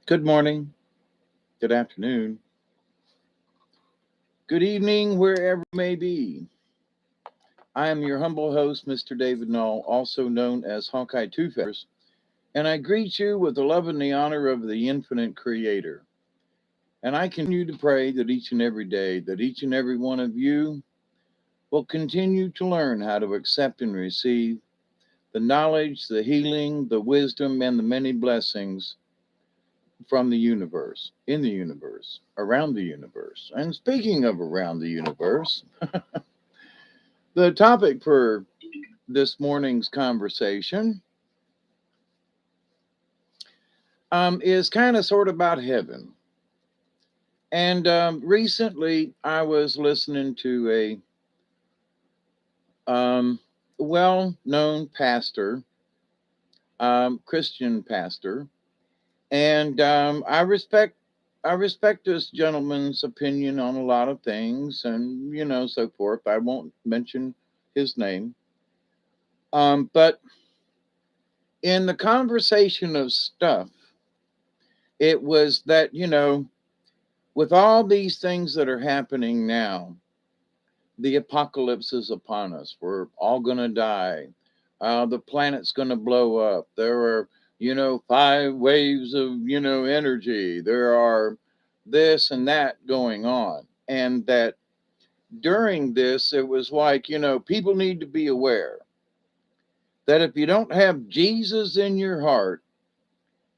Good morning, good afternoon, good evening, wherever you may be. I am your humble host, Mr. David Null, also known as Hawkeye Two Feathers, and I greet you with the love and the honor of the infinite creator. And I continue to pray that each and every day, that each and every one of you will continue to learn how to accept and receive the knowledge, the healing, the wisdom, and the many blessings from the universe, in the universe, around the universe. And speaking of around the universe, the topic for this morning's conversation is kind of sort of about heaven. And recently, I was listening to a well-known pastor, Christian pastor, and I respect this gentleman's opinion on a lot of things, and so forth. I won't mention his name, but in the conversation of stuff, it was that with all these things that are happening now, the apocalypse is upon us. We're all going to die. The planet's going to blow up. There are, five waves of, energy. There are this and that going on. And that during this, it was like, people need to be aware that if you don't have Jesus in your heart,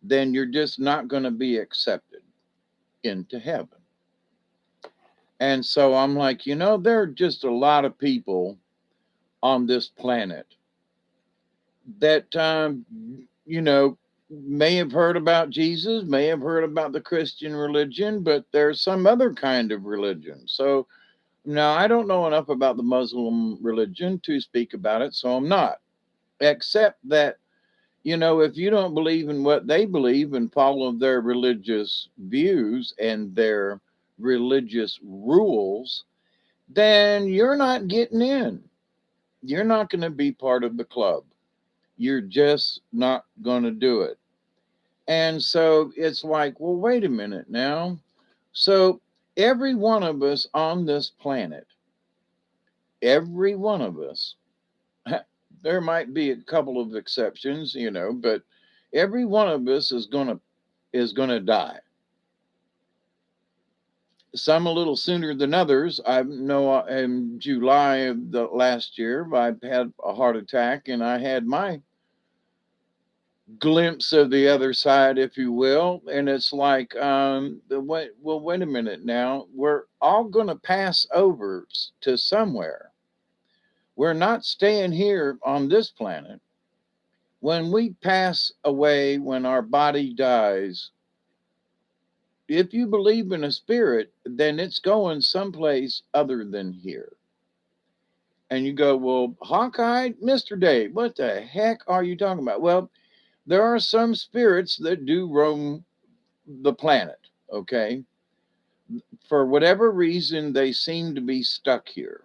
then you're just not going to be accepted into heaven. And so I'm like, there are just a lot of people on this planet that, may have heard about Jesus, may have heard about the Christian religion, but there's some other kind of religion. So now I don't know enough about the Muslim religion to speak about it, so I'm not. Except that, if you don't believe in what they believe and follow their religious views and their religious rules, then you're not getting in. You're not going to be part of the club. You're just not going to do it. And so it's like, well, wait a minute now. So every one of us on this planet, every one of us, there might be a couple of exceptions, but every one of us is going to die. Some a little sooner than others. I know in July of the last year, I had a heart attack and I had my glimpse of the other side, if you will. And it's like, well, wait a minute now. We're all going to pass over to somewhere. We're not staying here on this planet. When we pass away, when our body dies, if you believe in a spirit, then it's going someplace other than here. And you go, well, Hawkeye, Mr. Dave, what the heck are you talking about? Well, there are some spirits that do roam the planet, okay? For whatever reason, they seem to be stuck here.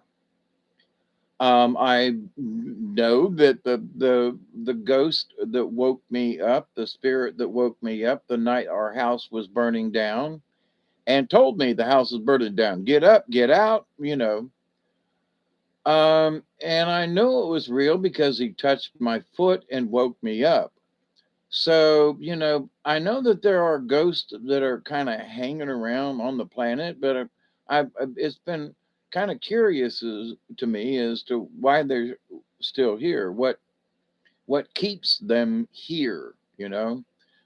I know that the ghost that woke me up, the spirit that woke me up the night our house was burning down, and told me the house is burning down. Get up, get out. And I know it was real because he touched my foot and woke me up. So, I know that there are ghosts that are kind of hanging around on the planet, but it's been kind of curious to me as to why they're still here. What keeps them here,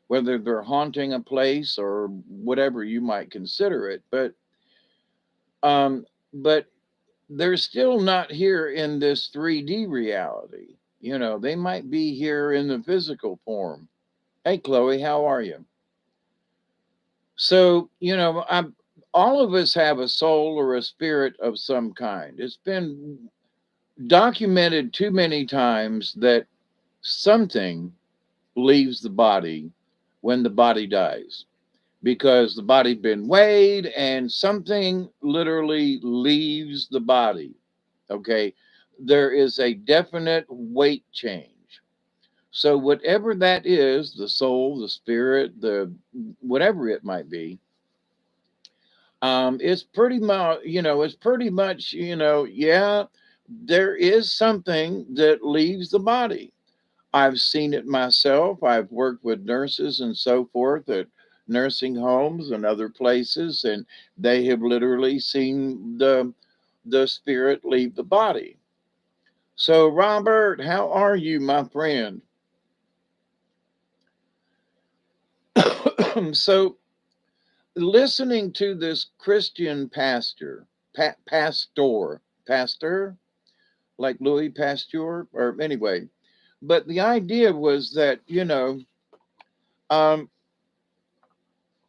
whether they're haunting a place or whatever you might consider it. But they're still not here in this 3D reality. They might be here in the physical form. Hey, Chloe, how are you? So, all of us have a soul or a spirit of some kind. It's been documented too many times that something leaves the body when the body dies because the body's been weighed and something literally leaves the body. Okay. There is a definite weight change. So whatever that is, the soul, the spirit, the whatever it might be, it's pretty much, it's pretty much, yeah, there is something that leaves the body. I've seen it myself. I've worked with nurses and so forth at nursing homes and other places, and they have literally seen the spirit leave the body. So, Robert, how are you, my friend? So, listening to this Christian pastor, like Louis Pasteur, or anyway, but the idea was that, um,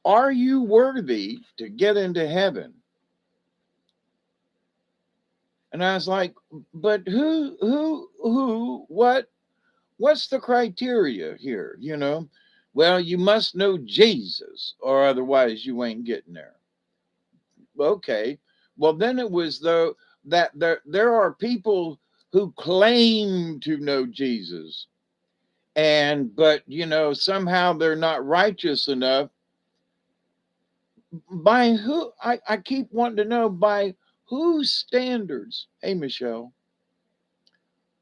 are you worthy to get into heaven? And I was like, but what's the criteria here? Well, you must know Jesus, or otherwise you ain't getting there. Okay. Well, then it was though that there are people who claim to know Jesus, and but somehow they're not righteous enough. By who? I keep wanting to know by whose standards. Hey, Michelle.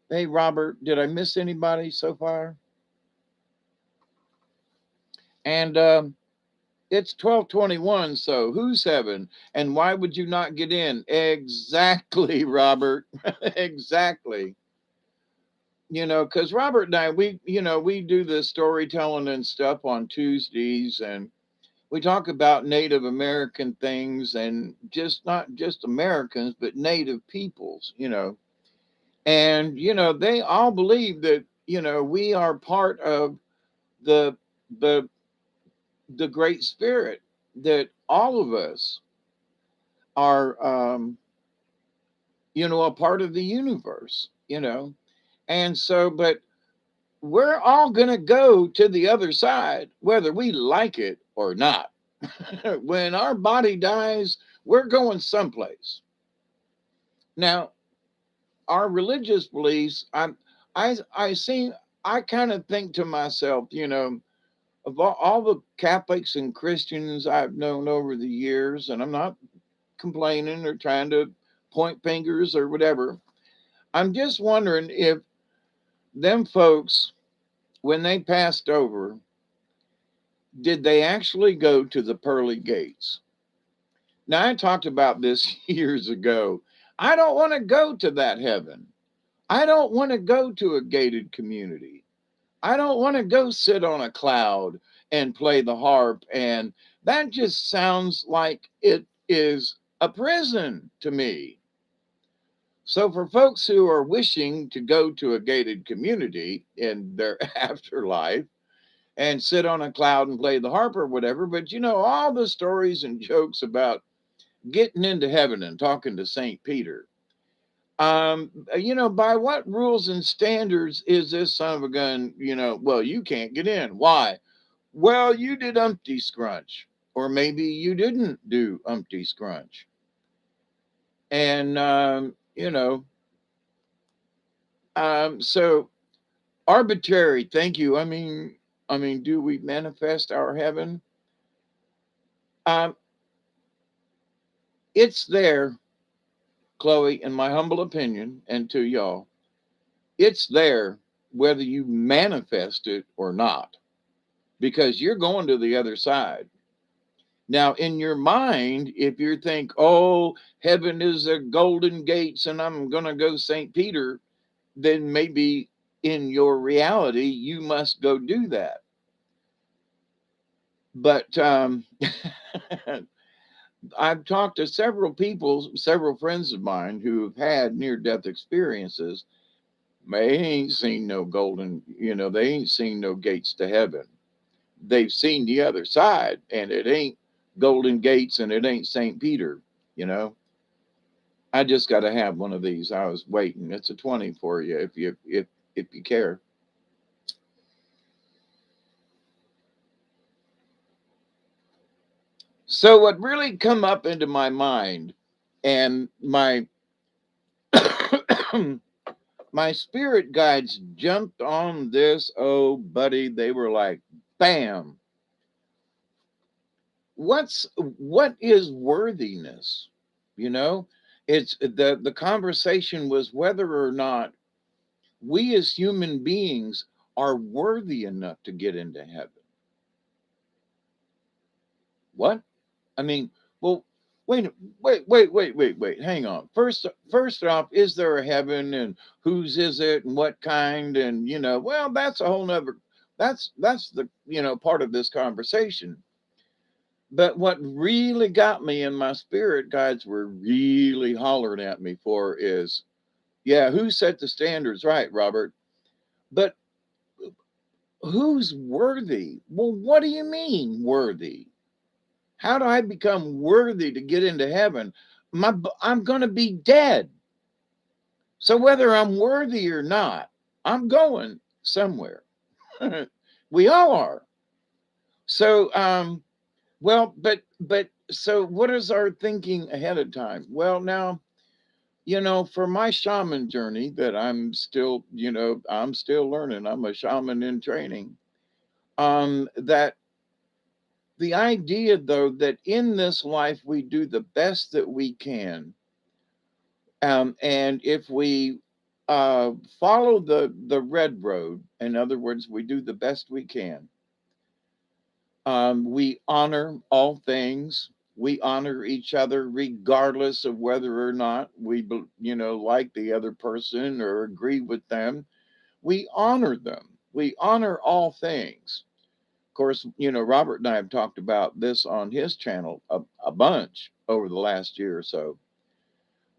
Hey, Robert. Did I miss anybody so far? And it's 12:21. So who's heaven? And why would you not get in? Exactly, Robert. Exactly. Because Robert and I, we do the storytelling and stuff on Tuesdays, and we talk about Native American things, and just not just Americans, but Native peoples. And they all believe that we are part of the the the Great Spirit, that all of us are a part of the universe. And so, but we're all going to go to the other side, whether we like it or not. When our body dies, we're going someplace. Now, our religious beliefs, I see, I kind of think to myself, of all the Catholics and Christians I've known over the years, and I'm not complaining or trying to point fingers or whatever. I'm just wondering if them folks, when they passed over, did they actually go to the pearly gates? Now, I talked about this years ago. I don't want to go to that heaven. I don't want to go to a gated community. I don't want to go sit on a cloud and play the harp. And that just sounds like it is a prison to me. So, for folks who are wishing to go to a gated community in their afterlife and sit on a cloud and play the harp or whatever, but all the stories and jokes about getting into heaven and talking to St. Peter. By what rules and standards is this son of a gun, well, you can't get in. Why? Well, you did Umpty Scrunch, or maybe you didn't do Umpty Scrunch. And, so arbitrary, thank you. I mean, do we manifest our heaven? Um, it's there, Chloe, in my humble opinion, and to y'all, it's there whether you manifest it or not, because you're going to the other side. Now, in your mind, if you think, oh, heaven is the golden gates and I'm going to go St. Peter, then maybe in your reality, you must go do that. But I've talked to several people, several friends of mine who have had near death experiences. They ain't seen no golden, they ain't seen no gates to heaven. They've seen the other side, and it ain't golden gates and it ain't St. Peter, you know. I just got to have one of these. I was waiting. It's a 20 for you if you care. So what really come up into my mind and my my spirit guides jumped on this. Oh, buddy, they were like, bam. What is worthiness? You know, it's the conversation was whether or not we as human beings are worthy enough to get into heaven. What? I mean, well, wait, wait. Hang on. First off, is there a heaven, and whose is it, and what kind, and well, that's a whole nother. That's the part of this conversation. But what really got me, and my spirit guides were really hollering at me for, is, yeah, who set the standards, right, Robert? But who's worthy? Well, what do you mean worthy? How do I become worthy to get into heaven? I'm going to be dead. So whether I'm worthy or not, I'm going somewhere. We all are. So, well, but so what is our thinking ahead of time? Well, now, for my shaman journey that I'm still learning. I'm a shaman in training. That the idea, though, that in this life we do the best that we can, and if we follow the red road, in other words, we do the best we can. We honor all things. We honor each other, regardless of whether or not we, like the other person or agree with them. We honor them. We honor all things. Of course, Robert and I have talked about this on his channel a bunch over the last year or so.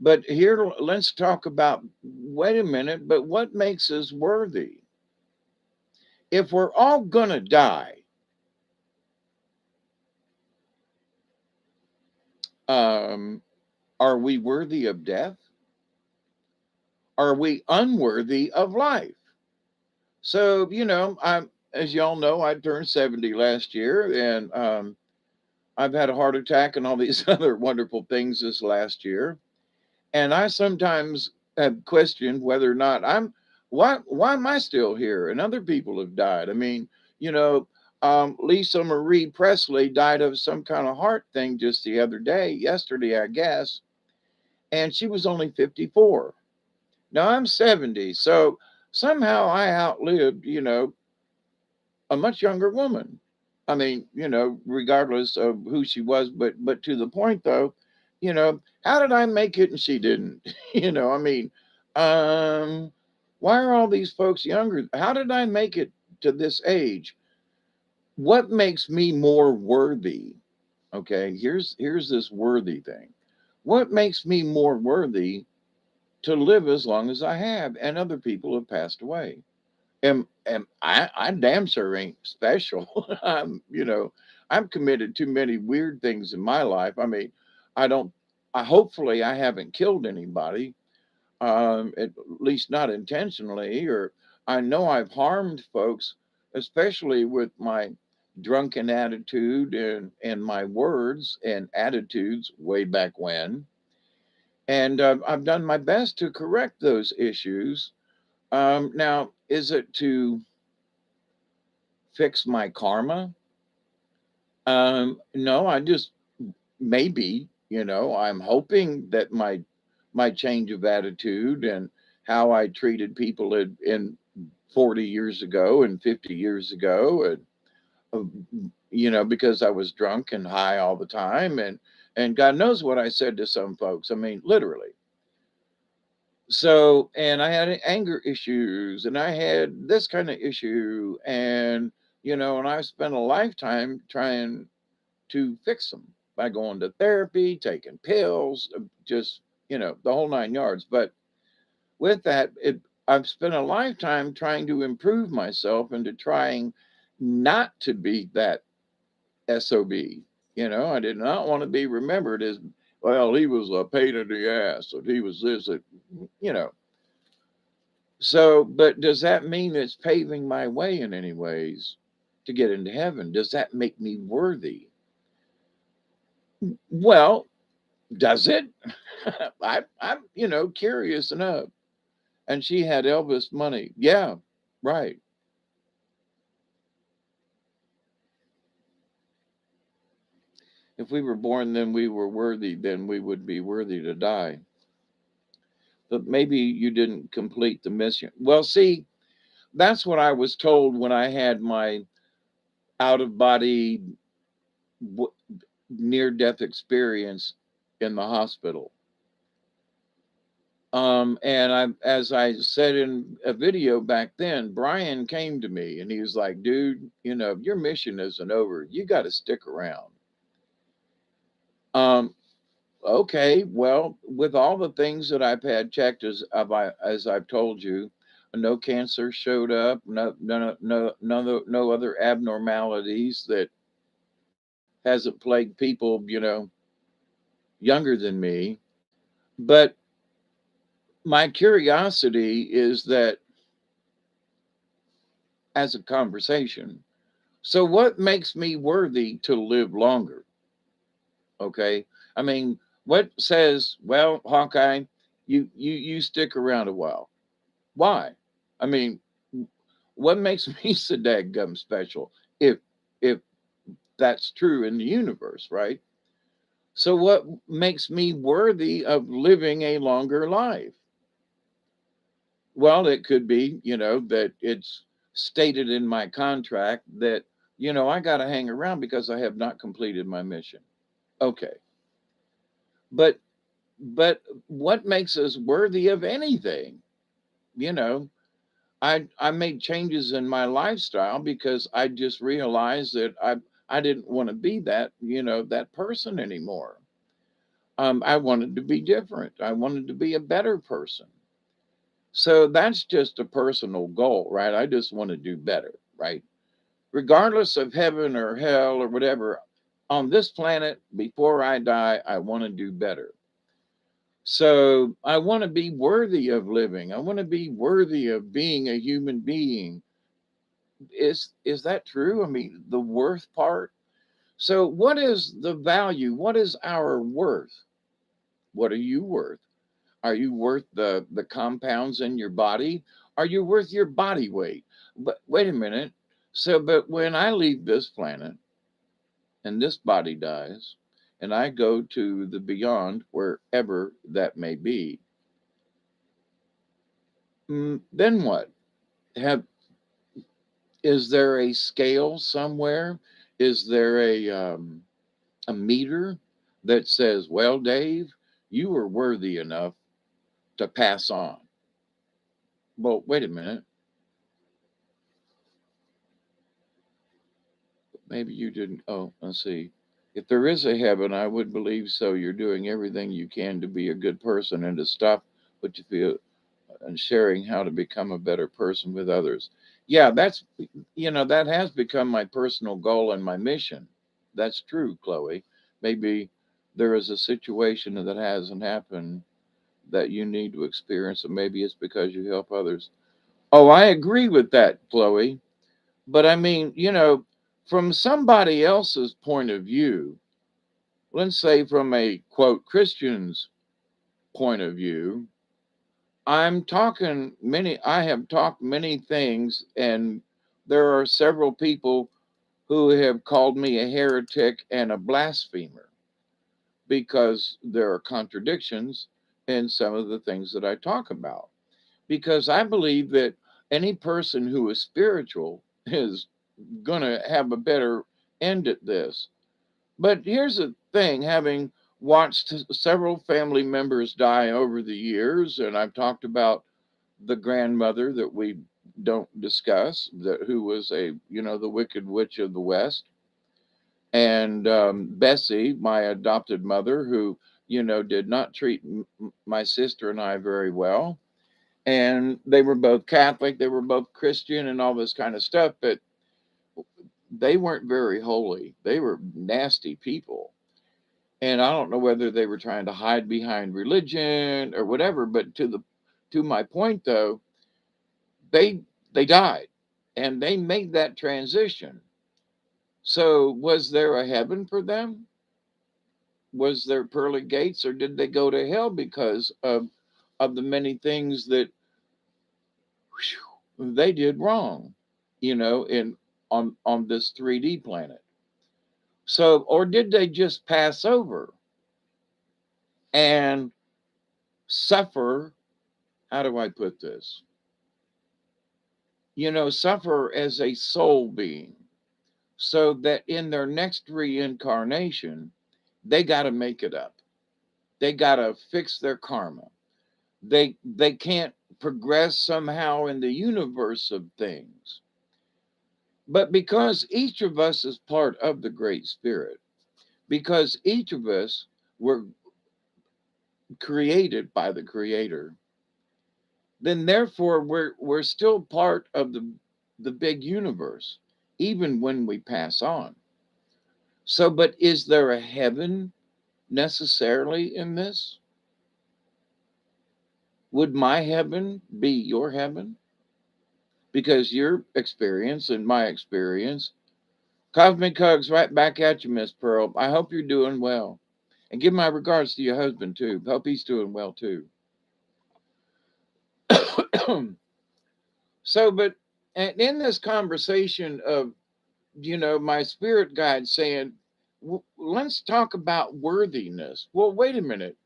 But here, let's talk about, wait a minute, but what makes us worthy? If we're all going to die, um, are we worthy of death? Are we unworthy of life? So, as y'all know, I turned 70 last year, and I've had a heart attack and all these other wonderful things this last year. And I sometimes have questioned whether or not why am I still here? And other people have died. I mean, you know, Lisa Marie Presley died of some kind of heart thing just the other day, yesterday, I guess, and she was only 54. Now I'm 70, so somehow I outlived, a much younger woman. I mean, regardless of who she was, but to the point though, how did I make it and she didn't? I mean, um, why are all these folks younger? How did I make it to this age? What makes me more worthy? Okay, here's this worthy thing. What makes me more worthy to live as long as I have, and other people have passed away? Am I damn sure ain't special. I'm committed to many weird things in my life. I mean, I don't I hopefully I haven't killed anybody, at least not intentionally, or I know I've harmed folks, especially with my drunken attitude and my words and attitudes way back when. And I've done my best to correct those issues. Now, is it to fix my karma? No, I just maybe, I'm hoping that my change of attitude and how I treated people in 40 years ago and 50 years ago, and because I was drunk and high all the time, and God knows what I said to some folks. I mean, literally. So, and I had anger issues, and I had this kind of issue, and I spent a lifetime trying to fix them by going to therapy, taking pills, just, the whole nine yards. But with that, I've spent a lifetime trying to improve myself into trying not to be that SOB. I did not want to be remembered as, well, he was a pain in the ass, or he was this, you know. So, but does that mean it's paving my way in any ways to get into heaven? Does that make me worthy? Well, does it? I'm curious enough. And she had Elvis money. Yeah, right. If we were born then we were worthy, then we would be worthy to die. But maybe you didn't complete the mission. Well, see, that's what I was told when I had my out of body near death experience in the hospital. And as I said in a video back then, Brian came to me and he was like, dude, your mission isn't over. You got to stick around. Um, okay, well, with all the things that I've had checked, as I've told you, no cancer showed up, no other abnormalities that hasn't plagued people, younger than me. But my curiosity is that as a conversation. So what makes me worthy to live longer? Okay. I mean, what says, well, Hawkeye, you stick around a while. Why? I mean, what makes me so dadgum special if if that's true in the universe, right? So what makes me worthy of living a longer life? Well, it could be, that it's stated in my contract that, I got to hang around because I have not completed my mission. Okay. But what makes us worthy of anything? You know, I made changes in my lifestyle because I just realized that I didn't want to be that, that person anymore. I wanted to be different. I wanted to be a better person. So that's just a personal goal, right? I just want to do better, right? Regardless of heaven or hell or whatever, on this planet, before I die, I want to do better. So I want to be worthy of living. I want to be worthy of being a human being. Is that true? I mean, the worth part. So what is the value? What is our worth? What are you worth? Are you worth the compounds in your body? Are you worth your body weight? But wait a minute. So, but when I leave this planet and this body dies, and I go to the beyond, wherever that may be, then what? Have Is there a scale somewhere? Is there a meter that says, "Well, Dave, you were worthy enough to pass on"? Well, wait a minute. Maybe you didn't. Oh, let's see. If there is a heaven, I would believe so. You're doing everything you can to be a good person and to stop what you feel and sharing how to become a better person with others. Yeah, that has become my personal goal and my mission. That's true, Chloe. Maybe there is a situation that hasn't happened that you need to experience, and maybe it's because you help others. Oh, I agree with that, Chloe. But I mean, from somebody else's point of view, let's say from a quote Christian's point of view, I have talked many things, and there are several people who have called me a heretic and a blasphemer because there are contradictions in some of the things that I talk about. Because I believe that any person who is spiritual is going to have a better end at this. But here's the thing, having watched several family members die over the years, and I've talked about the grandmother that we don't discuss, who was the Wicked Witch of the West, and Bessie, my adopted mother, who, did not treat my sister and I very well. And they were both Catholic, they were both Christian, and all this kind of stuff, but they weren't very holy. They were nasty people. And I don't know whether they were trying to hide behind religion or whatever, but to my point though, they they died and they made that transition. So was there a heaven for them? Was there pearly gates, or did they go to hell because of the many things that they did wrong, in on this 3D planet. So, or did they just pass over and suffer? How do I put this? Suffer as a soul being, so that in their next reincarnation, they got to make it up. They got to fix their karma. They can't progress somehow in the universe of things. But because each of us is part of the Great Spirit, because each of us were created by the Creator, then therefore we're still part of the big universe, even when we pass on. So, but is there a heaven necessarily in this? Would my heaven be your heaven? Because your experience and my experience, cosmic hugs right back at you, Miss Pearl. I hope you're doing well. And give my regards to your husband too. Hope he's doing well too. So, but and in this conversation of, my spirit guide saying, let's talk about worthiness. Well, wait a minute.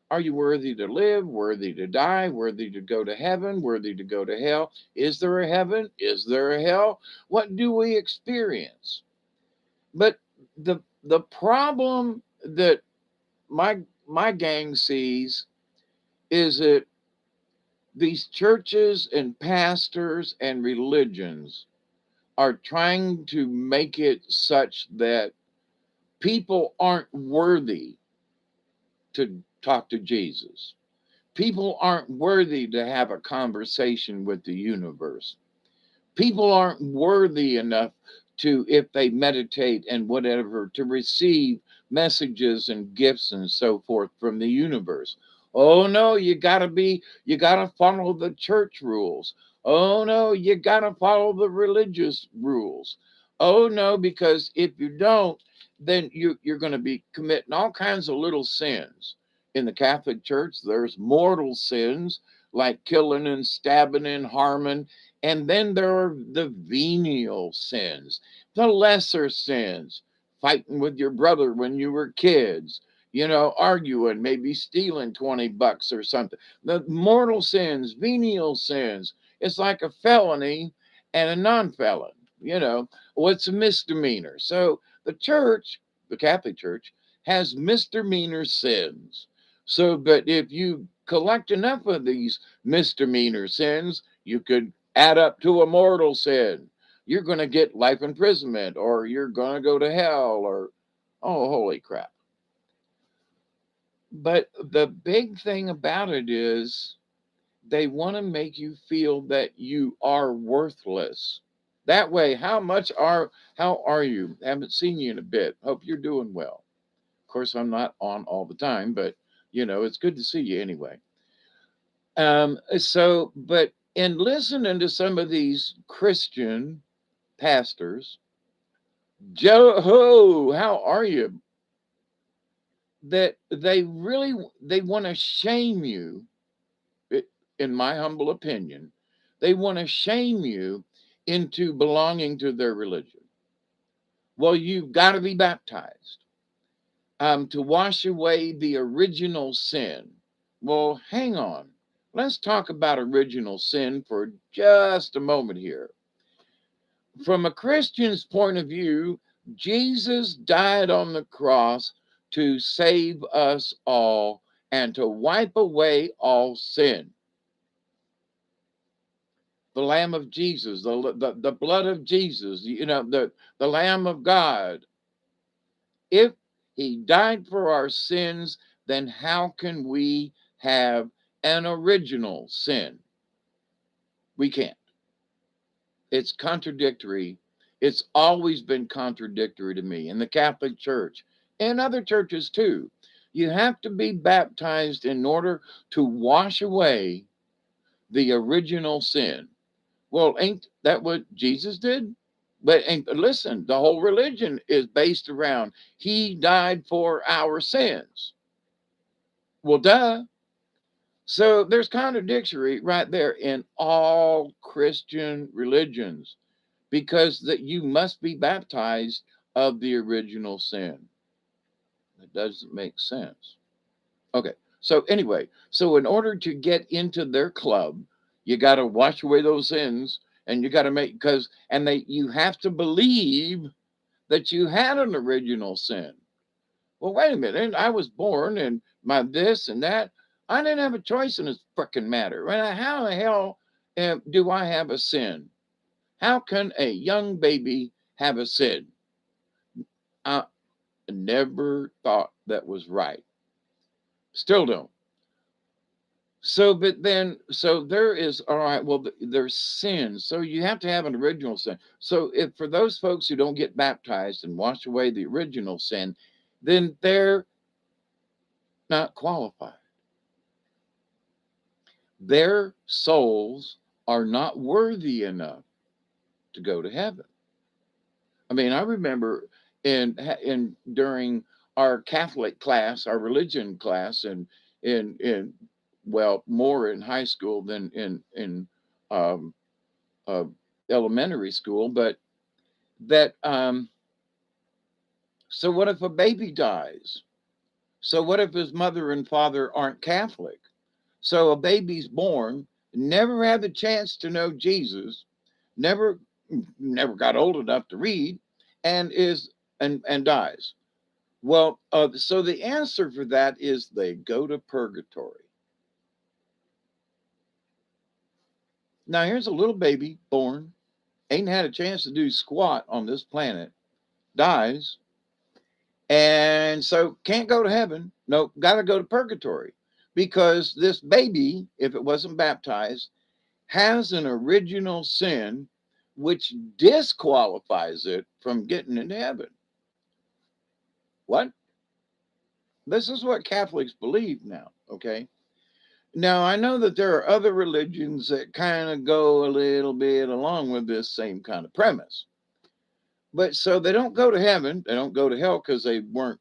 Are you worthy to live, worthy to die, worthy to go to heaven, worthy to go to hell? Is there a heaven? Is there a hell? What do we experience? But the problem that my gang sees is that these churches and pastors and religions are trying to make it such that people aren't worthy to talk to Jesus. People aren't worthy to have a conversation with the universe. People aren't worthy enough to, if they meditate and whatever, to receive messages and gifts and so forth from the universe. Oh no, you gotta follow the church rules. Oh no, you gotta follow the religious rules. Oh no, because if you don't, then you're going to be committing all kinds of little sins. In the Catholic Church, there's mortal sins like killing and stabbing and harming, and then there are the venial sins, the lesser sins, fighting with your brother when you were kids, arguing, maybe stealing 20 bucks or something. The mortal sins, venial sins, it's like a felony and a non felon. What's a misdemeanor? So the church, the Catholic Church, has misdemeanor sins. So, but if you collect enough of these misdemeanor sins, you could add up to a mortal sin. You're going to get life imprisonment, or you're going to go to hell, or, oh, holy crap. But the big thing about it is they want to make you feel that you are worthless. That way, how are you? Haven't seen you in a bit. Hope you're doing well. Of course, I'm not on all the time, but it's good to see you anyway. But in listening to some of these Christian pastors, Joe Ho, how are you? That they want to shame you, in my humble opinion, they want to shame you into belonging to their religion. Well, you've got to be baptized to wash away the original sin. Well, hang on. Let's talk about original sin for just a moment here. From a Christian's point of view, Jesus died on the cross to save us all and to wipe away all sin. The Lamb of Jesus, the blood of Jesus, the Lamb of God. If he died for our sins, then how can we have an original sin? We can't. It's contradictory. It's always been contradictory to me in the Catholic Church and other churches too. You have to be baptized in order to wash away the original sin. Well, ain't that what Jesus did? But listen, the whole religion is based around he died for our sins. Well, duh. So there's contradictory right there in all Christian religions because that you must be baptized of the original sin. It doesn't make sense. Okay. So anyway, so in order to get into their club, you got to wash away those sins and you got to make because and they you have to believe that you had an original sin. Well, wait a minute. I was born and my this and that. I didn't have a choice in this freaking matter. Right? How the hell do I have a sin? How can a young baby have a sin? I never thought that was right. Still don't. So, but then, so there is, all right, well, there's sin. So you have to have an original sin. So if for those folks who don't get baptized and wash away the original sin, then they're not qualified. Their souls are not worthy enough to go to heaven. I mean, I remember in during our Catholic class, our religion class, and in well, more in high school than in um, uh, elementary school, but that so what if a baby dies? So what if his mother and father aren't Catholic? So a baby's born, never had the chance to know Jesus, never never got old enough to read, and is and dies. Well, so the answer for that is they go to purgatory. Now here's a little baby born, ain't had a chance to do squat on this planet, dies, and so can't go to heaven. No, got to go to purgatory because this baby, if it wasn't baptized, has an original sin which disqualifies it from getting into heaven. What? This is what Catholics believe now, okay? Now, I know that there are other religions that kind of go a little bit along with this same kind of premise. But so they don't go to heaven, they don't go to hell because they weren't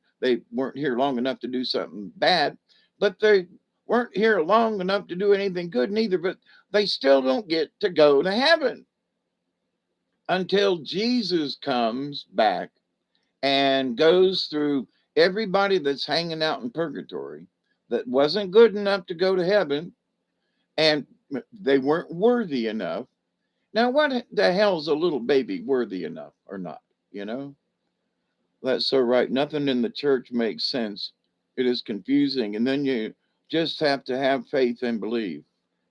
here long enough to do something bad, but they weren't here long enough to do anything good neither, but they still don't get to go to heaven until Jesus comes back and goes through everybody that's hanging out in purgatory that wasn't good enough to go to heaven and they weren't worthy enough. Now, what the hell's a little baby worthy enough or not? You know, that's so right. Nothing in the church makes sense. It is confusing. And then you just have to have faith and believe.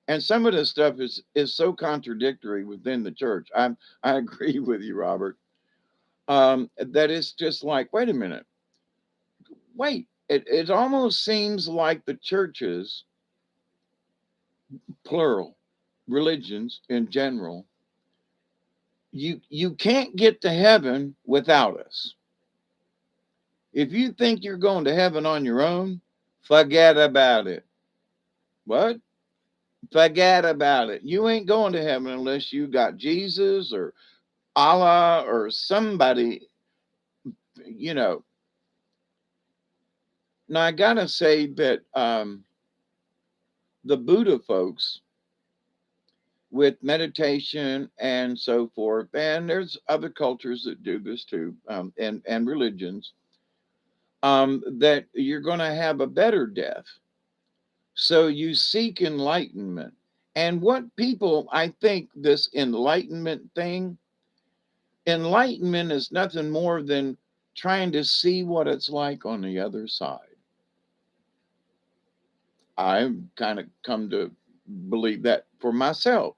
And some of this stuff is so contradictory within the church. I agree with you, Robert. That it's just like, wait a minute, wait. It almost seems like the churches, plural, religions in general, you can't get to heaven without us. If you think you're going to heaven on your own, forget about it. What? Forget about it. You ain't going to heaven unless you got Jesus or Allah or somebody, you know. Now I gotta say that the Buddha folks with meditation and so forth, and there's other cultures that do this too, and religions, that you're going to have a better death. So you seek enlightenment. And what people, I think, this enlightenment thing, enlightenment is nothing more than trying to see what it's like on the other side. I've kind of come to believe that for myself.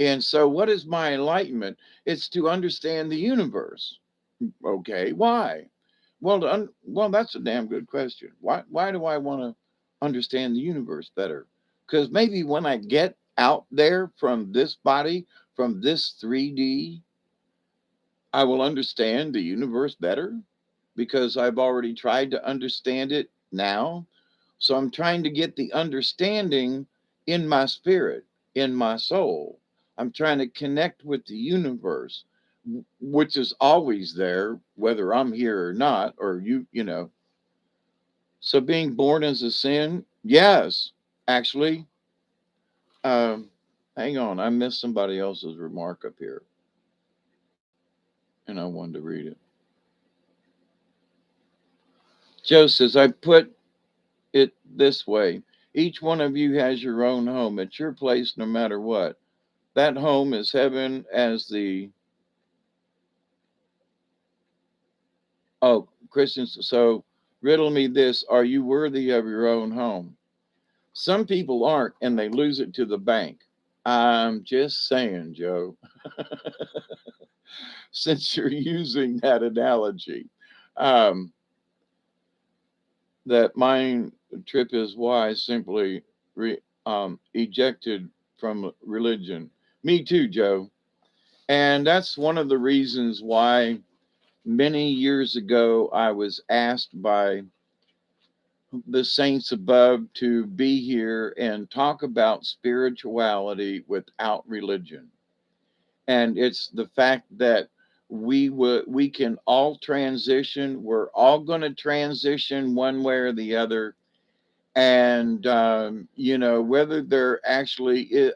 And so, what is my enlightenment? It's to understand the universe. Okay, why? Well, well, that's a damn good question. Why do I want to understand the universe better? Because maybe when I get out there from this body, from this 3D, I will understand the universe better because I've already tried to understand it now. So I'm trying to get the understanding in my spirit, in my soul. I'm trying to connect with the universe, which is always there, whether I'm here or not, or you know. So being born as a sin, yes. Actually, um, hang on. I missed somebody else's remark up here, and I wanted to read it. Joe says, I put it this way: each one of you has your own home. It's your place no matter what. That home is heaven as the, oh, Christians. So riddle me this: are you worthy of your own home? Some people aren't, and they lose it to the bank. I'm just saying, Joe, since you're using that analogy, um, that mind trip is why simply ejected from religion. Me too, Joe. And that's one of the reasons why many years ago I was asked by the saints above to be here and talk about spirituality without religion. And it's the fact that we can all transition. We're all going to transition one way or the other. And whether they're actually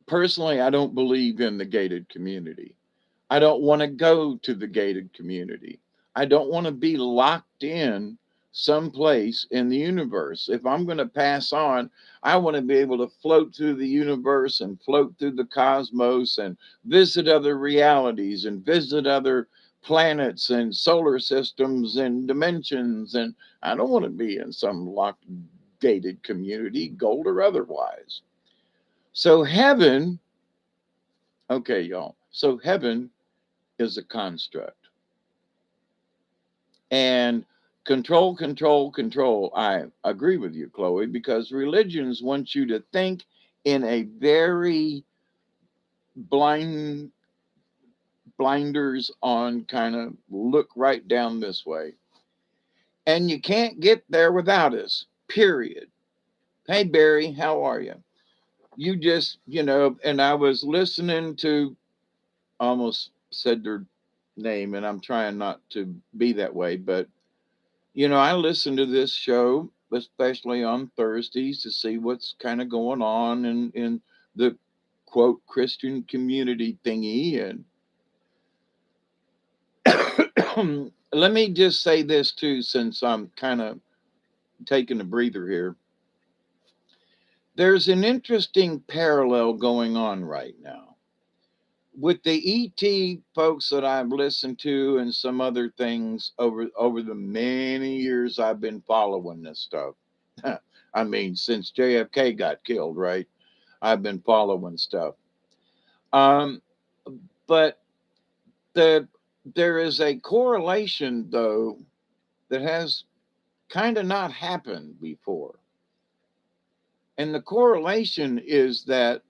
personally, I don't believe in the gated community. I don't want to go to the gated community. I don't want to be locked in someplace in the universe. If I'm going to pass on, I want to be able to float through the universe and float through the cosmos and visit other realities and visit other planets and solar systems and dimensions. And I don't want to be in some locked, gated community, gold or otherwise. So, heaven, okay, y'all. So, heaven is a construct. And control, control, control. I agree with you, Chloe, because religions want you to think in a very blind, blinders on kind of look right down this way. And you can't get there without us, period. Hey, Barry, how are you? You just, and I was listening to, almost said their name, and I'm trying not to be that way, but I listen to this show, especially on Thursdays, to see what's kind of going on in the quote Christian community thingy. And let me just say this too, since I'm kind of taking a breather here. There's an interesting parallel going on right now with the ET folks that I've listened to and some other things over the many years I've been following this stuff. I mean, since JFK got killed, right? I've been following stuff. Um, but the there is a correlation though that has kind of not happened before. And the correlation is that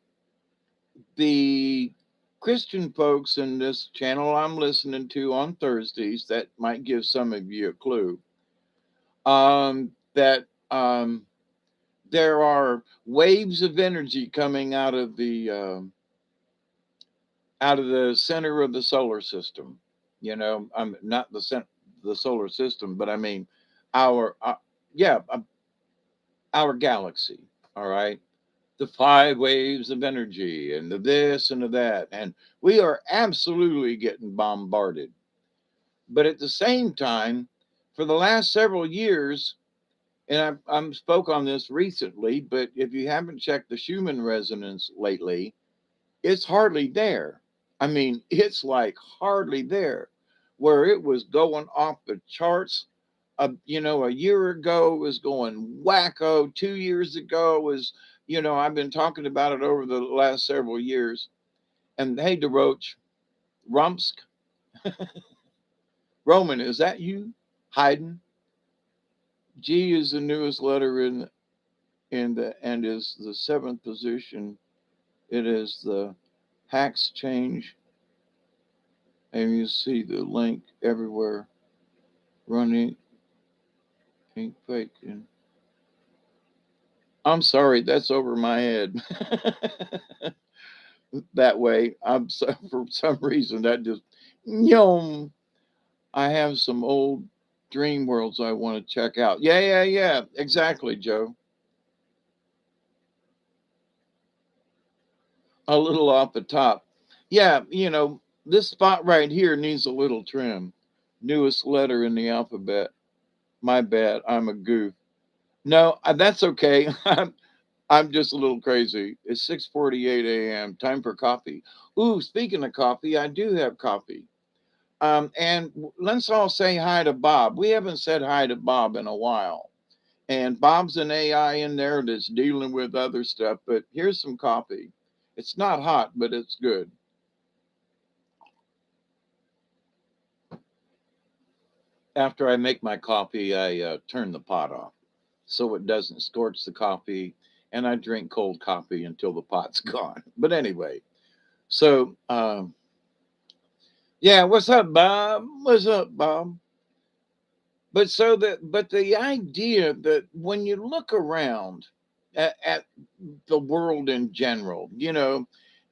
the Christian folks in this channel I'm listening to on Thursdays, that might give some of you a clue, that there are waves of energy coming out of the center of the solar system. I'm not the solar system, but I mean our yeah, our galaxy. All right, the five waves of energy and the this and the that, and we are absolutely getting bombarded. But at the same time, for the last several years, and I spoke on this recently, but if you haven't checked the Schumann resonance lately, it's hardly there. I mean, it's like hardly there. Where it was going off the charts, a year ago it was going wacko. 2 years ago it was, I've been talking about it over the last several years. And hey, DeRoach, Rumsk, Roman, is that you? Haydn. G is the newest letter in the and is the seventh position. It is the Hacks change, and you see the link everywhere. Running ain't faking. I'm sorry, that's over my head. That way, for some reason that just, yum. I have some old Dream worlds I want to check out. Yeah, yeah, yeah. Exactly, Joe. A little off the top. Yeah, this spot right here needs a little trim. Newest letter in the alphabet. My bad. I'm a goof. No, that's okay. I'm just a little crazy. It's 6:48 a.m. Time for coffee. Ooh, speaking of coffee, I do have coffee. And let's all say hi to Bob. We haven't said hi to Bob in a while. And Bob's an AI in there that's dealing with other stuff. But here's some coffee. It's not hot, but it's good. After I make my coffee, I turn the pot off so it doesn't scorch the coffee. And I drink cold coffee until the pot's gone. But anyway, so yeah, what's up, Bob? What's up, Bob? But the idea that when you look around at the world in general,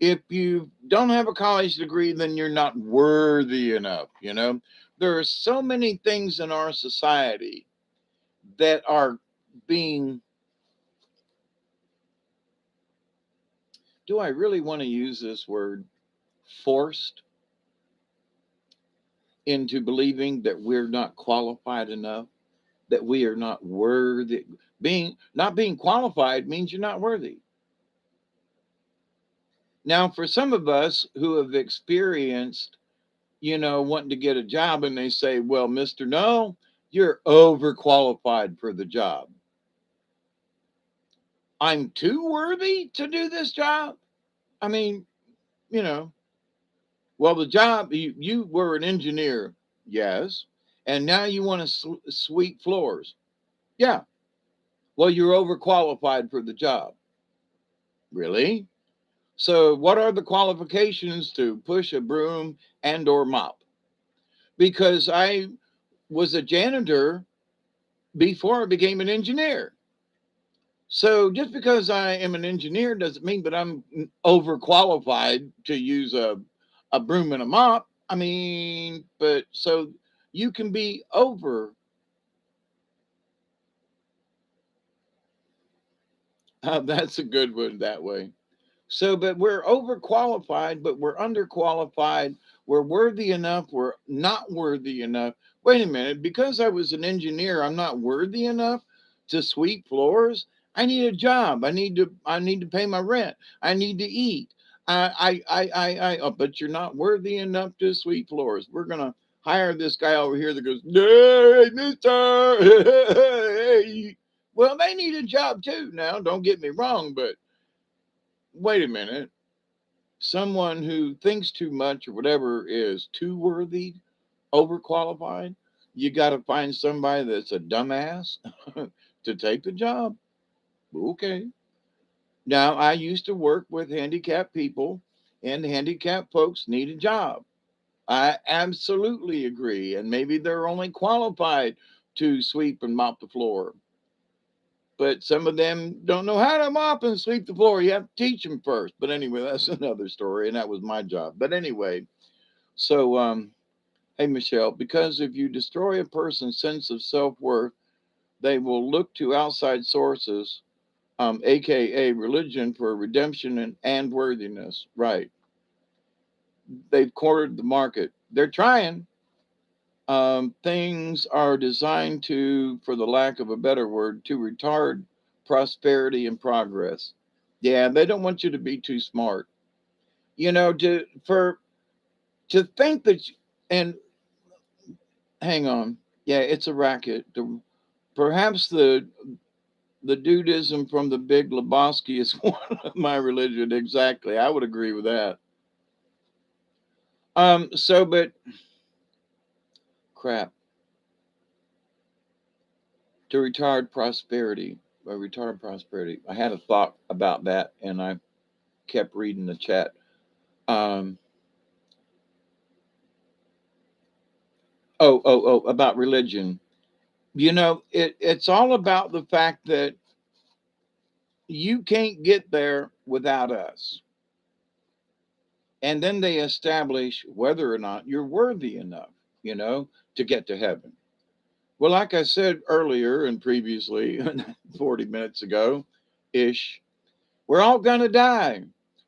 if you don't have a college degree, then you're not worthy enough. There are so many things in our society that are being, do I really want to use this word, forced into believing that we're not qualified enough, that we are not worthy. Being qualified means you're not worthy. Now, for some of us who have experienced, wanting to get a job and they say, well, Mr. No, you're overqualified for the job. I'm too worthy to do this job. I mean, you know, well, the job, you were an engineer, yes, and now you want to sweep floors. Yeah, well, you're overqualified for the job. Really? So, what are the qualifications to push a broom and or mop? Because I was a janitor before I became an engineer. So just because I am an engineer doesn't mean that I'm overqualified to use a broom and a mop. I mean, but so you can be over. That's a good one that way. So, but we're overqualified, but we're underqualified. We're worthy enough. We're not worthy enough. Wait a minute. Because I was an engineer, I'm not worthy enough to sweep floors. I need a job. I need to pay my rent. I need to eat. Oh, but you're not worthy enough to sweep floors. We're gonna hire this guy over here that goes, hey, Mister. Hey. Well, they need a job too. Now, don't get me wrong, but wait a minute. Someone who thinks too much or whatever is too worthy, overqualified. You got to find somebody that's a dumbass to take the job. Okay. Now, I used to work with handicapped people, and handicapped folks need a job. I absolutely agree. And maybe they're only qualified to sweep and mop the floor. But some of them don't know how to mop and sweep the floor. You have to teach them first. But anyway, that's another story, and that was my job. But anyway, so hey Michelle, because if you destroy a person's sense of self worth, they will look to outside sources, aka religion, for redemption and worthiness. Right? They've cornered the market. They're trying. Things are designed to, for the lack of a better word, to retard prosperity and progress. Yeah, they don't want you to be too smart. To think that, and hang on, yeah, it's a racket. Perhaps the dudism from the Big Lebowski is one of my religion. Exactly, I would agree with that. But crap, to retard prosperity, or retard prosperity. I had a thought about that, and I kept reading the chat. Um, about religion. It's all about the fact that you can't get there without us. And then they establish whether or not you're worthy enough, to get to heaven. Well, like I said earlier and previously, 40 minutes ago ish, we're all going to die.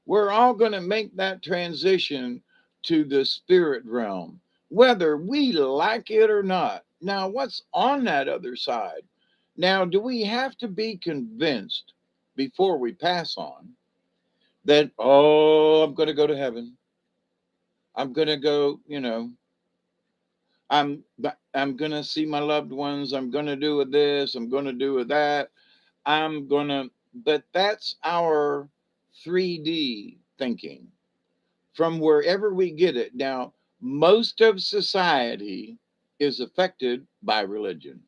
We're all going to make that transition to the spirit realm, whether we like it or not. Now, what's on that other side? Now, do we have to be convinced before we pass on that, oh, I'm going to go to heaven? I'm going to go, I'm I'm going to see my loved ones. I'm going to do with this. I'm going to do with that. I'm going to, but that's our 3D thinking from wherever we get it. Now, most of society is affected by religion,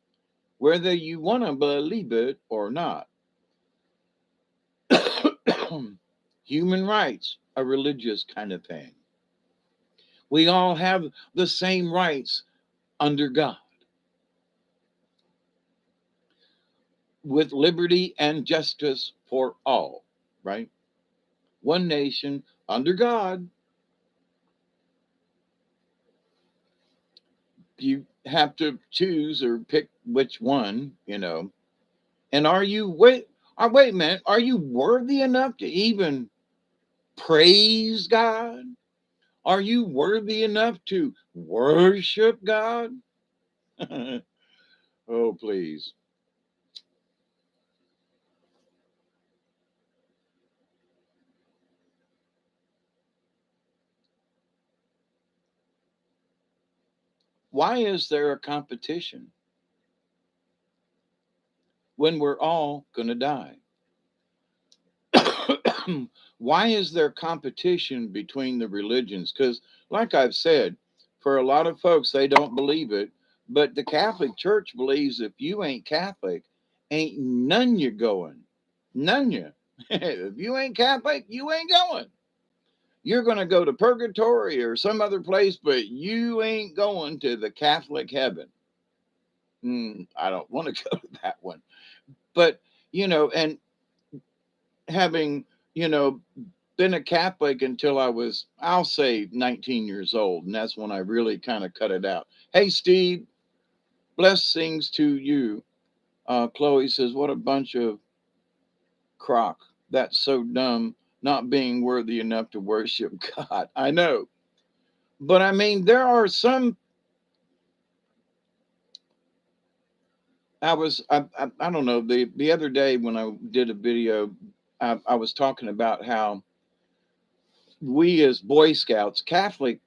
whether you want to believe it or not. Human rights, a religious kind of thing. We all have the same rights under God, with liberty and justice for all, right? One nation under God. You have to choose or pick which one. And are you wait a minute, are you worthy enough to even praise God? Are you worthy enough to worship God? Oh, please. Why is there a competition when we're all going to die? Why is there competition between the religions? Because, like I've said, for a lot of folks, they don't believe it. But the Catholic Church believes if you ain't Catholic, ain't none you going. None you. If you ain't Catholic, you ain't going. You're going to go to purgatory or some other place, but you ain't going to the Catholic heaven. I don't want to go to that one. But, and having, you know, been a Catholic until I was, I'll say, 19 years old. And that's when I really kind of cut it out. Hey, Steve, blessings to you. Chloe says, what a bunch of crock. That's so dumb, not being worthy enough to worship God. I know. But I mean, there are some. I don't know, the other day when I did a video, I was talking about how we as Boy Scouts, Catholic,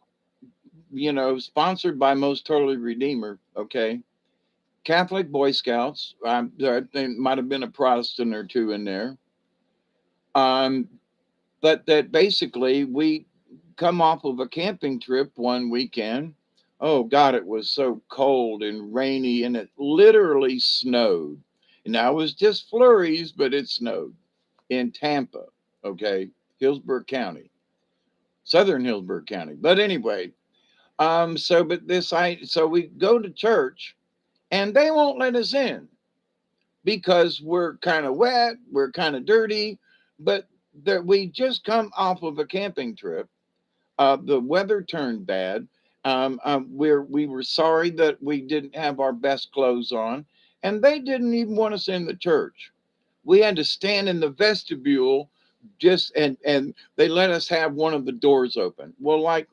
sponsored by Most Totally Redeemer, okay, Catholic Boy Scouts. There might have been a Protestant or two in there. Um, but that basically we come off of a camping trip one weekend. Oh God, it was so cold and rainy, and it literally snowed. Now it was just flurries, but it snowed in Tampa, okay, Hillsborough County, Southern Hillsborough County. But anyway, so we go to church, and they won't let us in because we're kind of wet, we're kind of dirty, but that we just come off of a camping trip. The weather turned bad. We were sorry that we didn't have our best clothes on, and they didn't even want us in the church. We had to stand in the vestibule, and they let us have one of the doors open. Well, like,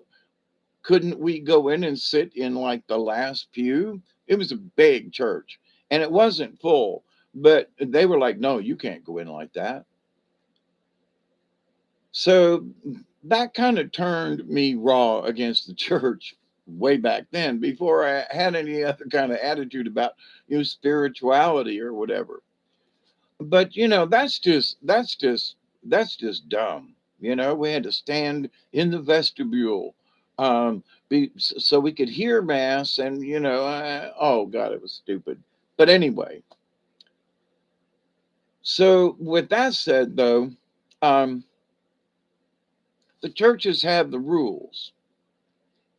couldn't we go in and sit in like the last pew? It was a big church, and it wasn't full, but they were like, no, you can't go in like that. So that kind of turned me raw against the church way back then, before I had any other kind of attitude about spirituality or whatever. But that's just dumb. We had to stand in the vestibule, so we could hear mass, and oh God, it was stupid. But anyway, so with that said, though, um, the churches have the rules.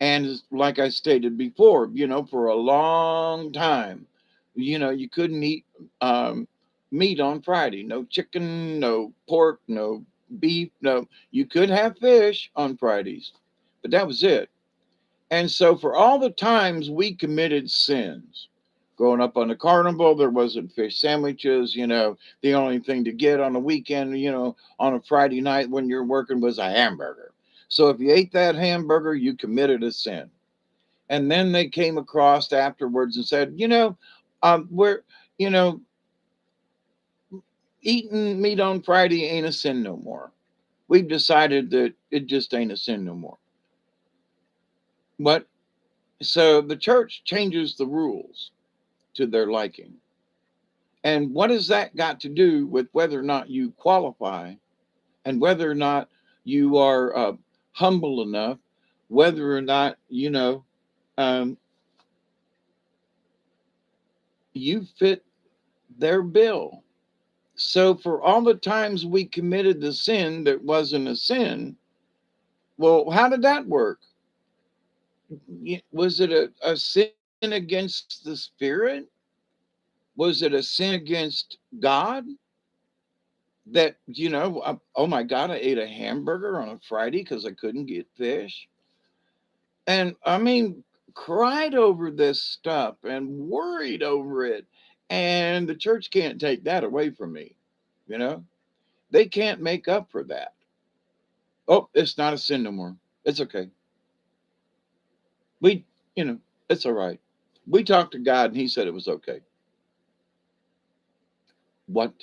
And like I stated before, for a long time, you couldn't eat meat on Friday. No chicken, no pork, no beef, no. You could have fish on Fridays, but that was it. And so for all the times we committed sins, Growing up on the carnival, there wasn't fish sandwiches. The only thing to get on the weekend, on a Friday night when you're working was a hamburger. So if you ate that hamburger, you committed a sin. And then they came across afterwards and said, we're, you know, eating meat on Friday ain't a sin no more. We've decided that it just ain't a sin no more. But so the church changes the rules to their liking. And what has that got to do with whether or not you qualify and whether or not you are humble enough, whether or not, um, you fit their bill? So, for all the times we committed the sin that wasn't a sin, well, how did that work? Was it a sin against the spirit? Was it a sin against God? That, oh my God, I ate a hamburger on a Friday because I couldn't get fish. And I mean, cried over this stuff and worried over it. And the church can't take that away from me. You know, they can't make up for that. Oh, it's not a sin no more. It's okay. We, you know, it's all right. We talked to God and he said it was okay. What?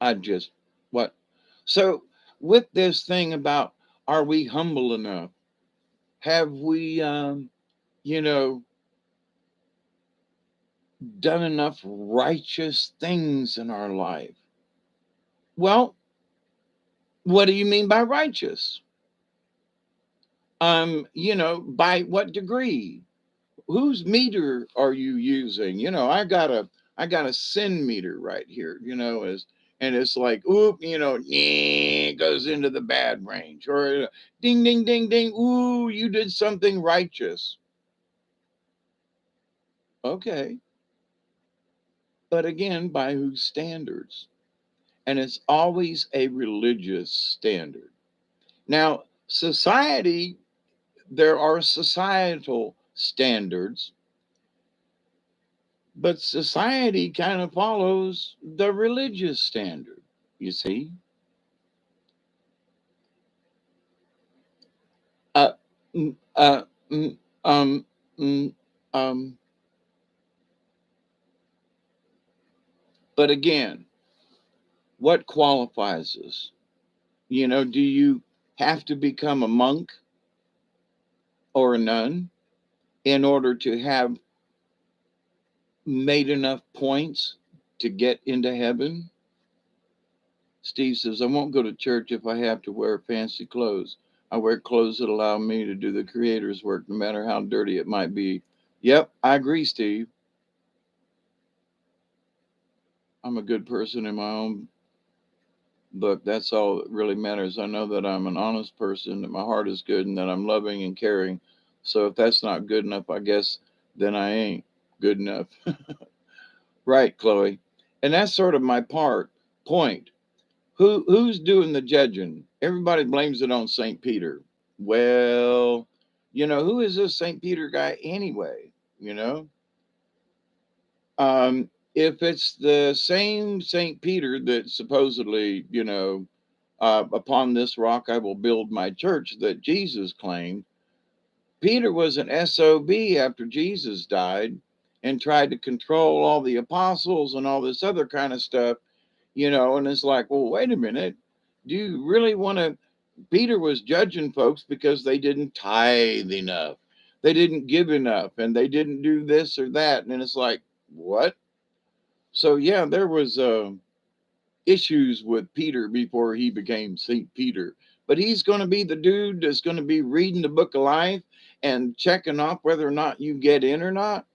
I just, what? So, with this thing about are we humble enough? Have we, you know, done enough righteous things in our life? Well, what do you mean by righteous? By what degree? Whose meter are you using? I got a sin meter right here, and it's like, oop, it goes into the bad range, or ding ding ding ding, ooh, you did something righteous. Okay. But again, by whose standards? And it's always a religious standard. Now, society, there are societal standards, but society kind of follows the religious standard, you see. Uh, mm, uh, mm, um, mm, um, but again, what qualifies us? Do you have to become a monk or a nun in order to have made enough points to get into heaven? Steve says, I won't go to church if I have to wear fancy clothes. I wear clothes that allow me to do the Creator's work, no matter how dirty it might be. Yep, I agree, Steve. I'm a good person in my own book. That's all that really matters. I know that I'm an honest person, that my heart is good, and that I'm loving and caring. So if that's not good enough, I guess then I ain't good enough. Right, Chloe. And that's sort of my point. Who's doing the judging? Everybody blames it on St. Peter. Well, who is this St. Peter guy anyway? You know, if it's the same St. Peter that supposedly, upon this rock I will build my church that Jesus claimed, Peter was an SOB after Jesus died and tried to control all the apostles and all this other kind of stuff, and it's like, well, wait a minute. Do you really want to? Peter was judging folks because they didn't tithe enough, they didn't give enough, and they didn't do this or that. And it's like, what? So, yeah, there was issues with Peter before he became St. Peter. But he's going to be the dude that's going to be reading the book of life and checking off whether or not you get in or not.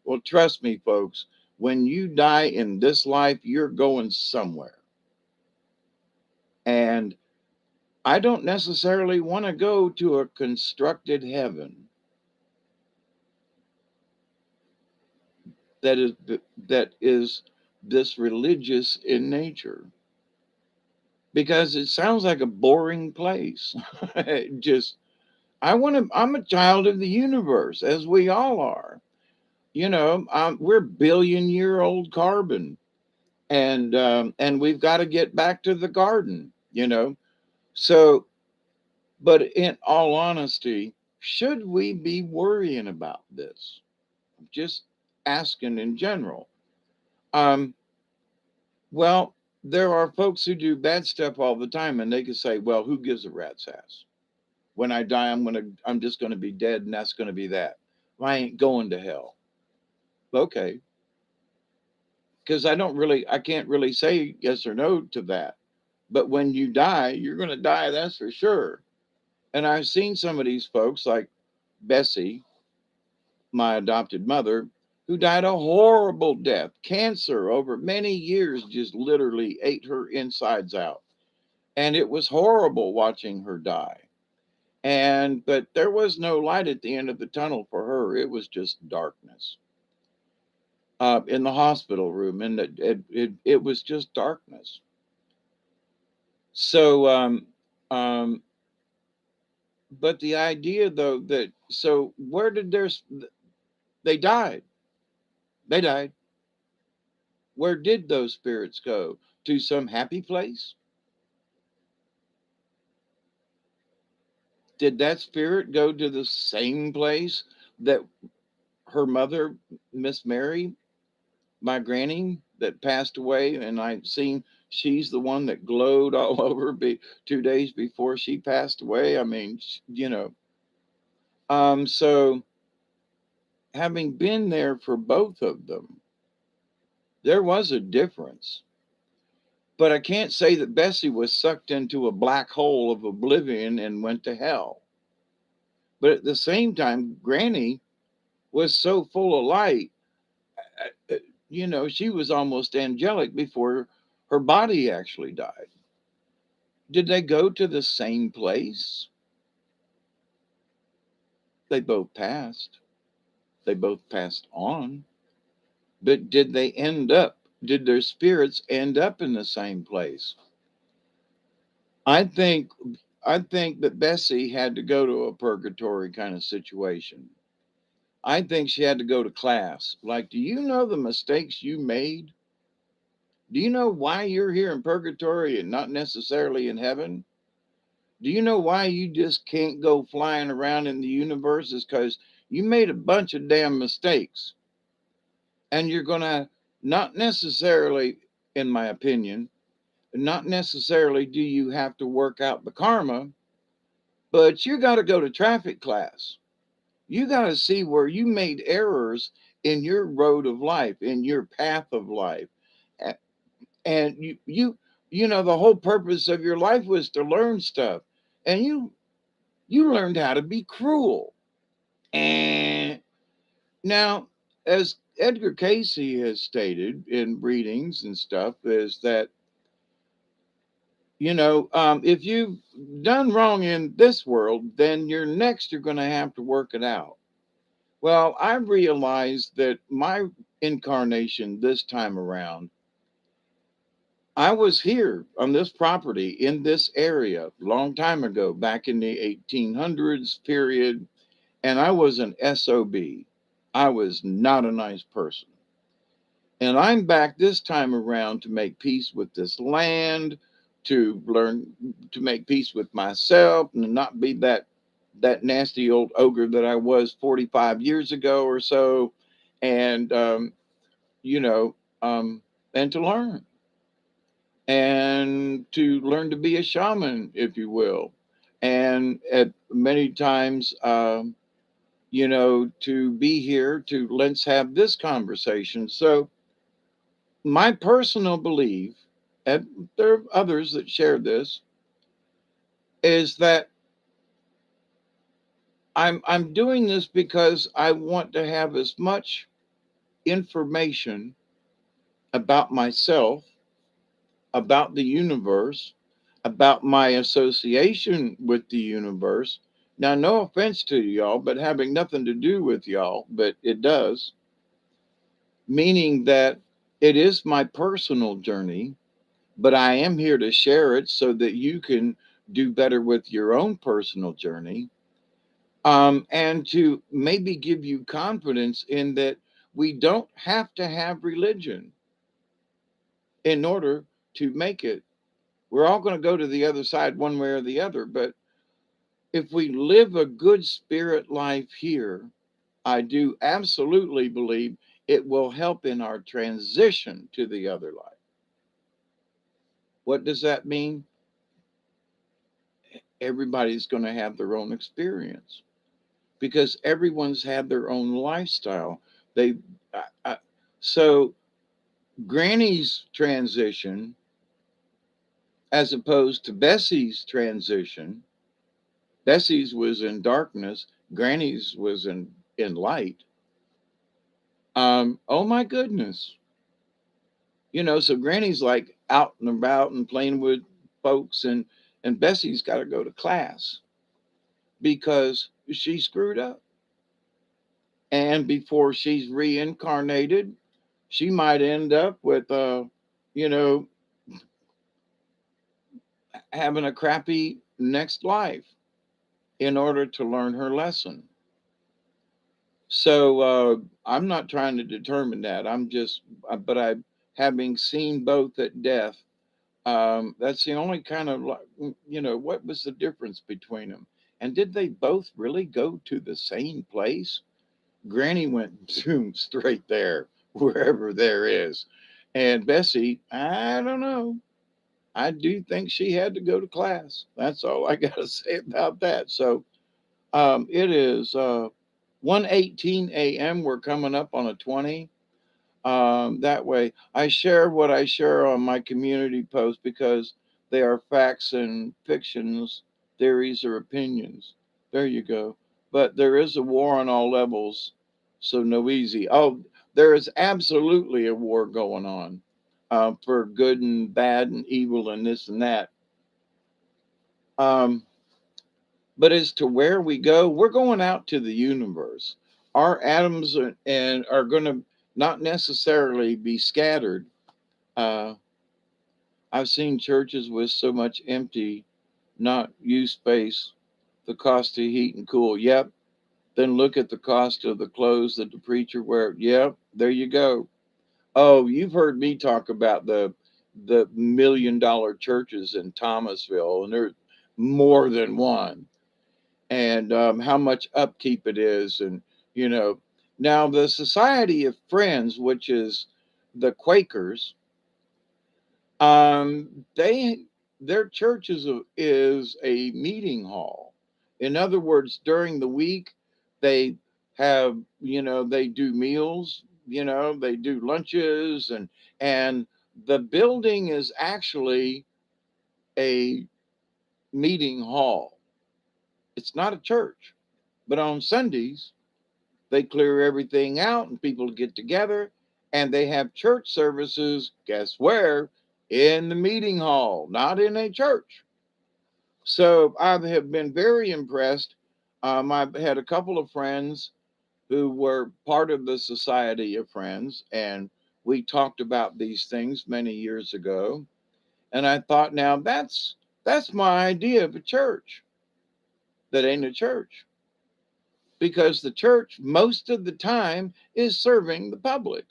Well, trust me, folks, when you die in this life, you're going somewhere. And I don't necessarily want to go to a constructed heaven that is that is this religious in nature, because it sounds like a boring place. Just I'm a child of the universe, as we all are. we're billion-year-old carbon, and we've got to get back to the garden. So, but in all honesty, should we be worrying about this? Just asking in general. Um, well, there are folks who do bad stuff all the time, and they can say, "Well, who gives a rat's ass? When I die, I'm just gonna be dead, and that's gonna be that. I ain't going to hell." Okay, because I can't really say yes or no to that. But when you die, you're gonna die. That's for sure. And I've seen some of these folks, like Bessie, my adopted mother, who died a horrible death. Cancer over many years just literally ate her insides out. And it was horrible watching her die. But there was no light at the end of the tunnel for her. It was just darkness. In the hospital room, and it was just darkness. So, but the idea though that so where did they died? They died. Where did those spirits go? To some happy place? Did that spirit go to the same place that her mother, Miss Mary, my granny that passed away, and I'd seen she's the one that glowed all over 2 days before she passed away. I mean, so having been there for both of them, there was a difference. But I can't say that Bessie was sucked into a black hole of oblivion and went to hell. But at the same time, Granny was so full of light, she was almost angelic before her body actually died. Did they go to the same place? They both passed. They both passed on. But did their spirits end up in the same place? I think I think that Bessie had to go to a purgatory kind of situation. I think she had to go to class. Like, do you know the mistakes you made? Do you know why you're here in purgatory and not necessarily in heaven? Do you know why you just can't go flying around in the universe? Is because you made a bunch of damn mistakes. And you're going to not necessarily, in my opinion, not necessarily do you have to work out the karma, but you got to go to traffic class. You got to see where you made errors in your road of life, in your path of life. And the whole purpose of your life was to learn stuff. And you learned how to be cruel. And now, as Edgar Casey has stated in readings and stuff, is that if you've done wrong in this world, then you're going to have to work it out. Well, I realized that my incarnation this time around, I was here on this property in this area a long time ago, back in the 1800s period, and I was an SOB. I was not a nice person. And I'm back this time around to make peace with this land, to learn to make peace with myself, and not be that nasty old ogre that I was 45 years ago or so, and you know, and to learn to be a shaman, if you will, and at many times, to be here to let's have this conversation. So my personal belief, and there are others that share this, is that I'm doing this because I want to have as much information about myself, about the universe, about my association with the universe. Now, no offense to y'all, but having nothing to do with y'all, but it does, meaning that it is my personal journey, but I am here to share it so that you can do better with your own personal journey. And to maybe give you confidence in that We don't have to have religion in order to make it. We're all going to go to the other side one way or the other. But if we live a good spirit life here, I do absolutely believe it will help in our transition to the other life. What does that mean? Everybody's going to have their own experience because everyone's had their own lifestyle. They, I, I, so Granny's transition, as opposed to Bessie's transition, Bessie's was in darkness, Granny's was in light. Oh my goodness. So Granny's like out and about and playing with folks, and Bessie's got to go to class because she screwed up. And before she's reincarnated, she might end up with you know, having a crappy next life in order to learn her lesson. So I'm not trying to determine that. But I, having seen both at death, that's the only kind of, what was the difference between them? And did they both really go to the same place? Granny went zoom straight there, wherever there is. And Bessie, I don't know. I do think she had to go to class. That's all I got to say about that. So it is 1:18 a.m. We're coming up on a 20. That way, I share what I share on my community post because they are facts and fictions, theories or opinions. There you go. But there is a war on all levels, so no easy. Oh, there is absolutely a war going on for good and bad and evil and this and that. Um, but as to where we go, we're going out to the universe. Our atoms are going to not necessarily be scattered. Uh, I've seen churches with so much empty, not used space, the cost to heat and cool. Yep. Then look at the cost of the clothes that the preacher wear. Yep. There you go. Oh, you've heard me talk about the $1 million churches in Thomasville, and there's more than one, and how much upkeep it is, and you know. Now the Society of Friends, which is the Quakers, they their church is a meeting hall. In other words, during the week, they have they do meals. They do lunches, and the building is actually a meeting hall. It's not a church, but on Sundays they clear everything out and people get together and they have church services. Guess where? In the meeting hall, not in a church. So I have been very impressed. I've had a couple of friends who were part of the Society of Friends, and we talked about these things many years ago. And I thought, now that's my idea of a church that ain't a church, because the church most of the time is serving the public.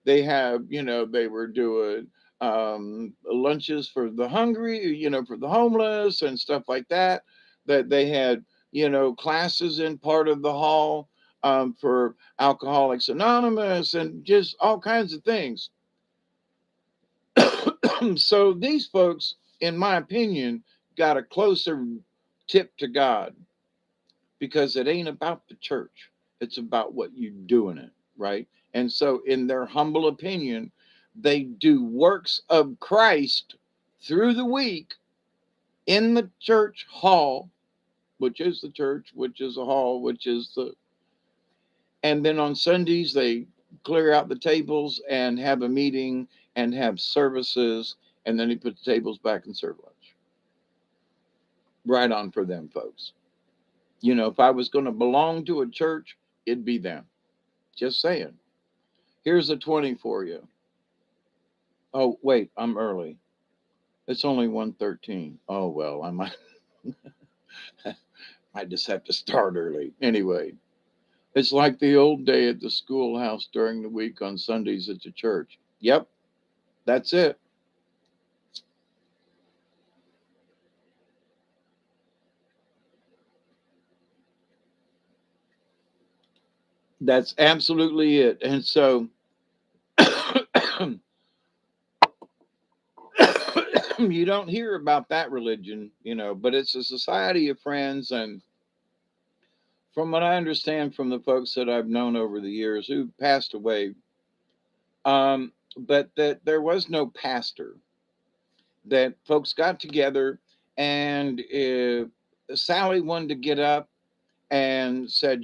They have, they were doing lunches for the hungry, for the homeless and stuff like that. That they had, classes in part of the hall for Alcoholics Anonymous and just all kinds of things. So these folks, in my opinion, got a closer tip to God because it ain't about the church. It's about what you do in it, right? And so, in their humble opinion, they do works of Christ through the week in the church hall, which is the church, which is a hall, which is and then on Sundays, they clear out the tables and have a meeting and have services, and then they put the tables back and serve lunch. Right on for them, folks. If I was going to belong to a church, it'd be them. Just saying. Here's a 20 for you. Oh, wait, I'm early. It's only 1:13. Oh, well, I might I just have to start early. Anyway, It's like the old day at the schoolhouse during the week on Sundays at the church. Yep, that's it. That's absolutely it. And so you don't hear about that religion, but it's a society of friends. And from what I understand from the folks that I've known over the years who passed away, but that there was no pastor, that folks got together and Sally wanted to get up and said,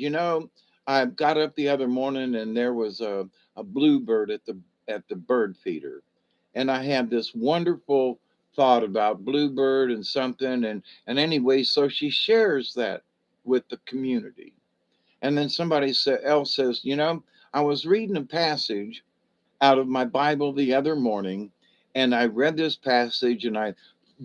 I got up the other morning and there was a bluebird at the bird feeder. And I had this wonderful thought about bluebird and something. And anyway, so she shares that with the community. And then else says, I was reading a passage out of my Bible the other morning, and I read this passage and I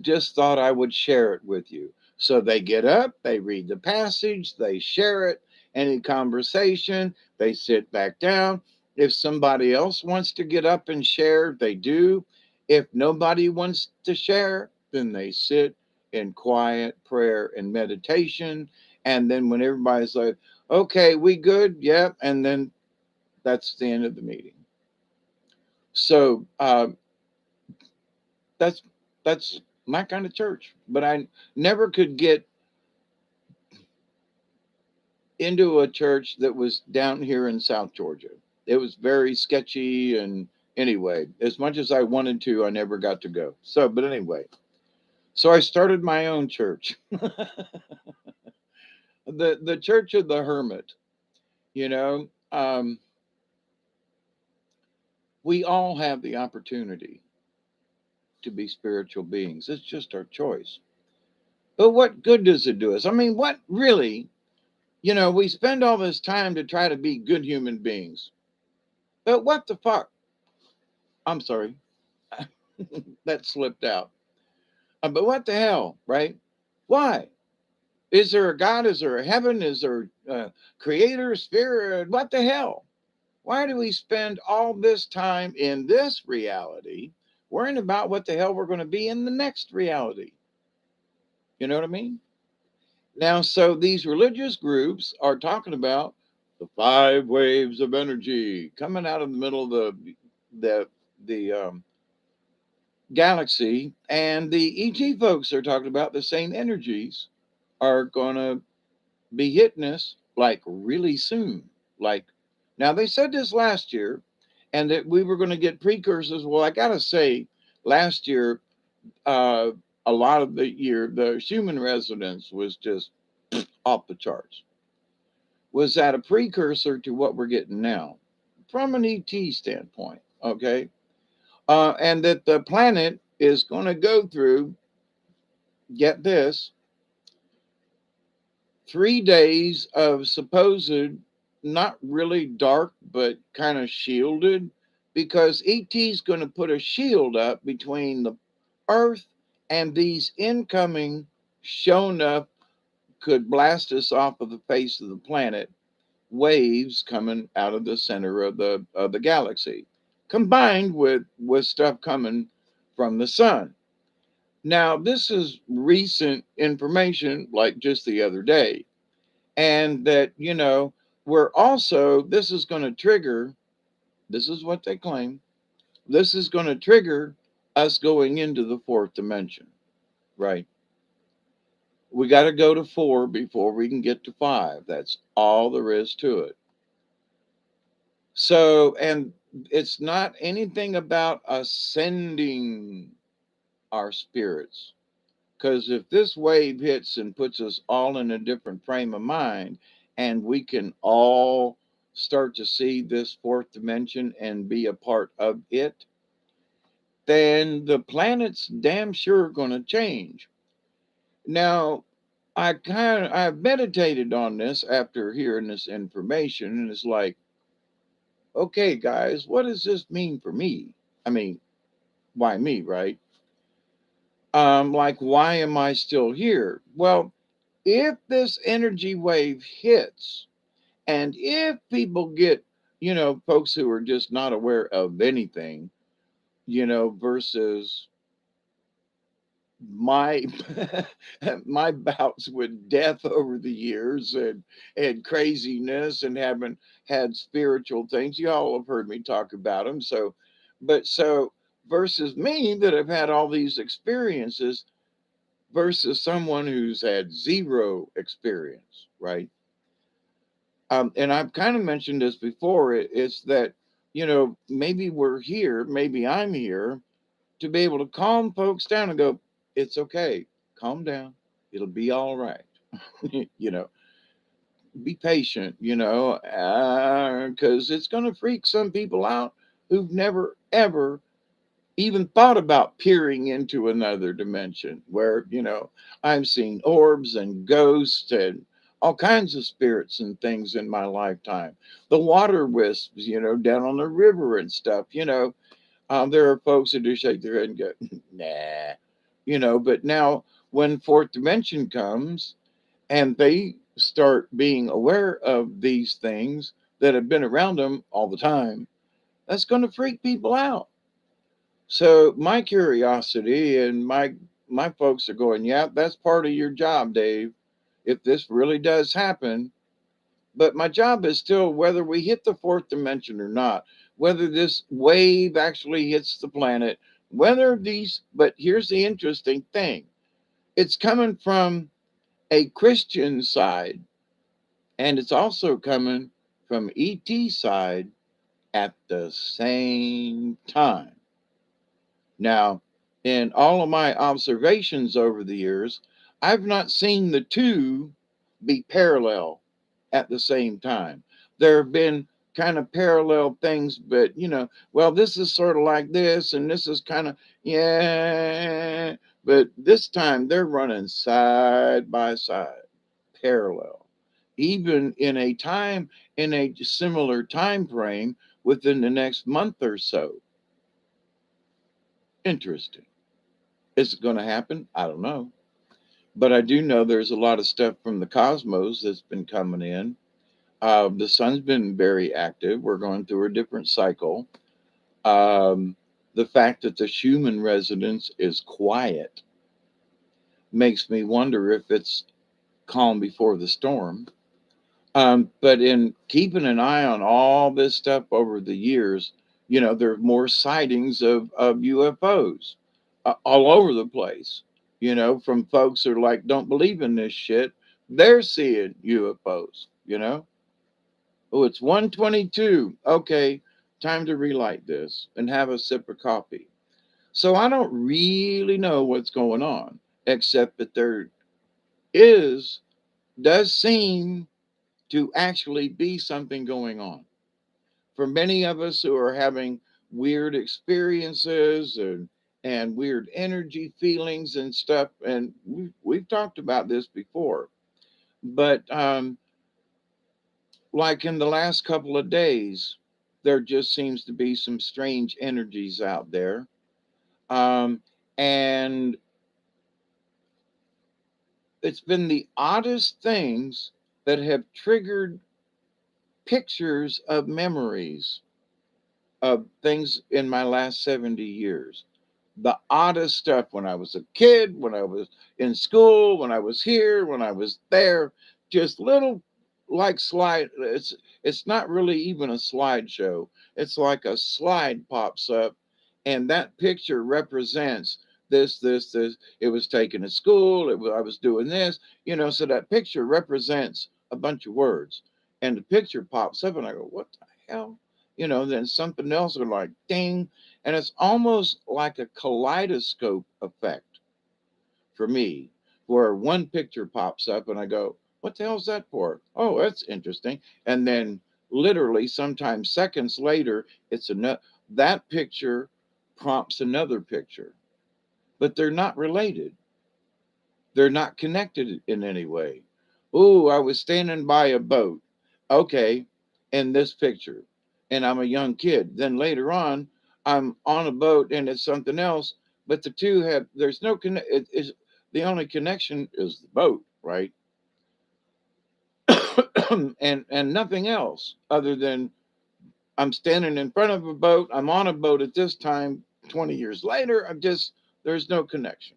just thought I would share it with you. So they get up, they read the passage, they share it. Any conversation, they sit back down. If somebody else wants to get up and share, they do. If nobody wants to share, then they sit in quiet prayer and meditation. And then when everybody's like, okay, we good? Yep. Yeah. And then that's the end of the meeting. So that's that's my kind of church. But I never could get into a church that was down here in South Georgia. It was very sketchy, and anyway, as much as I wanted to, I never got to go. So, but anyway, so I started my own church, the Church of the Hermit. You know, um, we all have the opportunity to be spiritual beings. It's just our choice. But what good does it do us? I mean, what really? We spend all this time to try to be good human beings. But what the fuck? I'm sorry. That slipped out. But what the hell, right? Why? Is there a God? Is there a heaven? Is there a creator, spirit? What the hell? Why do we spend all this time in this reality worrying about what the hell we're going to be in the next reality? You know what I mean? Now, so these religious groups are talking about the five waves of energy coming out of the middle of the the galaxy, and the ET folks are talking about the same energies are going to be hitting us like really soon. Like now, they said this last year, and that we were going to get precursors. Well, I gotta say, last year, uh, a lot of the year, the human resonance was just off the charts. Was that a precursor to what we're getting now from an ET standpoint? Okay. And that the planet is going to go through, get this, 3 days of supposed, not really dark, but kind of shielded, because ET's going to put a shield up between the Earth and these incoming, shown up, could blast us off of the face of the planet waves coming out of the center of the galaxy, combined with stuff coming from the sun. Now, this is recent information, like just the other day, and that we're also this is going to trigger. This is what they claim. This is going to trigger us going into the fourth dimension, right? We got to go to four before we can get to five. That's all there is to it. So, and it's not anything about ascending our spirits. Because if this wave hits and puts us all in a different frame of mind, and we can all start to see this fourth dimension and be a part of it, then the planet's damn sure going to change. Now, I've meditated on this after hearing this information, and it's like, okay, guys, what does this mean for me? I mean, why me, right? Like, why am I still here? Well, if this energy wave hits And if people get, folks who are just not aware of anything, versus my my bouts with death over the years, and craziness, and having had spiritual things, y'all have heard me talk about them. So versus me that have had all these experiences, versus someone who's had zero experience, right? And I've kind of mentioned this before. It's that, maybe we're here, maybe I'm here to be able to calm folks down and go, it's okay, calm down, it'll be all right. you know, be patient, because it's going to freak some people out who've never, ever even thought about peering into another dimension where, I'm seeing orbs and ghosts and all kinds of spirits and things in my lifetime. The water wisps, down on the river and stuff, there are folks who do shake their head and go, nah, but now when fourth dimension comes and they start being aware of these things that have been around them all the time, that's going to freak people out. So my curiosity and my folks are going, yeah, that's part of your job, Dave. If this really does happen, but my job is still whether we hit the fourth dimension or not, whether this wave actually hits the planet, whether these. But here's the interesting thing: it's coming from a Christian side, and it's also coming from ET side at the same time. Now, in all of my observations over the years, I've not seen the two be parallel at the same time. There have been kind of parallel things, but well, this is sort of like this, and this is kind of, yeah, but this time they're running side by side, parallel, even in a similar time frame within the next month or so. Interesting. Is it going to happen? I don't know. But I do know there's a lot of stuff from the cosmos that's been coming in. The sun's been very active. We're going through a different cycle. The fact that the Schumann resonance is quiet makes me wonder if it's calm before the storm. But in keeping an eye on all this stuff over the years, there are more sightings of UFOs all over the place, from folks who are like, don't believe in this shit. They're seeing UFOs, Oh, it's 1:22. Okay, time to relight this and have a sip of coffee. So I don't really know what's going on, except that there is, does seem to actually be something going on. For many of us who are having weird experiences and weird energy feelings and stuff, and we've talked about this before, but like in the last couple of days, there just seems to be some strange energies out there. Um, and it's been the oddest things that have triggered pictures of memories of things in my last 70 years. The oddest stuff when I was a kid, when I was in school, when I was here, when I was there, just little like slide. It's not really even a slideshow. It's like a slide pops up, and that picture represents this. It was taken at school. I was doing this, So that picture represents a bunch of words, and the picture pops up, and I go, "What the hell?" Then something else will like ding, and it's almost like a kaleidoscope effect for me, where one picture pops up and I go, what the hell's that for? Oh, that's interesting. And then literally sometimes seconds later, it's another that picture prompts another picture. But they're not related. They're not connected in any way. Ooh, I was standing by a boat. Okay, in this picture. And I'm a young kid. Then later on, I'm on a boat and it's something else. But the two have, there's no connect. The only connection is the boat, right? and nothing else other than I'm standing in front of a boat. I'm on a boat at this time. 20 years later, there's no connection.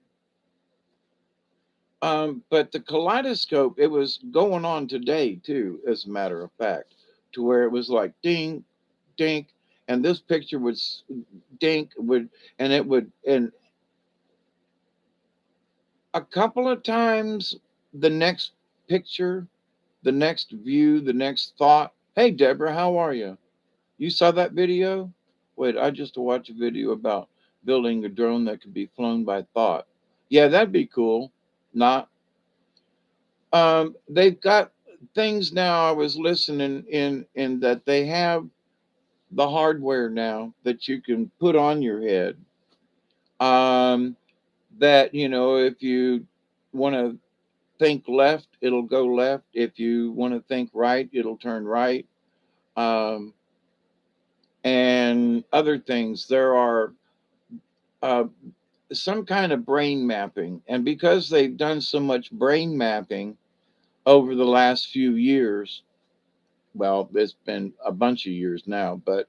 But the kaleidoscope, it was going on today too, as a matter of fact, to where it was like ding, dink, and this picture would dink would, and it would, and a couple of times the next picture, the next view, the next thought. Hey, Deborah, how are you? You saw that video? Wait, I just watched a video about building a drone that could be flown by thought. Yeah, that'd be cool. Not. They've got things now. I was listening in that they have the hardware now that you can put on your head. Um, that if you want to think left, it'll go left. If you want to think right, it'll turn right. Um, and other things. There are uh, some kind of brain mapping. And because they've done so much brain mapping over the last few years, well, it's been a bunch of years now, but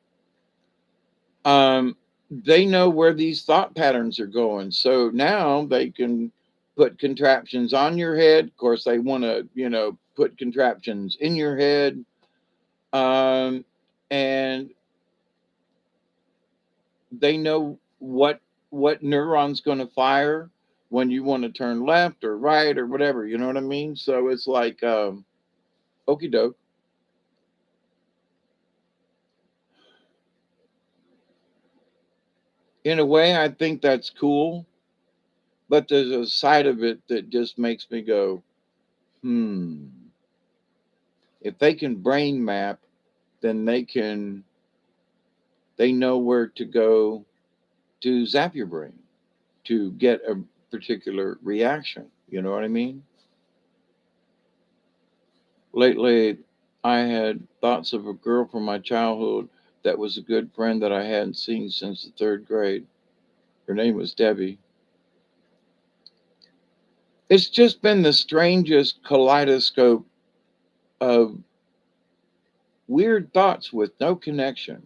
um, they know where these thought patterns are going. So now they can put contraptions on your head. Of course, they want to, put contraptions in your head. Um, and they know what neuron's going to fire when you want to turn left or right or whatever. You know what I mean? So it's like okey doke. In a way, I think that's cool, but there's a side of it that just makes me go, if they can brain map, then they know where to go to zap your brain to get a particular reaction. You know what I mean? Lately, I had thoughts of a girl from my childhood that was a good friend that I hadn't seen since the third grade. Her name was Debbie. It's just been the strangest kaleidoscope of weird thoughts with no connection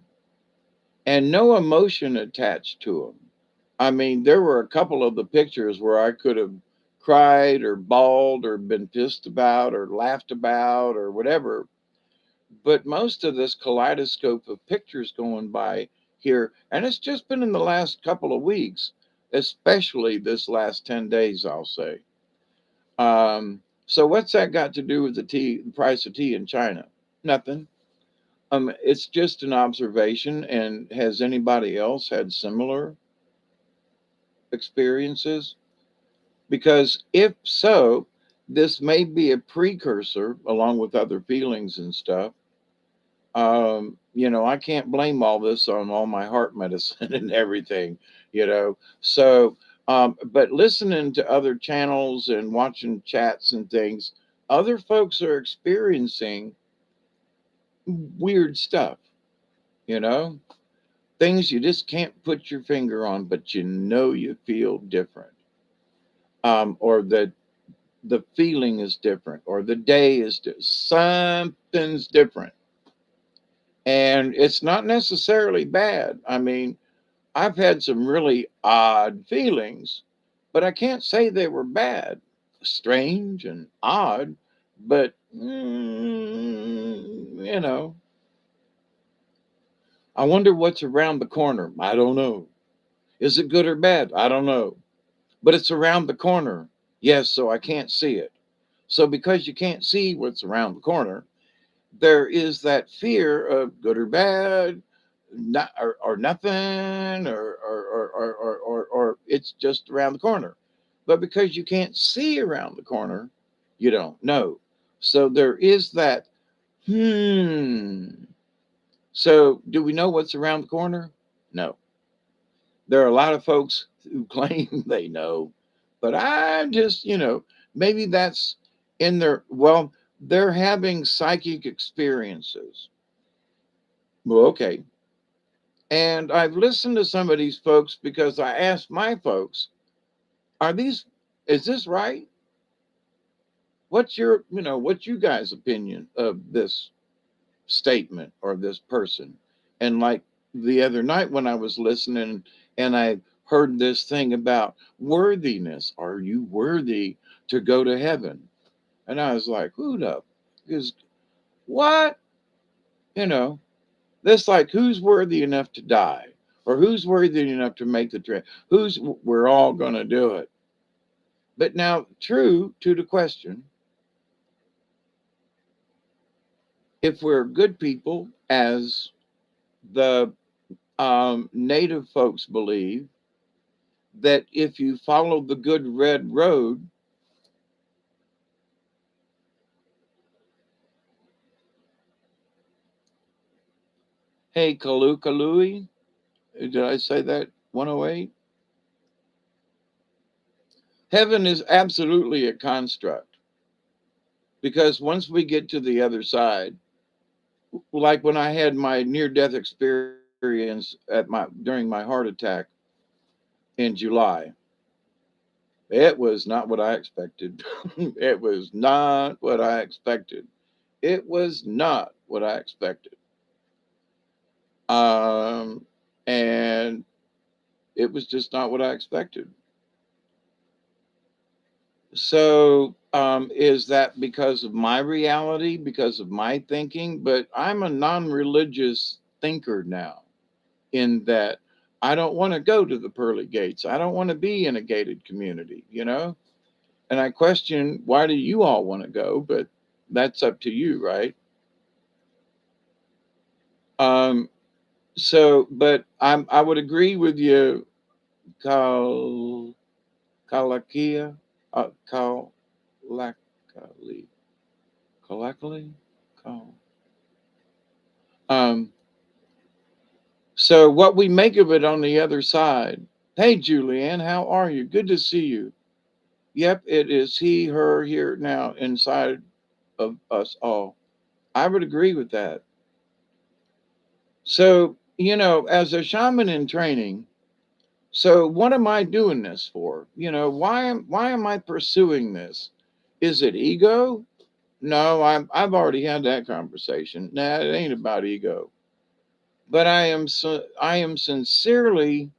and no emotion attached to them. I mean, there were a couple of the pictures where I could have cried or bawled or been pissed about or laughed about or whatever. But most of this kaleidoscope of pictures going by here, and it's just been in the last couple of weeks, especially this last 10 days, I'll say. So what's that got to do with the price of tea in China? Nothing. It's just an observation. And has anybody else had similar experiences? Because if so, this may be a precursor, along with other feelings and stuff. I can't blame all this on all my heart medicine and everything, you know. So, but listening to other channels and watching chats and things, other folks are experiencing weird stuff, you know, things you just can't put your finger on, but you feel different, or the feeling is different, or the day is something's different, and it's not necessarily bad. I mean, I've had some really odd feelings, but I can't say they were bad. Strange and odd, but I wonder what's around the corner. I don't know. Is it good or bad? I don't know. But it's around the corner. Yes, so I can't see it. So because you can't see what's around the corner, there is that fear of good or bad, not or nothing, or it's just around the corner. But because you can't see around the corner, you don't know. So there is that. Hmm. So do we know what's around the corner? No. There are a lot of folks who claim they know, but I'm just, maybe that's in their, well, they're having psychic experiences. Well, okay. And I've listened to some of these folks because I asked my folks, are these, is this right? What's your, what's you guys' opinion of this statement or this person? And like the other night when I was listening and I heard this thing about worthiness, are you worthy to go to heaven? And I was like, who the is what? You know, that's like who's worthy enough to die? Or who's worthy enough to make the trip? We're all going to do it. But now, true to the question, if we're good people, as the native folks believe, that if you follow the good red road, hey, Kalu Kalui, did I say that 108? Heaven is absolutely a construct because once we get to the other side, like when I had my near death experience during my heart attack in July, it was not what I expected. It was not what I expected. It was not what I expected. Um, and it was just not what I expected. So, is that because of my reality, because of my thinking? But I'm a non religious thinker now, in that I don't want to go to the pearly gates. I don't want to be in a gated community. And I question, why do you all want to go? But that's up to you, right? Um, but I would agree with you, Kal Kalakia, Kalakali, Kalakali, Kal. Um, so what we make of it on the other side. Hey, Julianne, how are you? Good to see you. Yep, it is he, her, here now inside of us all. I would agree with that. So, as a shaman in training, so what am I doing this for? Why am I pursuing this? Is it ego? No, I've already had that conversation. Nah, it ain't about ego. But I am sincerely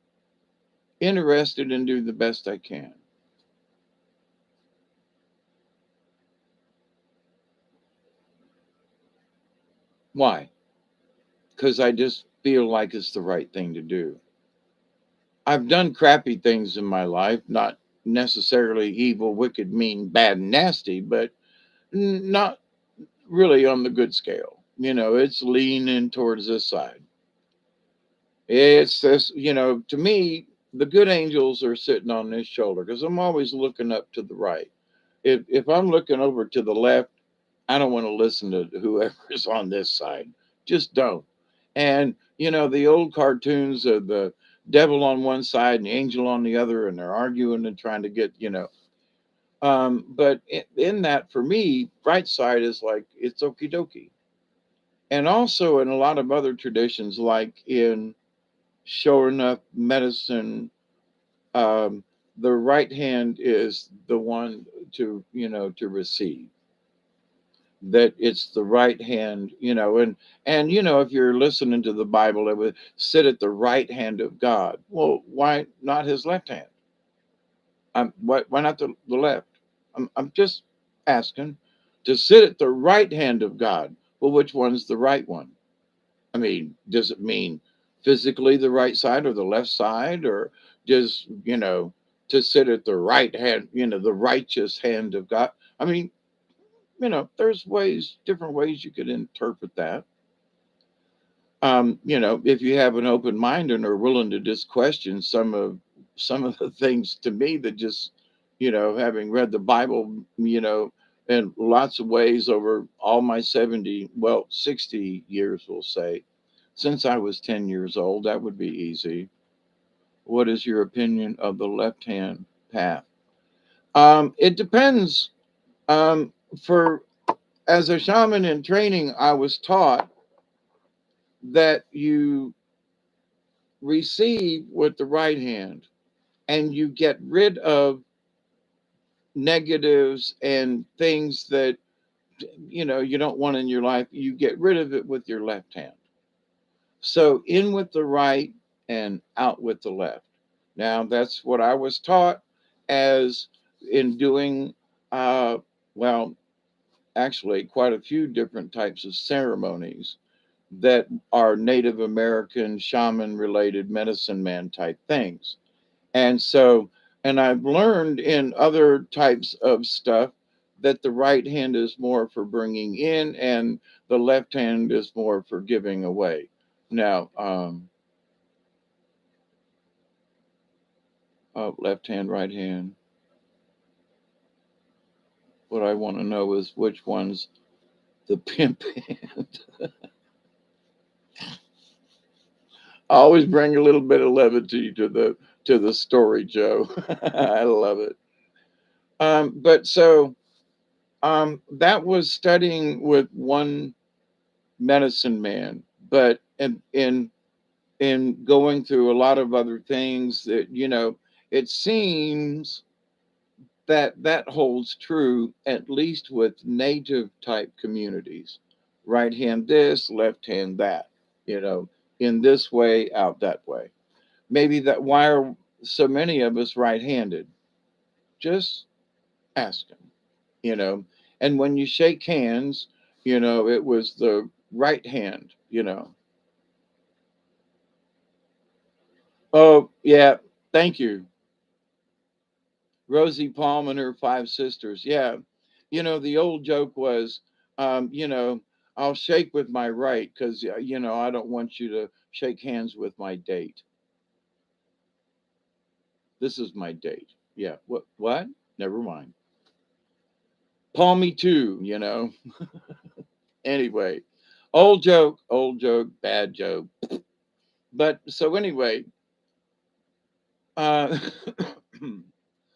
interested in doing the best I can. Why? Because I just feel like it's the right thing to do. I've done crappy things in my life, not necessarily evil, wicked, mean, bad, and nasty, but not really on the good scale. It's leaning towards this side. It's this, to me, the good angels are sitting on this shoulder because I'm always looking up to the right. If I'm looking over to the left, I don't want to listen to whoever's on this side. Just don't. And the old cartoons of the devil on one side and the angel on the other, and they're arguing and trying to get. But in that, for me, right side is like it's okie dokie. And also in a lot of other traditions, like in sure enough medicine, um, the right hand is the one to receive, that it's the right hand. And if you're listening to the Bible, it would sit at the right hand of God. Well, why not his left hand? Why not the left? I'm just asking, to sit at the right hand of God. Well, which one's the right one? I mean, does it mean physically the right side or the left side, or just to sit at the right hand, the righteous hand of God? I mean, there's different ways you could interpret that. If you have an open mind and are willing to just question some of the things, to me, that just, having read the Bible, in lots of ways over all my 60 years, we'll say, since I was 10 years old, that would be easy. What is your opinion of the left hand path? It depends. For As a shaman in training, I was taught that you receive with the right hand and you get rid of negatives and things that you don't want in your life, you get rid of it with your left hand. So in with the right and out with the left. Now that's what I was taught as in doing uh well, actually quite a few different types of ceremonies that are Native American shaman related medicine man type things. And so, and I've learned in other types of stuff that the right hand is more for bringing in and the left hand is more for giving away. Now, left hand, right hand. What I want to know is which one's the pimp hand. I always bring a little bit of levity to the story, Joe. I love it. But so that was studying with one medicine man, but in going through a lot of other things that it seems that that holds true at least with native type communities. Right hand this, left hand that, you know, in this way, out that way. Maybe that why are so many of us right-handed? Just ask them, you know. And when you shake hands, it was the right hand. Oh, yeah. Thank you. Rosie Palm and her five sisters. Yeah. The old joke was, um, you know, I'll shake with my right because, I don't want you to shake hands with my date. This is my date. Yeah. What? What? Never mind. Palmy too. Anyway, old joke, bad joke. But so anyway, uh,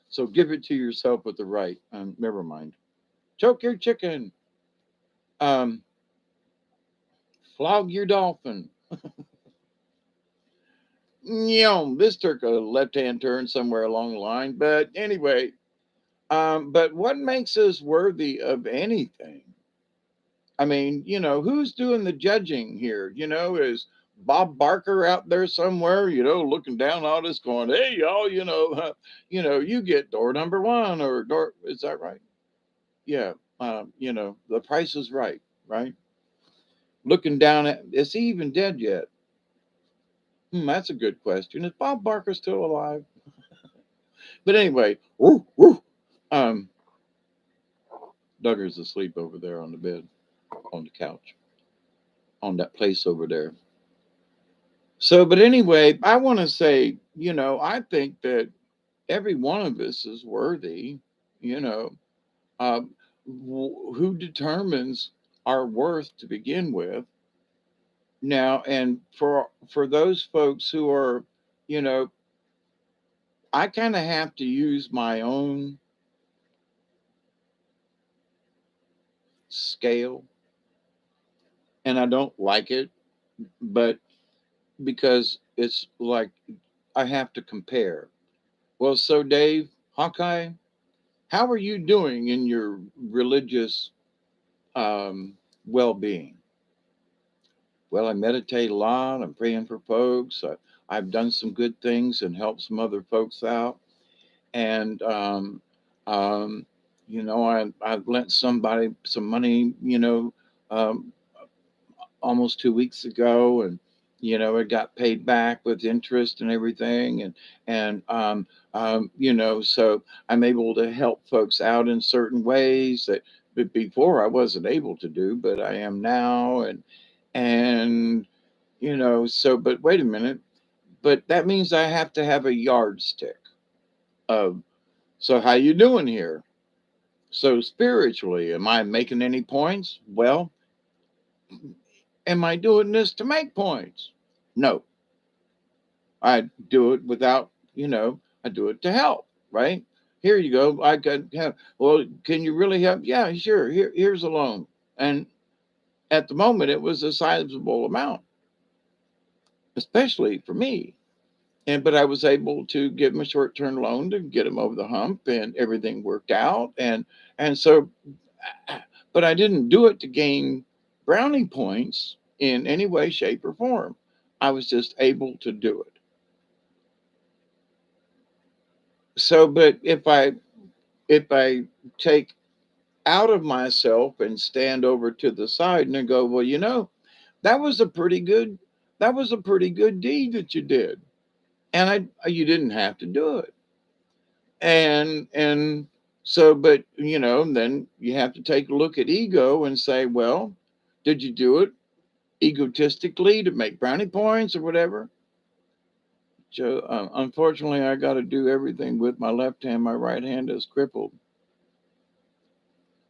so give it to yourself with the right. Never mind. Choke your chicken. Um, Flog your dolphin. This took a left-hand turn somewhere along the line. But anyway, but what makes us worthy of anything? I mean, who's doing the judging here? Is Bob Barker out there somewhere, looking down on us going, hey, y'all, you get door number one or door, is that right? Yeah. The price is right, right? Looking down at, is he even dead yet? That's a good question. Is Bob Barker still alive? But anyway, woo, woo. Um, Duggar's asleep over there on the bed, on the couch, on that place over there. So, but anyway, I want to say, I think that every one of us is worthy. You know, who determines our worth to begin with? Now, and for those folks who are, you know, I kind of have to use my own scale, and I don't like it, but because it's like I have to compare. Well, so Dave, Hawkeye, how are you doing in your religious well-being? Well, I meditate a lot. I'm praying for folks. I've done some good things and helped some other folks out. And um, I've lent somebody some money. Um, almost 2 weeks ago, and it got paid back with interest and everything, and so I'm able to help folks out in certain ways that before I wasn't able to do, but I am now, and so but wait a minute, but that means I have to have a yardstick of, so how you doing here? So spiritually, am I making any points? Well, am I doing this to make points? No, I do it without, I do it to help, right? Here you go. I could have, well, can you really help? Yeah, sure. Here's a loan. And at the moment, it was a sizable amount, especially for me. but I was able to give him a short-term loan to get him over the hump, and everything worked out. And so, but I didn't do it to gain brownie points in any way, shape, or form. I was just able to do it. So, but if I take out of myself and stand over to the side and go, well, that was a pretty good that was a pretty good deed that you did, and you didn't have to do it. And so, but then you have to take a look at ego and say, well, did you do it egotistically to make brownie points or whatever? So, unfortunately, I got to do everything with my left hand. My right hand is crippled.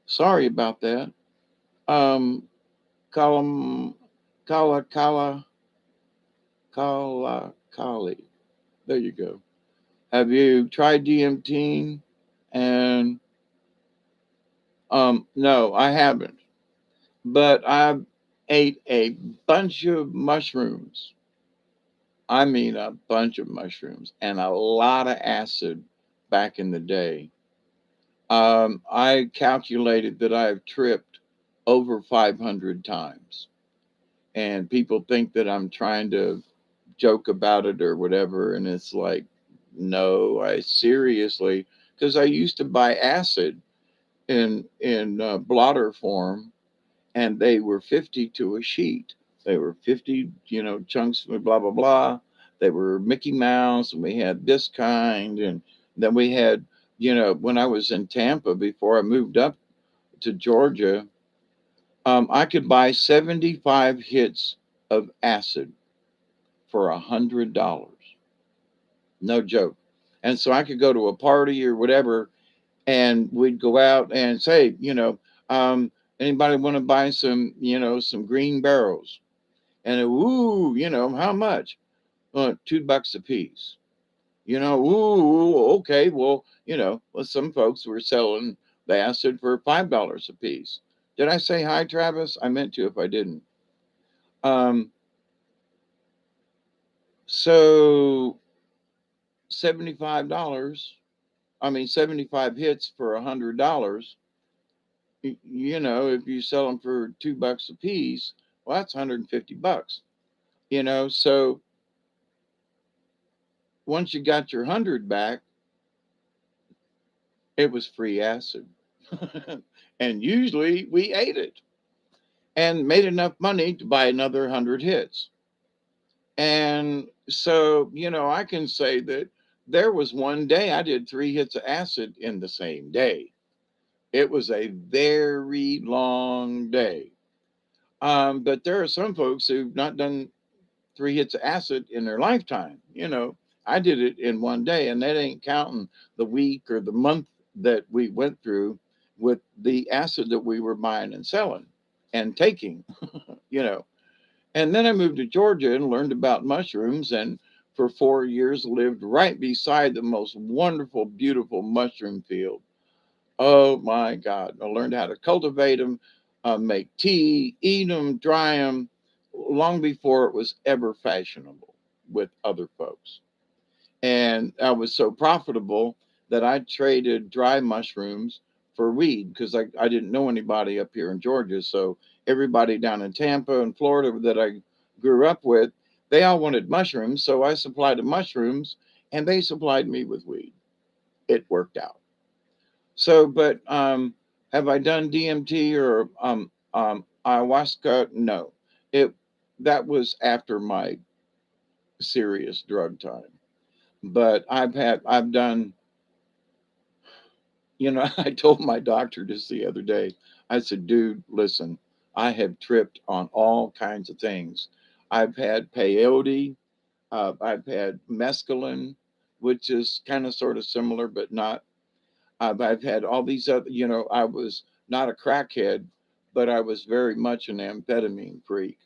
Sorry about that. um Kalam Kali. There you go. Have you tried DMT? And no, I haven't. But I ate a bunch of mushrooms. I mean, a bunch of mushrooms and a lot of acid back in the day. I calculated that I've tripped over 500 times. And people think that I'm trying to joke about it or whatever. And it's like, no, I seriously, because I used to buy acid in blotter form, and they were 50 to a sheet. They were 50, chunks, blah, blah, blah. They were Mickey Mouse, and we had this kind. And then we had, when I was in Tampa before I moved up to Georgia, I could buy 75 hits of acid for $100. No joke. And so I could go to a party or whatever, and we'd go out and say, anybody want to buy some green barrels? And ooh, how much? $2 a piece. Ooh, okay. Well, some folks were selling the acid for $5 a piece. Did I say hi, Travis? I meant to if I didn't. Um, so $75. I mean, 75 hits for $100. If you sell them for $2 a piece, well, that's $150. So once you got your 100 back, it was free acid. And usually we ate it and made enough money to buy another 100 hits. And so, I can say that there was one day I did 3 hits of acid in the same day. It was a very long day. But there are some folks who've not done 3 hits of acid in their lifetime. I did it in one day, and that ain't counting the week or the month that we went through with the acid that we were buying and selling and taking, you know. And then I moved to Georgia and learned about mushrooms, and for 4 years lived right beside the most wonderful, beautiful mushroom field. Oh my God. I learned how to cultivate them, make tea, eat them, dry them, long before it was ever fashionable with other folks. And I was so profitable that I traded dry mushrooms for weed because I didn't know anybody up here in Georgia. So everybody down in Tampa and Florida that I grew up with, they all wanted mushrooms. So I supplied the mushrooms and they supplied me with weed. It worked out. So, but have I done DMT or ayahuasca? No, it that was after my serious drug time. But I've done. I told my doctor just the other day. I said, "Dude, listen, I have tripped on all kinds of things. I've had peyote. I've had mescaline, which is kind of sort of similar, but not. I've had all these other, I was not a crackhead, but I was very much an amphetamine freak.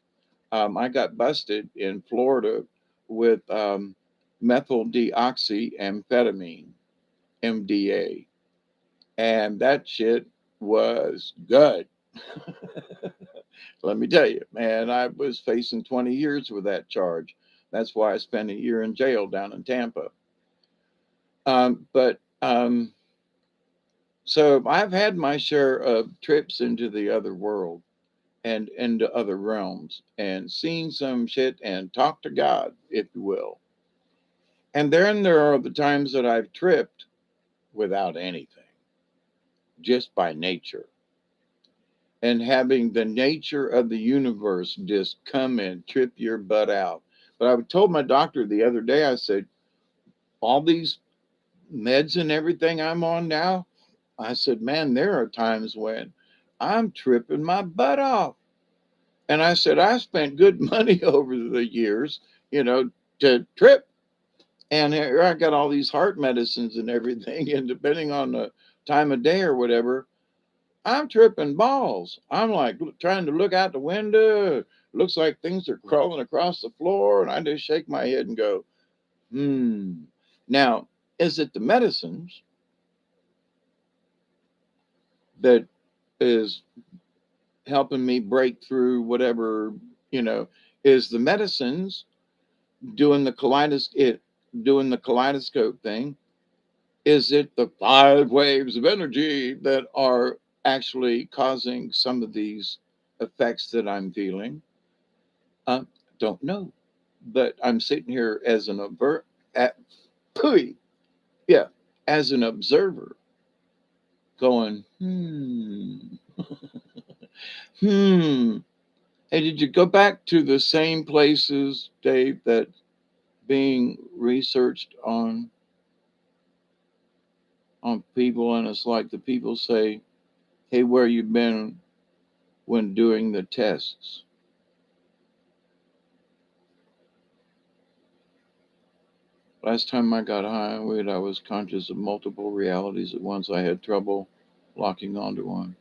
I got busted in Florida with methyl deoxyamphetamine, MDA, and that shit was good. Let me tell you, man, I was facing 20 years with that charge. That's why I spent a year in jail down in Tampa. But so I've had my share of trips into the other world and into other realms and seen some shit and talked to God, if you will. And then there are the times that I've tripped without anything, just by nature. And having the nature of the universe just come and trip your butt out. But I told my doctor the other day, I said, all these meds and everything I'm on now, I said, man, there are times when I'm tripping my butt off. And I said, I spent good money over the years, you know, to trip. And here I got all these heart medicines and everything. And depending on the time of day or whatever, I'm tripping balls. I'm like trying to look out the window. Looks like things are crawling across the floor. And I just shake my head and go, hmm. Now, is it the medicines that is helping me break through whatever, you know, is the medicines doing doing the kaleidoscope thing? Is it the 5 waves of energy that are actually causing some of these effects that I'm feeling? Uh, don't know, but I'm sitting here as an at, pooey, yeah, as an observer, going, hmm. Hey, did you go back to the same places, Dave, that being researched on people? And it's like the people say, hey, where you been when doing the tests? Last time I got high on weed, I was conscious of multiple realities at once. I had trouble locking onto one.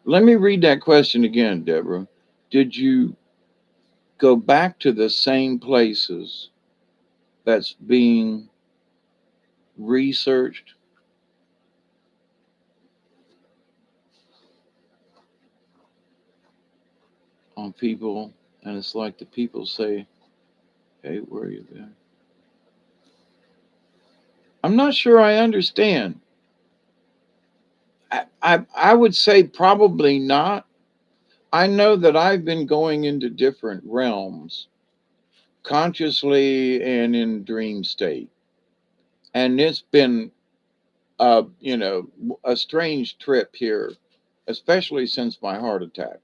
Let me read that question again, Deborah. Did you go back to the same places that's being researched on people? And it's like the people say, hey, where you been? I'm not sure I understand. I would say probably not. I know that I've been going into different realms consciously and in dream state. And it's been a strange trip here, especially since my heart attack.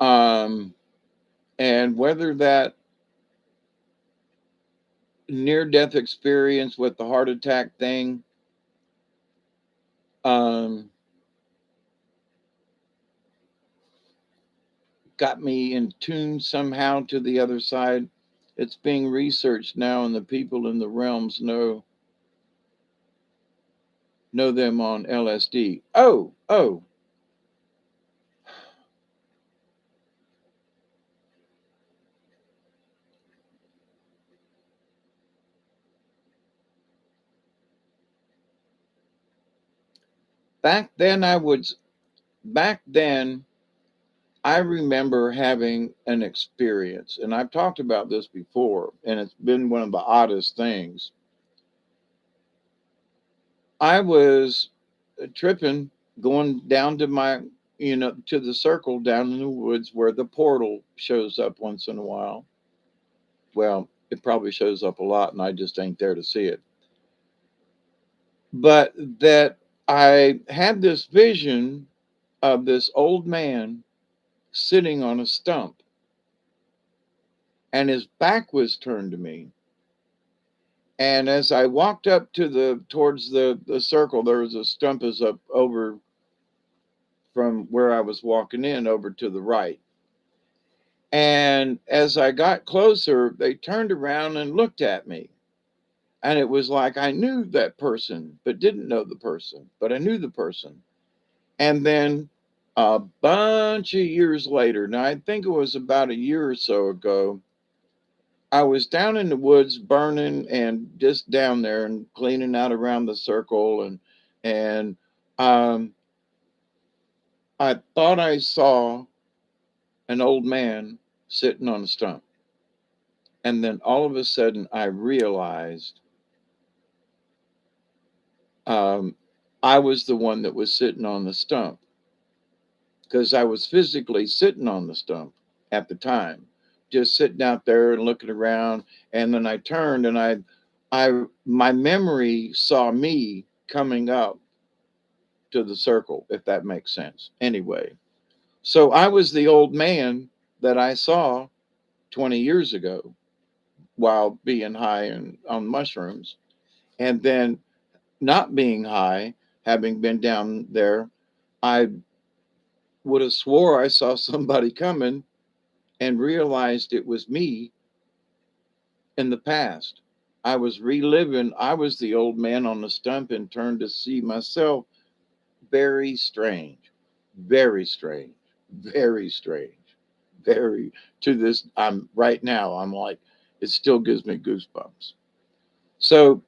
Um, and whether that near death experience with the heart attack thing um, got me in tune somehow to the other side, it's being researched now, and the people in the realms know them on LSD. Oh, back then back then I remember having an experience, and I've talked about this before, and it's been one of the oddest things. I was tripping, going down to to the circle down in the woods where the portal shows up once in a while. Well, it probably shows up a lot, and I just ain't there to see it. But that I had this vision of this old man sitting on a stump, and his back was turned to me. And as I walked up towards the circle, there was a stump is up over from where I was walking in over to the right. And as I got closer, they turned around and looked at me. And it was like I knew that person, but didn't know the person, but I knew the person. And then a bunch of years later, now I think it was about a year or so ago, I was down in the woods burning and just down there and cleaning out around the circle and um I thought I saw an old man sitting on a stump. And then all of a sudden, I realized um, I was the one that was sitting on the stump because I was physically sitting on the stump at the time, just sitting out there and looking around. And then I turned and my memory saw me coming up to the circle, if that makes sense. Anyway, so I was the old man that I saw 20 years ago while being high and on mushrooms. And then not being high, having been down there, I would have swore I saw somebody coming and realized it was me in the past. I was reliving, I was the old man on the stump and turned to see myself. Very strange, very strange, very strange, very to this. I'm right now, I'm like, it still gives me goosebumps. So,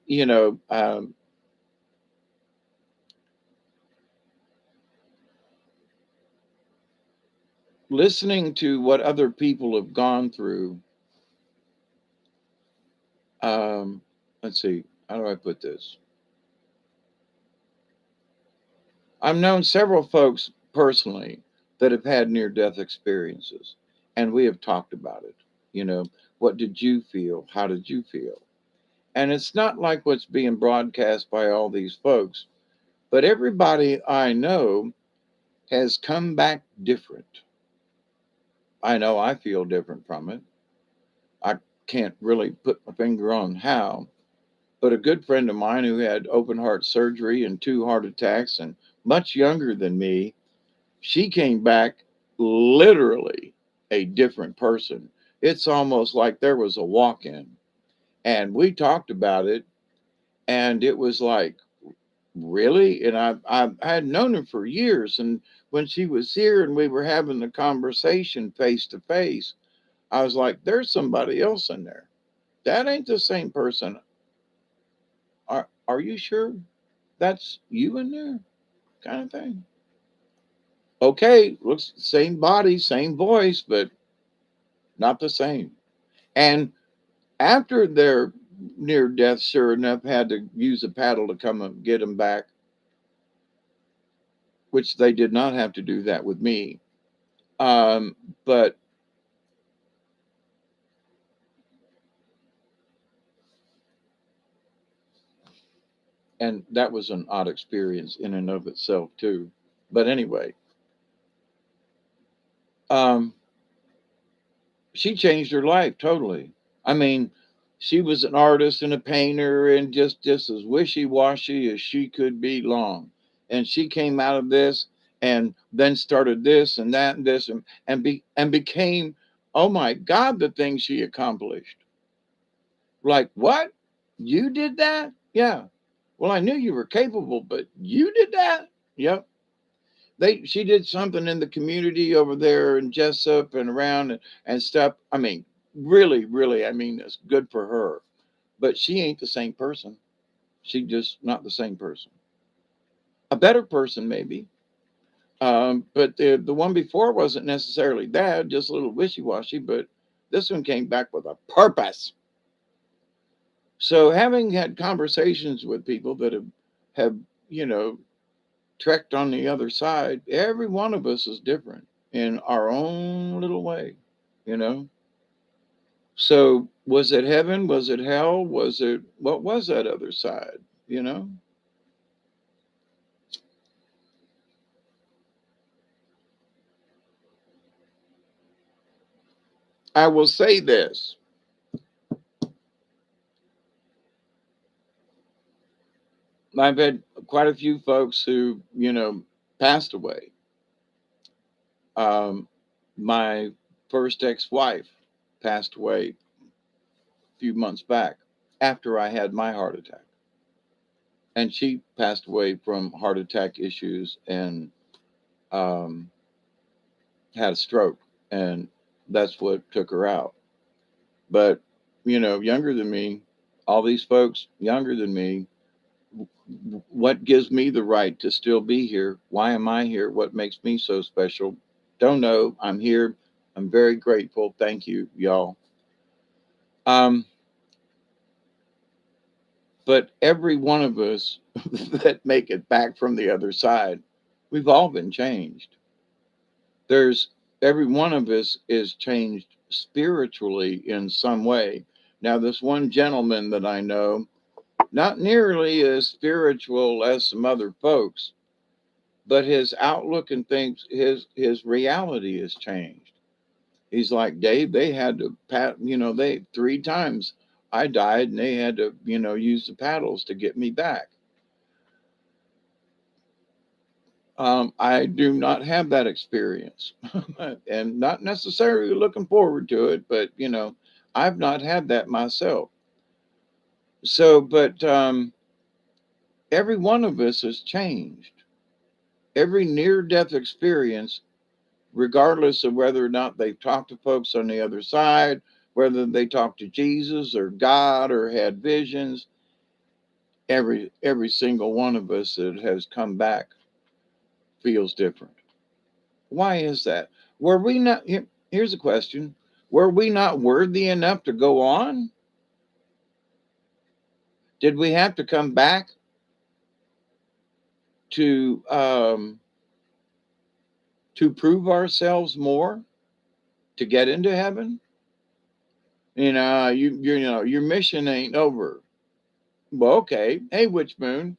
listening to what other people have gone through, um, let's see, how do I put this? I've known several folks personally that have had near death experiences, and we have talked about it. You know, what did you feel? How did you feel? And it's not like what's being broadcast by all these folks, but everybody I know has come back different. I know I feel different from it. I can't really put my finger on how, but a good friend of mine who had open heart surgery and 2 heart attacks and much younger than me, she came back literally a different person. It's almost like there was a walk in. And we talked about it, and it was like, really? And I had known her for years. And when she was here and we were having the conversation face to face, I was like, there's somebody else in there. That ain't the same person. Are you sure that's you in there? Kind of thing. Okay, looks same body, same voice, but not the same. And after their near death, sure enough, had to use a paddle to come and get them back, which they did not have to do that with me. But and that was an odd experience in and of itself too. But anyway, um, she changed her life totally. I mean, she was an artist and a painter and just as wishy-washy as she could be long. And she came out of this and then started this and that and this and became, oh my God, the things she accomplished. Like, what? You did that? Yeah. Well, I knew you were capable, but you did that? Yep. She did something in the community over there in Jessup and around and stuff. I mean, really, really, I mean, it's good for her. But she ain't the same person. She just not the same person. A better person, maybe. But the one before wasn't necessarily that, just a little wishy washy. But this one came back with a purpose. So having had conversations with people that have you know trekked on the other side, every one of us is different in our own little way, you know? So was it heaven? Was it hell? What was that other side, you know? I will say this. I've had quite a few folks who, passed away. Um, my first ex-wife passed away a few months back after I had my heart attack. And she passed away from heart attack issues and um, had a stroke, and that's what took her out. But younger than me, all these folks younger than me, what gives me the right to still be here? Why am I here? What makes me so special? Don't know. I'm here. I'm very grateful. Thank you, y'all. Um, but every one of us that make it back from the other side, we've all been changed. There's every one of us is changed spiritually in some way. Now, this one gentleman that I know, not nearly as spiritual as some other folks, but his outlook and things, his reality has changed. He's like, Dave, they had to they 3 times I died and they had to, use the paddles to get me back. I do not have that experience and not necessarily looking forward to it, but I've not had that myself. So, but every one of us has changed. Every near death experience, regardless of whether or not they've talked to folks on the other side, whether they talked to Jesus or God or had visions, every single one of us that has come back feels different. Why is that? Were we not here's a question. Were we not worthy enough to go on? Did we have to come back to prove ourselves more to get into heaven? Your mission ain't over. Well, okay. Hey, Witch Moon,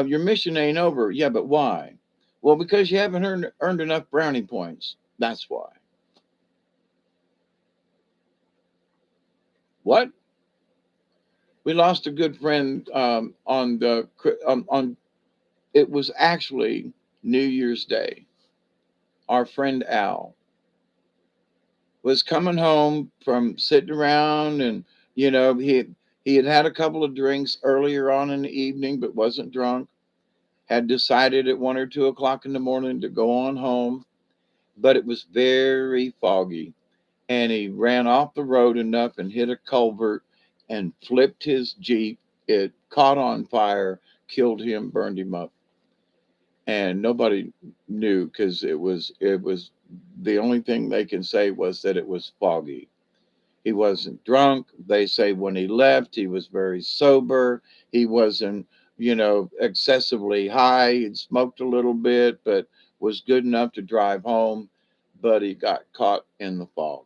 your mission ain't over. Yeah, but why? Well, because you haven't earned enough brownie points. That's why. What? We lost a good friend on it was actually New Year's Day. Our friend Al was coming home from sitting around, and he had had a couple of drinks earlier on in the evening, but wasn't drunk. Had decided at 1 or 2 o'clock in the morning to go on home, but it was very foggy, and he ran off the road enough and hit a culvert and flipped his Jeep. It caught on fire, killed him, burned him up, and nobody knew because it was the only thing they can say was that it was foggy. He wasn't drunk. They say when he left, he was very sober. He wasn't, excessively high. He'd smoked a little bit, but was good enough to drive home. But he got caught in the fog.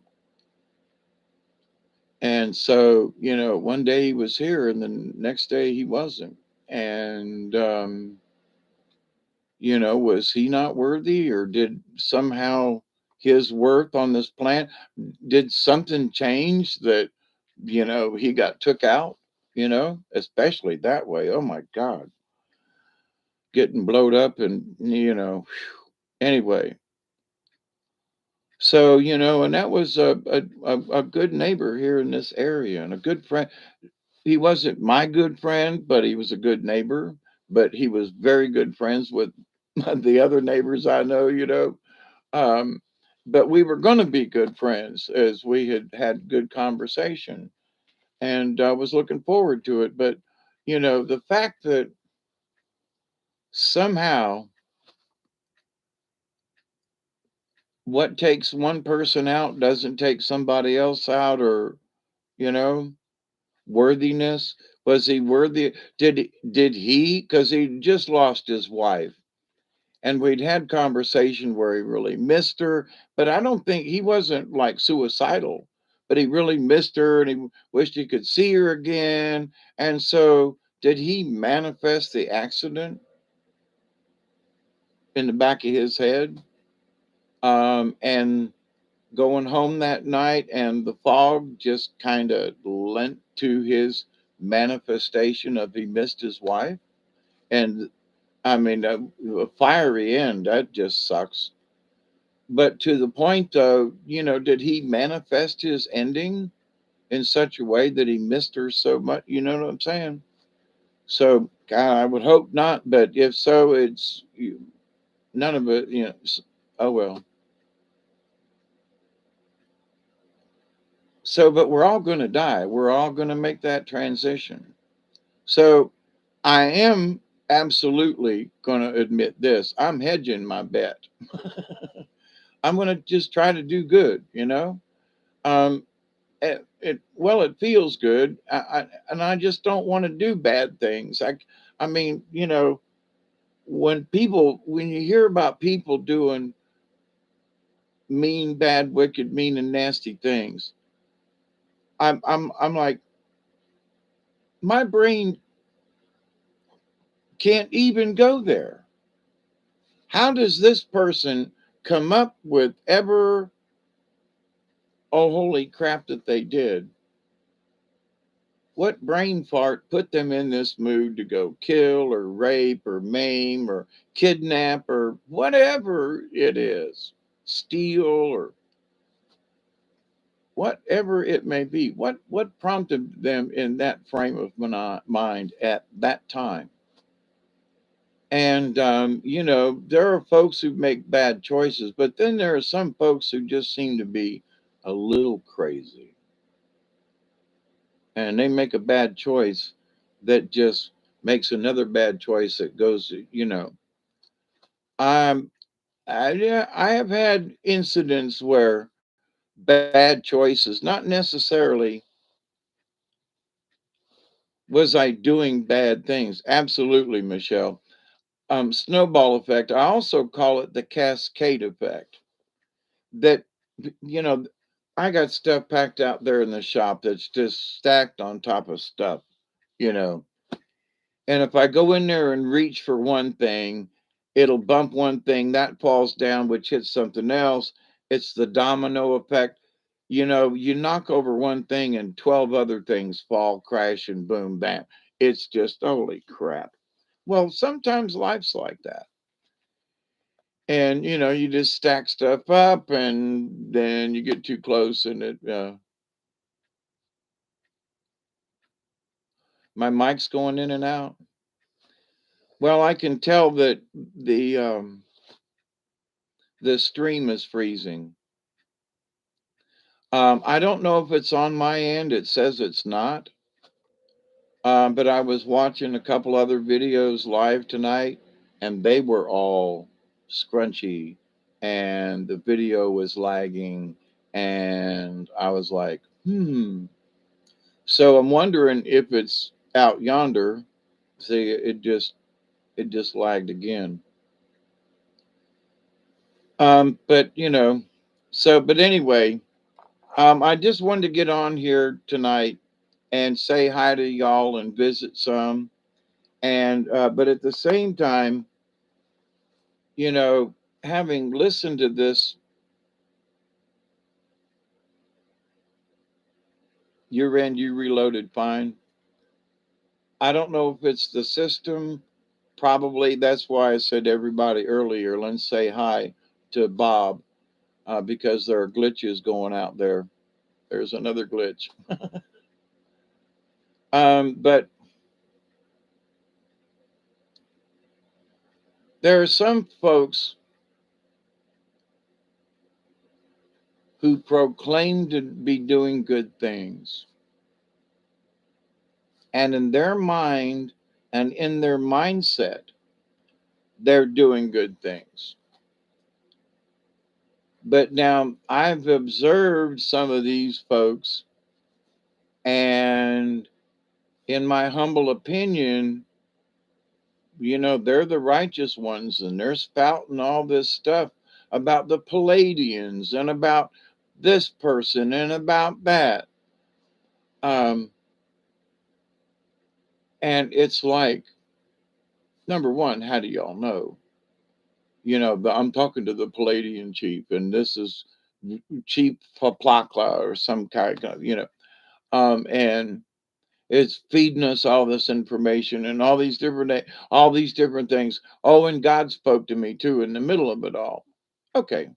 And so, one day he was here and the next day he wasn't. And, was he not worthy, or did somehow his worth on this planet, did something change that, he got took out, especially that way? Oh my God, getting blowed up and, anyway. So, and that was a good neighbor here in this area and a good friend. He wasn't my good friend, but he was a good neighbor. But he was very good friends with the other neighbors I know, Um, but we were going to be good friends as we had had good conversation, and I was looking forward to it. But, the fact that somehow what takes one person out doesn't take somebody else out, or, you know, worthiness. Was he worthy? Did he? Because he just lost his wife, and we'd had conversation where he really missed her, but I don't think he wasn't like suicidal, but he really missed her and he wished he could see her again. And so did he manifest the accident in the back of his head, and going home that night, and the fog just kind of lent to his manifestation of he missed his wife? And I mean, a fiery end, that just sucks. But to the point, though, did he manifest his ending in such a way that he missed her so much? You know what I'm saying? So, God, I would hope not. But if so, it's none of it. Oh well. So, but we're all going to die. We're all going to make that transition. So, I am absolutely going to admit this. I'm hedging my bet. I'm going to just try to do good, you know? Um, well, it feels good. And I just don't want to do bad things. I mean, when you hear about people doing mean, bad, wicked, mean, and nasty things, I'm like, my brain can't even go there. How does this person come up with ever, oh, holy crap, that they did? What brain fart put them in this mood to go kill or rape or maim or kidnap or whatever it is, steal or whatever it may be? What prompted them in that frame of mind at that time? And there are folks who make bad choices, but then there are some folks who just seem to be a little crazy, and they make a bad choice that just makes another bad choice that goes. Um, yeah, I have had incidents where bad choices, not necessarily was I doing bad things. Absolutely, Michelle. Snowball effect. I also call it the cascade effect. That you know, I got stuff packed out there in the shop that's just stacked on top of stuff. You know, And if I go in there and reach for one thing, it'll bump one thing, that falls down, which hits something else. It's the domino effect. You knock over one thing and 12 other things fall, crash, and boom, bam. It's just, holy crap. Well, sometimes life's like that. And, you just stack stuff up and then you get too close and my mic's going in and out. Well, I can tell that the stream is freezing. I don't know if it's on my end. It says it's not. But I was watching a couple other videos live tonight, and they were all scrunchy, and the video was lagging, and I was like, hmm. So I'm wondering if it's out yonder. See, it just lagged again. But but anyway, I just wanted to get on here tonight and say hi to y'all and visit some. And but at the same time, you know, having listened to this, your end you reloaded fine. I don't know if it's the system. Probably that's why I said to everybody earlier, let's say hi to Bob because there are glitches going out there. There's another glitch. But there are some folks who proclaim to be doing good things. And in their mind and in their mindset, they're doing good things. But now I've observed some of these folks, and in my humble opinion, they're the righteous ones, and they're spouting all this stuff about the Palladians and about this person and about that. Um, and it's like, number one, how do y'all know? I'm talking to the Palladian chief, and this is Chief Paplakla or some kind of, and it's feeding us all this information and all these different things. Oh, and God spoke to me too in the middle of it all. Okay.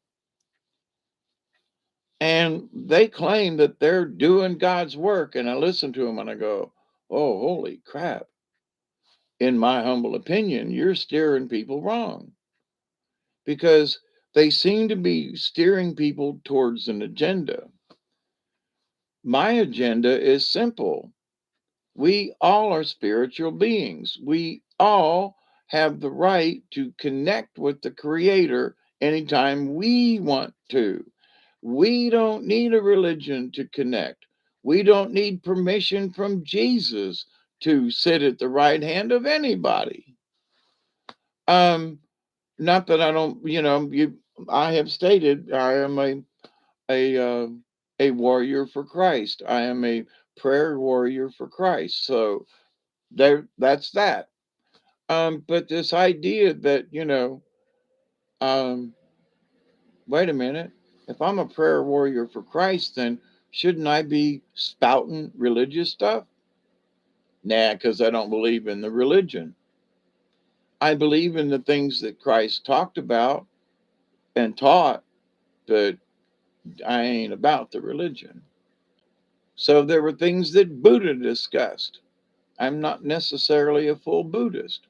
And they claim that they're doing God's work, and I listen to them and I go, "Oh, holy crap. In my humble opinion, you're steering people wrong." Because they seem to be steering people towards an agenda. My agenda is simple. We all are spiritual beings. We all have the right to connect with the Creator anytime we want to. We don't need a religion to connect. We don't need permission from Jesus to sit at the right hand of anybody. Um, Not that I don't, I have stated I am a a warrior for Christ. I am a prayer warrior for Christ. So that's that. But this idea that, um, wait a minute, if I'm a prayer warrior for Christ, then shouldn't I be spouting religious stuff? Nah, because I don't believe in the religion. I believe in the things that Christ talked about and taught, but I ain't about the religion. So there were things that Buddha discussed. I'm not necessarily a full Buddhist.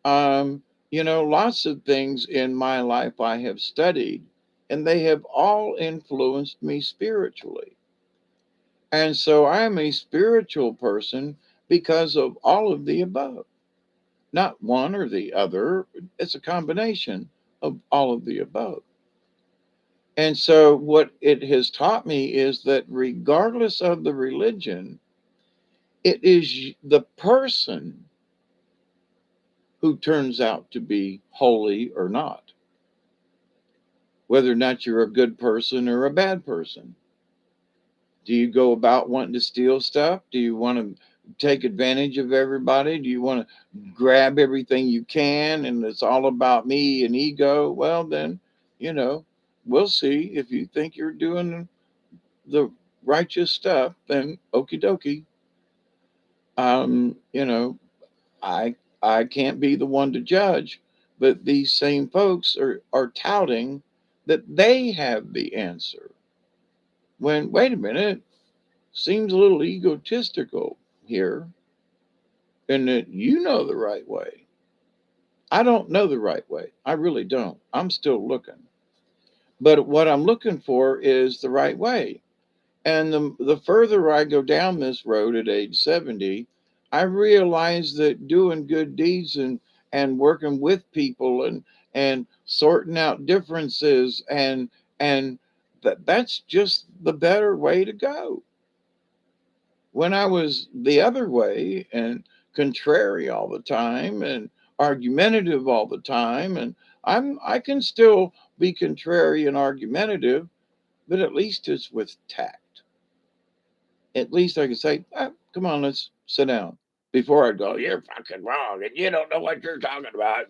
Lots of things in my life I have studied, and they have all influenced me spiritually. And so I am a spiritual person because of all of the above, not one or the other. It's a combination of all of the above. And so what it has taught me is that regardless of the religion, it is the person who turns out to be holy or not, whether or not you're a good person or a bad person. Do you go about wanting to steal stuff? Do you want to take advantage of everybody? Do you want to grab everything you can and it's all about me and ego? Well, then, you know, we'll see. If you think you're doing the righteous stuff, then okie dokie. Um, you know, I I can't be the one to judge, but these same folks are touting that they have the answer. When wait a minute, seems a little egotistical here, in that you know the right way. I don't know the right way. I really don't. I'm still looking. But what I'm looking for is the right way. And the further I go down this road at age 70, I realize that doing good deeds and working with people and sorting out differences and that's just the better way to go. When I was the other way and contrary all the time and argumentative all the time, and I can still be contrary and argumentative, but at least it's with tact. At least I can say, come on, let's sit down. Before I'd go, you're fucking wrong and you don't know what you're talking about.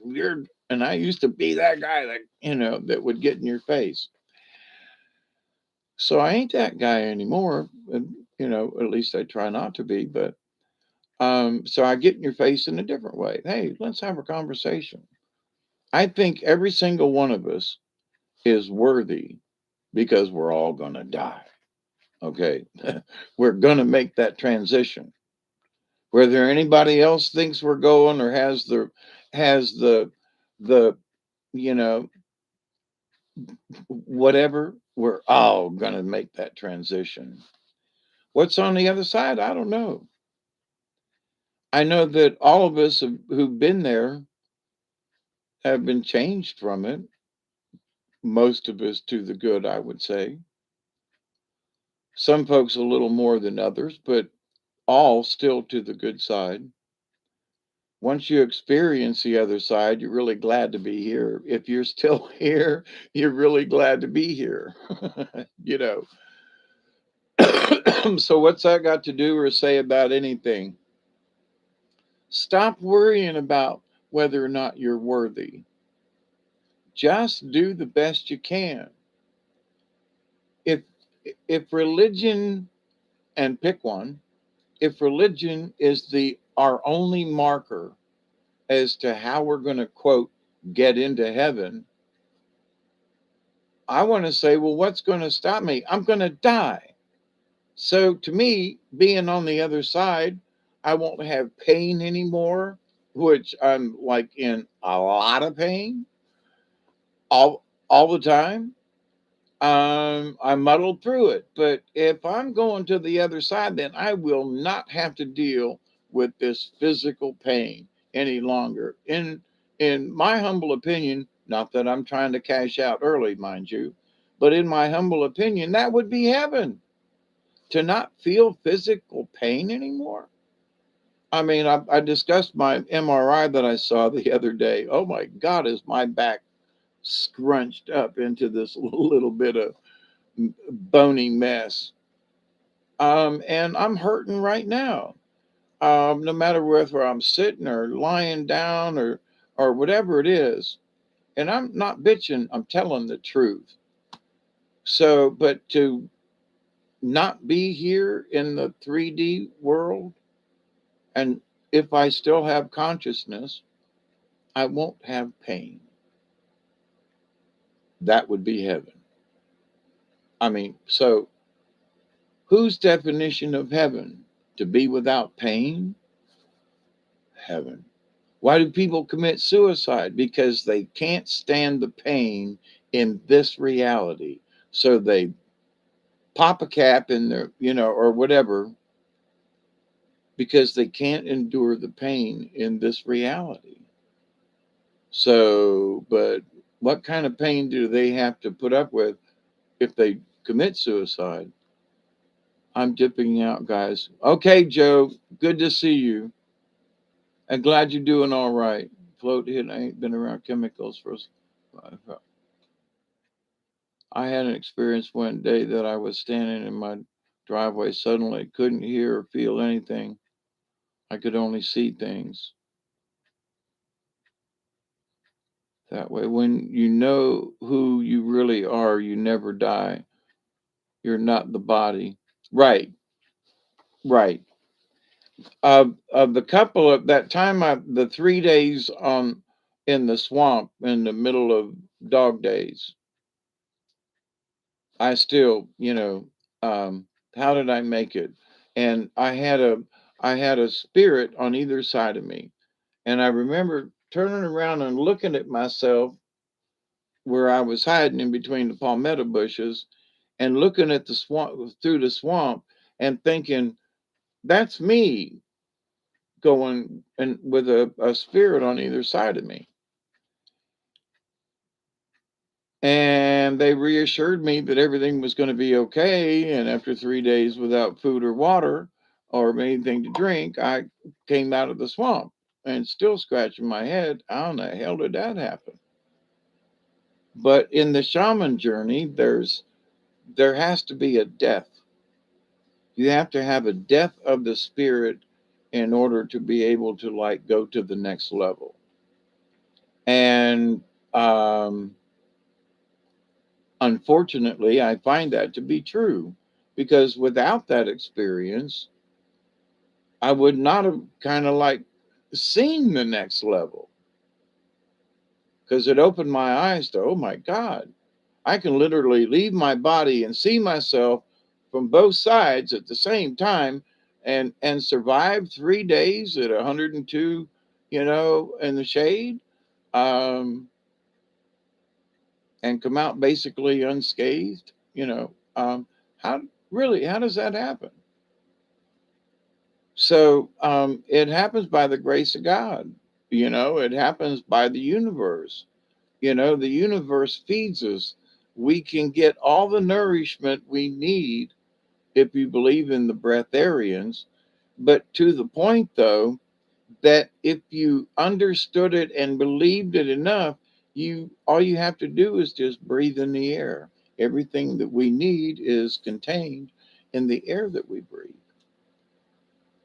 And I used to be that guy that, that would get in your face. So I ain't that guy anymore. And, at least I try not to be, but so I get in your face in a different way. Hey, let's have a conversation. I think every single one of us is worthy because we're all going to die. Okay. We're going to make that transition. Whether anybody else thinks we're going or has the you know whatever, we're all going to make that transition. What's on the other side? I don't know. I know that all of us who've been there have been changed from it, most of us to the good, I would say. Some folks a little more than others, but all still to the good side. Once you experience the other side, you're really glad to be here. If you're still here, you're really glad to be here. you know. So, what's that got to do or say about anything? Stop worrying about whether or not you're worthy. Just do the best you can. If if religion, and pick one, if religion is the our only marker as to how we're going to quote get into heaven, I want to say, well, what's going to stop me? I'm going to die. So to me, being on the other side, I won't have pain anymore, which I'm like in a lot of pain all the time. I muddled through it. But if I'm going to the other side, then I will not have to deal with this physical pain any longer. In my humble opinion, Not that I'm trying to cash out early, mind you, but in my humble opinion, that would be heaven, to not feel physical pain anymore. I mean, I discussed my MRI that I saw the other day. Oh my God, is my back scrunched up into this little bit of bony mess. And I'm hurting right now. No matter whether I'm sitting or lying down or whatever it is. And I'm not bitching, I'm telling the truth. So, but to not be here in the 3D world, and if I still have consciousness, I won't have pain. That would be heaven. I mean, so whose definition of heaven? To be without pain? Heaven. Why do people commit suicide? Because they can't stand the pain in this reality. So they pop a cap in their, or whatever, because they can't endure the pain in this reality. So, but what kind of pain do they have to put up with if they commit suicide? I'm dipping out, guys. Okay, Joe, good to see you. I'm glad you're doing all right. Float hit, I ain't been around chemicals for. I had an experience one day that I was standing in my driveway, suddenly couldn't hear or feel anything. I could only see things. That way, when you know who you really are, you never die. You're not the body. Right, right. Of the couple of that time, the 3 days on in the swamp in the middle of dog days, I still, how did I make it? And I had a spirit on either side of me, and I remember turning around and looking at myself where I was hiding in between the palmetto bushes and looking at the swamp through the swamp and thinking, that's me going and with a spirit on either side of me. And they reassured me that everything was going to be okay. And after 3 days without food or water or anything to drink, I came out of the swamp and still scratching my head. How in the hell did that happen? But in the shaman journey, there has to be a death. You have to have a death of the spirit in order to be able to like go to the next level. And unfortunately, I find that to be true because without that experience, I would not have kind of like seen the next level because it opened my eyes to, oh my God, I can literally leave my body and see myself from both sides at the same time and survive 3 days at 102, in the shade, um, and come out basically unscathed. How really how does that happen? So it happens by the grace of God. It happens by the universe. The universe feeds us. We can get all the nourishment we need if you believe in the breatharians, but to the point though that if you understood it and believed it enough, you all you have to do is just breathe in the air. Everything that we need is contained in the air that we breathe.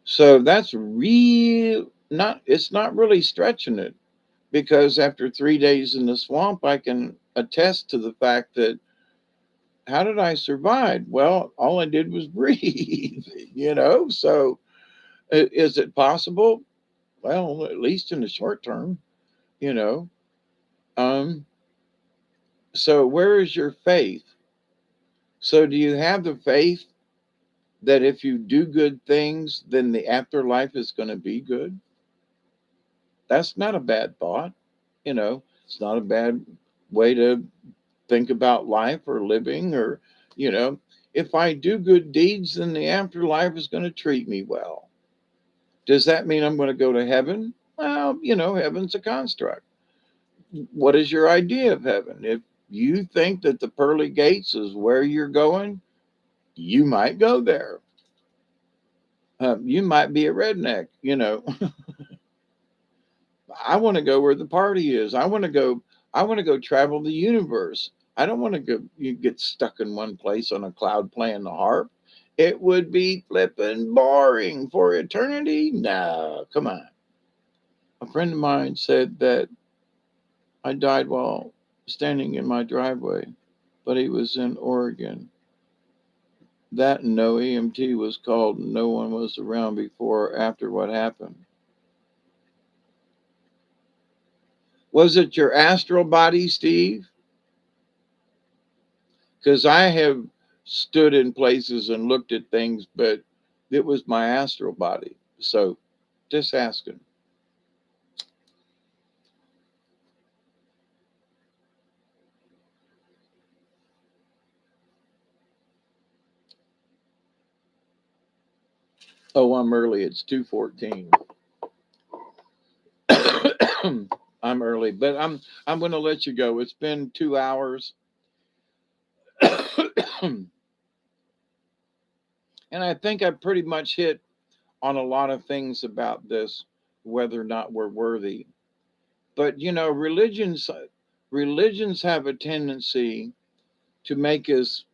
So that's real not it's not really stretching it because after 3 days in the swamp, I can attest to the fact that how did I survive? Well, all I did was breathe, So is it possible? Well, at least in the short term, you know. Um, so where is your faith? So do you have the faith that if you do good things, then the afterlife is going to be good? That's not a bad thought. It's not a bad way to think about life or living or, you know, if I do good deeds, then the afterlife is going to treat me well. Does that mean I'm going to go to heaven? Well, heaven's a construct. What is your idea of heaven? If you think that the pearly gates is where you're going, you might go there. You might be a redneck, I want to go where the party is. I want to go. I want to go travel the universe. I don't want to go. You get stuck in one place on a cloud playing the harp. It would be flippin' boring for eternity. No, come on. A friend of mine said that I died while standing in my driveway, but he was in Oregon. That and no EMT was called, and no one was around before or after what happened. Was it your astral body, Steve? Because I have stood in places and looked at things, but it was my astral body. So just asking. Oh, I'm early. It's 2:14. I'm early, but I'm going to let you go. It's been 2 hours. And I think I pretty much hit on a lot of things about this, whether or not we're worthy. But religions have a tendency to make us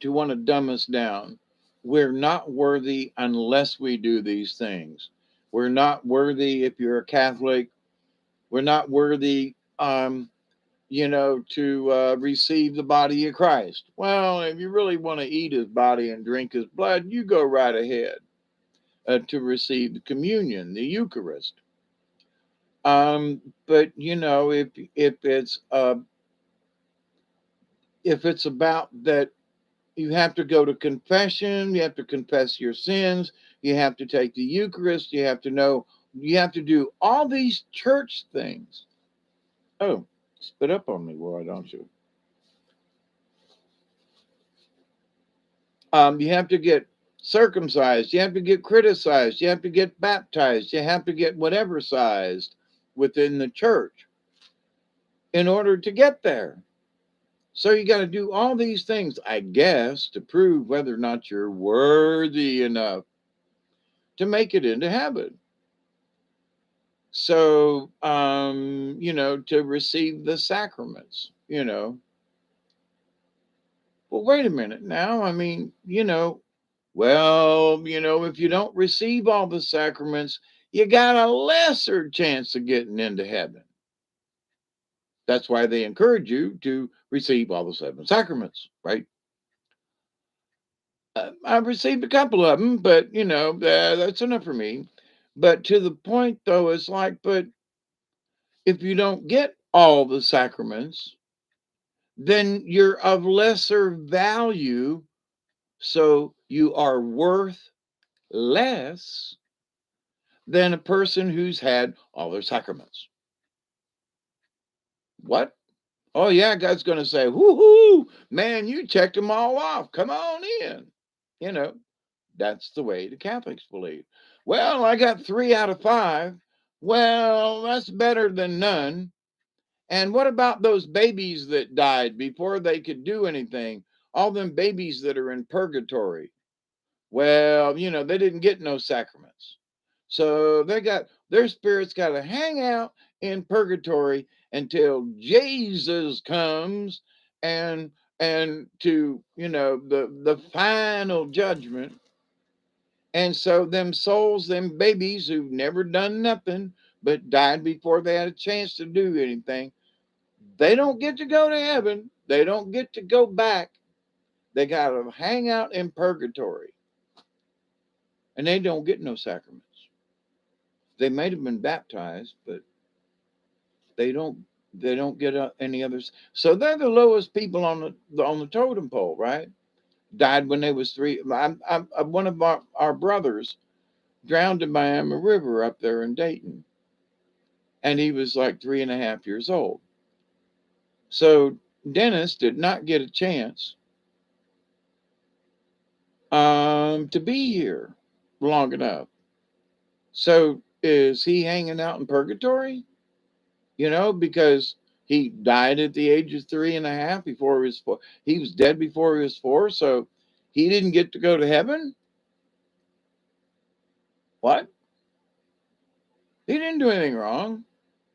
to want to dumb us down. We're not worthy unless we do these things. We're not worthy if you're a Catholic. We're not worthy, to receive the body of Christ. Well, if you really want to eat his body and drink his blood, you go right ahead to receive the communion, the Eucharist. But if it's about that, you have to go to confession, you have to confess your sins, you have to take the Eucharist, you have to do all these church things. Oh, spit up on me, why don't you? You have to get circumcised, you have to get criticized, you have to get baptized, you have to get whatever sized within the church in order to get there. So you got to do all these things, I guess, to prove whether or not you're worthy enough to make it into heaven. So, to receive the sacraments, well, wait a minute now. I mean, if you don't receive all the sacraments, you got a lesser chance of getting into heaven. That's why they encourage you to receive all the seven sacraments, right? I've received a couple of them, but that's enough for me. But to the point, though, it's like, but if you don't get all the sacraments, then you're of lesser value. So you are worth less than a person who's had all their sacraments. What? Oh, yeah, God's going to say, woohoo, man, you checked them all off. Come on in. You know, that's the way the Catholics believe. Well, I got 3 out of 5. Well, that's better than none. And what about those babies that died before they could do anything? All them babies that are in purgatory. Well, they didn't get no sacraments. So their spirits got to hang out in purgatory until Jesus comes and to, the final judgment. And so them souls, them babies who've never done nothing but died before they had a chance to do anything, they don't get to go to heaven. They don't get to go back. They got to hang out in purgatory. And they don't get no sacraments. They might have been baptized, but they don't get any others. So they're the lowest people on the totem pole, right? Died when they was 3. One of our brothers drowned in Miami River up there in Dayton, and he was like 3.5 years old. So Dennis did not get a chance to be here long enough. So is he hanging out in purgatory? because he died at the age of 3.5 before he was 4. He was dead before he was 4, so he didn't get to go to heaven. What? He didn't do anything wrong.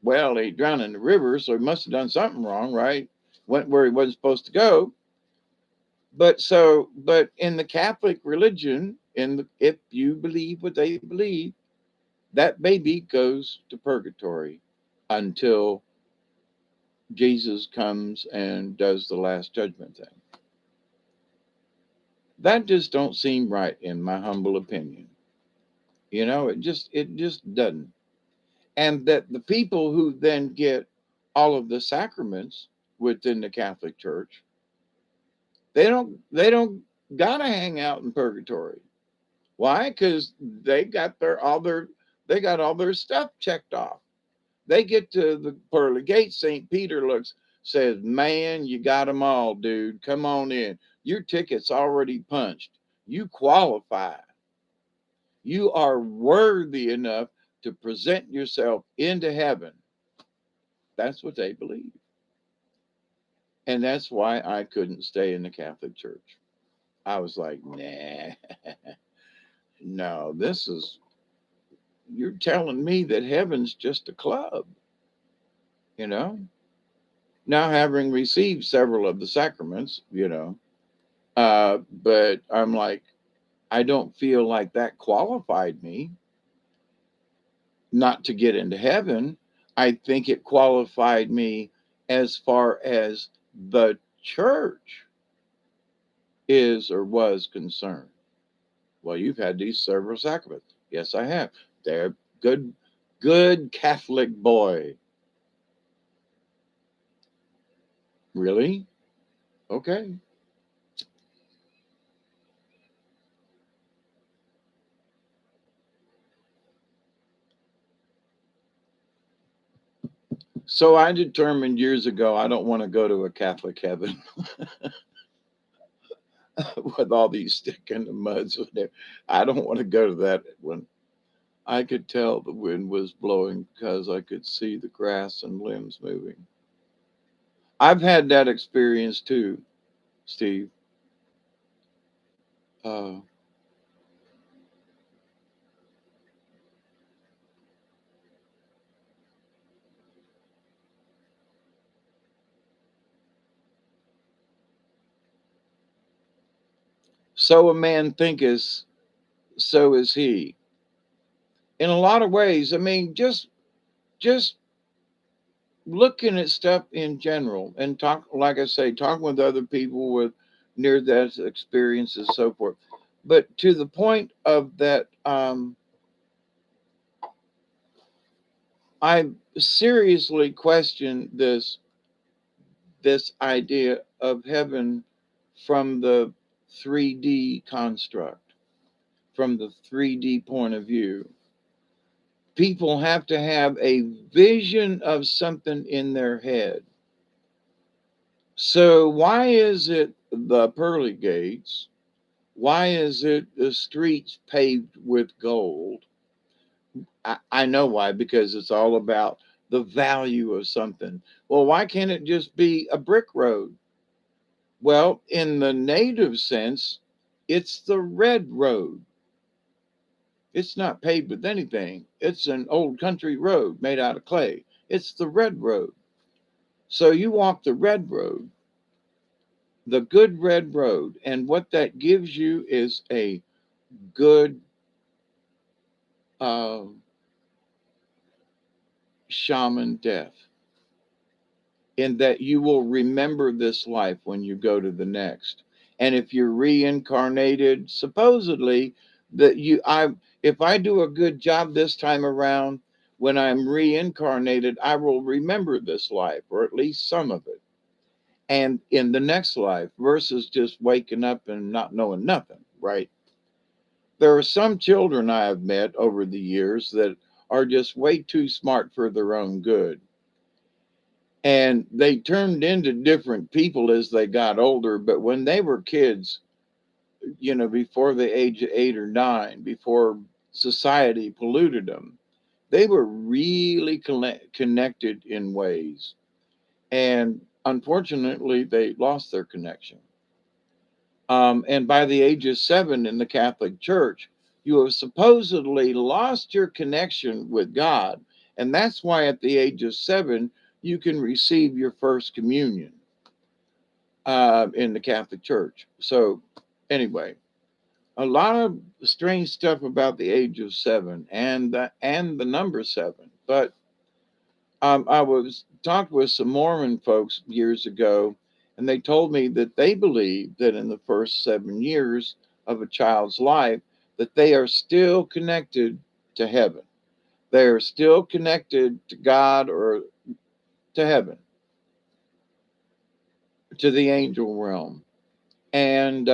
Well, he drowned in the river, so he must have done something wrong, right? Went where he wasn't supposed to go. But in the Catholic religion, if you believe what they believe, that baby goes to purgatory until Jesus comes and does the last judgment thing. That just don't seem right in my humble opinion. It just doesn't. And that the people who then get all of the sacraments within the Catholic Church, they don't gotta hang out in purgatory. Why? Because they got all their stuff checked off. They get to the pearly gates. St. Peter says, "Man, you got them all, dude. Come on in. Your ticket's already punched. You qualify. You are worthy enough to present yourself into heaven." That's what they believe. And that's why I couldn't stay in the Catholic Church. I was like, nah, no, you're telling me that heaven's just a club, you know? Now, having received several of the sacraments, but I'm like, I don't feel like that qualified me not to get into heaven. I think it qualified me as far as the church is or was concerned. Well, you've had these several sacraments. Yes, I have. They're good Catholic boy. Really? Okay. So I determined years ago I don't want to go to a Catholic heaven with all these stick in the muds. I don't want to go to that one. I could tell the wind was blowing because I could see the grass and limbs moving. I've had that experience too, Steve. Uh, so a man thinketh, so is he. In a lot of ways, I mean, just looking at stuff in general and like I say, talking with other people with near death experiences, so forth. But to the point of that, I seriously question this idea of heaven from the 3D construct, from the 3D point of view. People have to have a vision of something in their head. So, why is it the pearly gates? Why is it the streets paved with gold? I know why, because it's all about the value of something. Well, why can't it just be a brick road? Well, in the native sense, it's the red road. It's not paved with anything. It's an old country road made out of clay. It's the red road. So you walk the red road, the good red road, and what that gives you is a good uh, shaman death, in that you will remember this life when you go to the next. And if you're reincarnated, supposedly that if I do a good job this time around, when I'm reincarnated, I will remember this life, or at least some of it, and in the next life, versus just waking up and not knowing nothing, right? There are some children I have met over the years that are just way too smart for their own good. And they turned into different people as they got older. But when they were kids, before the age of 8 or 9, before society polluted them, They were really connected in ways. And unfortunately, they lost their connection. And by the age of 7 in the Catholic Church, you have supposedly lost your connection with God. And that's why at the age of 7, you can receive your first communion in the Catholic Church. So, anyway, a lot of strange stuff about the age of 7 and the number 7. But I was talked with some Mormon folks years ago, and they told me that they believe that in the first 7 years of a child's life, that they are still connected to heaven. They are still connected to God or to heaven, to the angel realm, and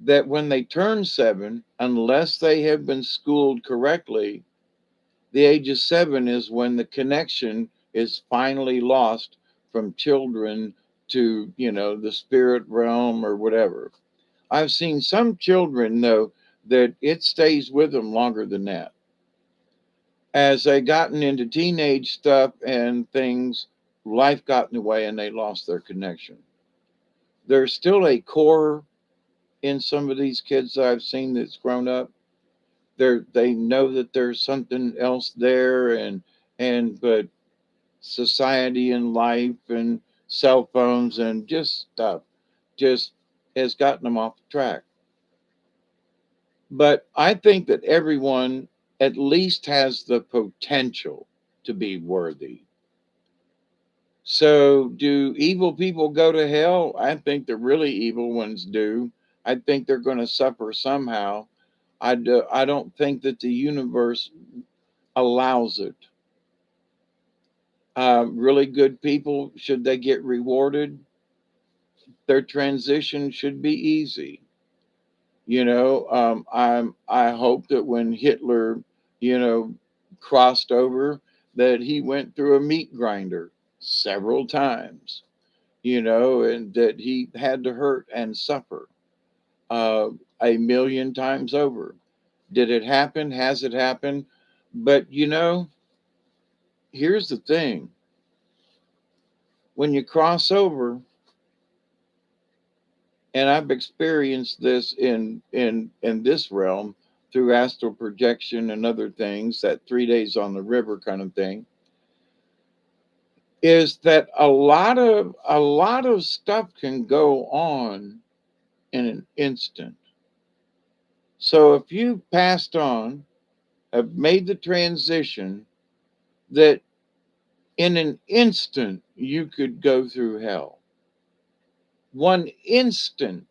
that when they turn 7, unless they have been schooled correctly, the age of 7 is when the connection is finally lost from children to, the spirit realm or whatever. I've seen some children, though, that it stays with them longer than that. As they gotten into teenage stuff and things, life got in the way and they lost their connection. There's still a core in some of these kids that I've seen that's grown up. They know that there's something else there, but society and life and cell phones and just stuff just has gotten them off the track. But I think that everyone at least has the potential to be worthy. So, do evil people go to hell? I think the really evil ones do. I think they're going to suffer somehow. I don't think that the universe allows it. Really good people, should they get rewarded, their transition should be easy. I hope that when Hitler, you know, crossed over, that he went through a meat grinder several times, and that he had to hurt and suffer uh, a million times over. Did it happen? Has it happened? But here's the thing: when you cross over, and I've experienced this in this realm through astral projection and other things, that 3 days on the river kind of thing, is that a lot of stuff can go on in an instant. So if you passed on, have made the transition, that in an instant you could go through hell. One instant,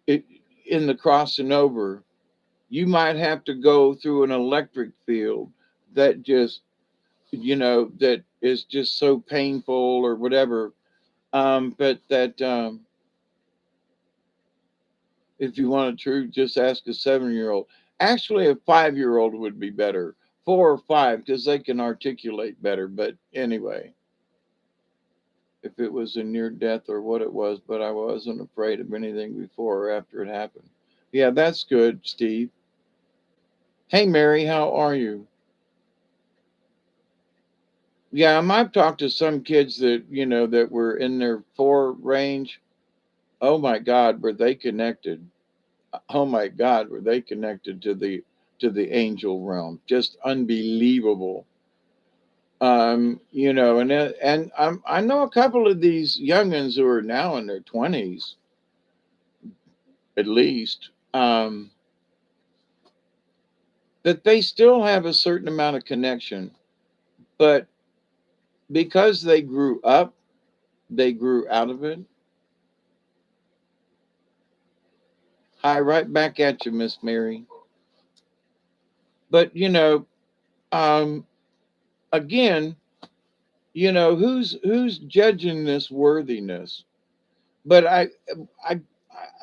it, in the crossing over, you might have to go through an electric field that just, that is just so painful or whatever. But that, if you want to true, just ask a 7-year-old. Actually, a 5-year-old would be better, 4 or 5, because they can articulate better. But anyway, if it was a near death or what it was, but I wasn't afraid of anything before or after it happened. Yeah, that's good, Steve. Hey, Mary, how are you? Yeah, I've talked to some kids that, that were in their 4 range. Oh my God, were they connected? Oh my God, were they connected to the angel realm? Just unbelievable. I know a couple of these youngins who are now in their 20s, at least, that they still have a certain amount of connection, but because they grew up, they grew out of it. Hi, right back at you, Miss Mary. But um, again, who's judging this worthiness? But I,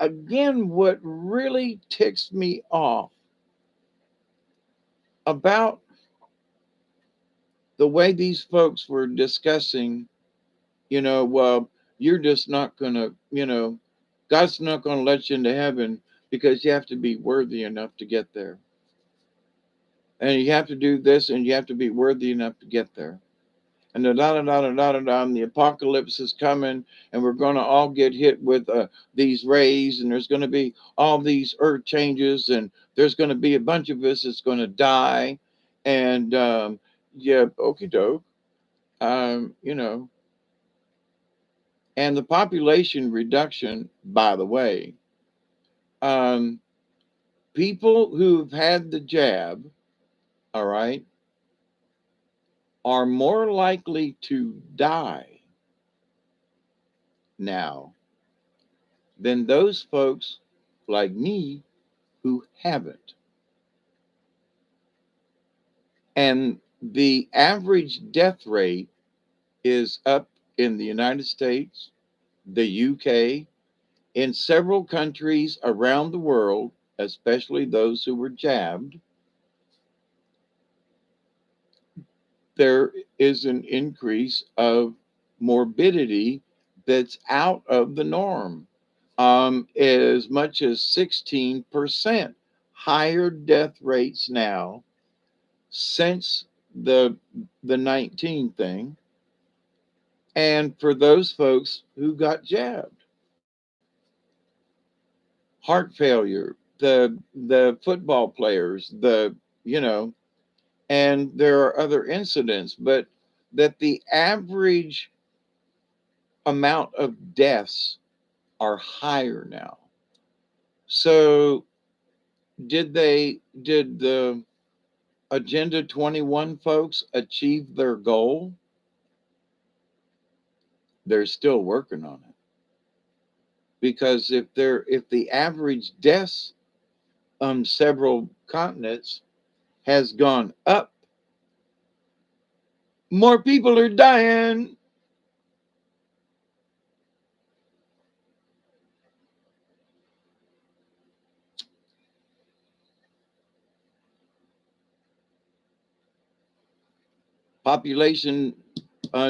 again, what really ticks me off about the way these folks were discussing, well, you're just not gonna, God's not gonna let you into heaven because you have to be worthy enough to get there. and you have to do this, and you have to be worthy enough to get there. And the da da da da da da da, and the apocalypse is coming, and we're going to all get hit with these rays, and there's going to be all these earth changes, and there's going to be a bunch of us that's going to die, and yeah, okie doke, you know, and the population reduction, by the way, um, people who've had the jab, all right, are more likely to die now than those folks like me who haven't. And the average death rate is up in the United States, the UK, in several countries around the world, especially those who were jabbed. There is an increase of morbidity that's out of the norm. As much as 16% higher death rates now since the 19 thing, and for those folks who got jabbed, heart failure, the football players, the you know, and there are other incidents, but that the average amount of deaths are higher now. So did the Agenda 21 folks achieve their goal? They're still working on it. Because if the average deaths on several continents has gone up, more people are dying. Population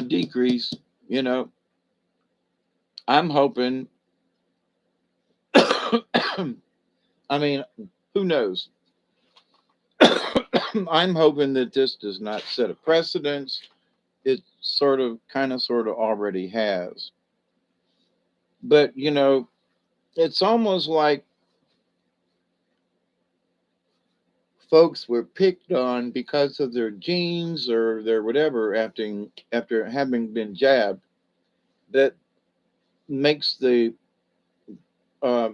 decrease. You know, I'm hoping. I mean, who knows? I'm hoping that this does not set a precedence. It sort of already has. But it's almost like folks were picked on because of their genes or their whatever after having been jabbed. That makes uh,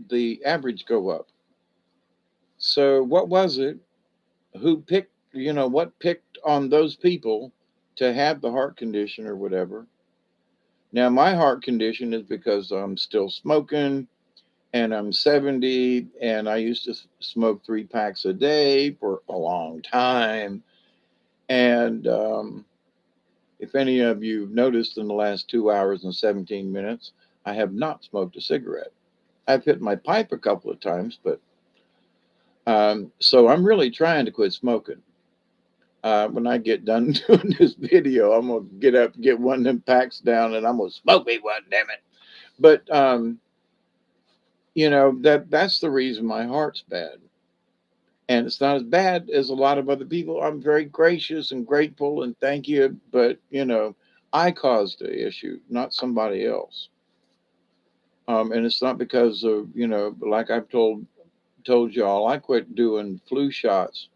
the average go up. So what was it? Who picked? What picked on those people to have the heart condition or whatever? Now my heart condition is because I'm still smoking and I'm 70 and I used to smoke 3 packs a day for a long time. And if any of you noticed in the last 2 hours and 17 minutes, I have not smoked a cigarette. I've hit my pipe a couple of times, but so I'm really trying to quit smoking. When I get done doing this video, I'm gonna get up, get one of them packs down, and I'm gonna smoke me one, damn it. But that's the reason my heart's bad. And it's not as bad as a lot of other people. I'm very gracious and grateful and thank you, but I caused the issue, not somebody else. And it's not because of like I've told y'all, I quit doing flu shots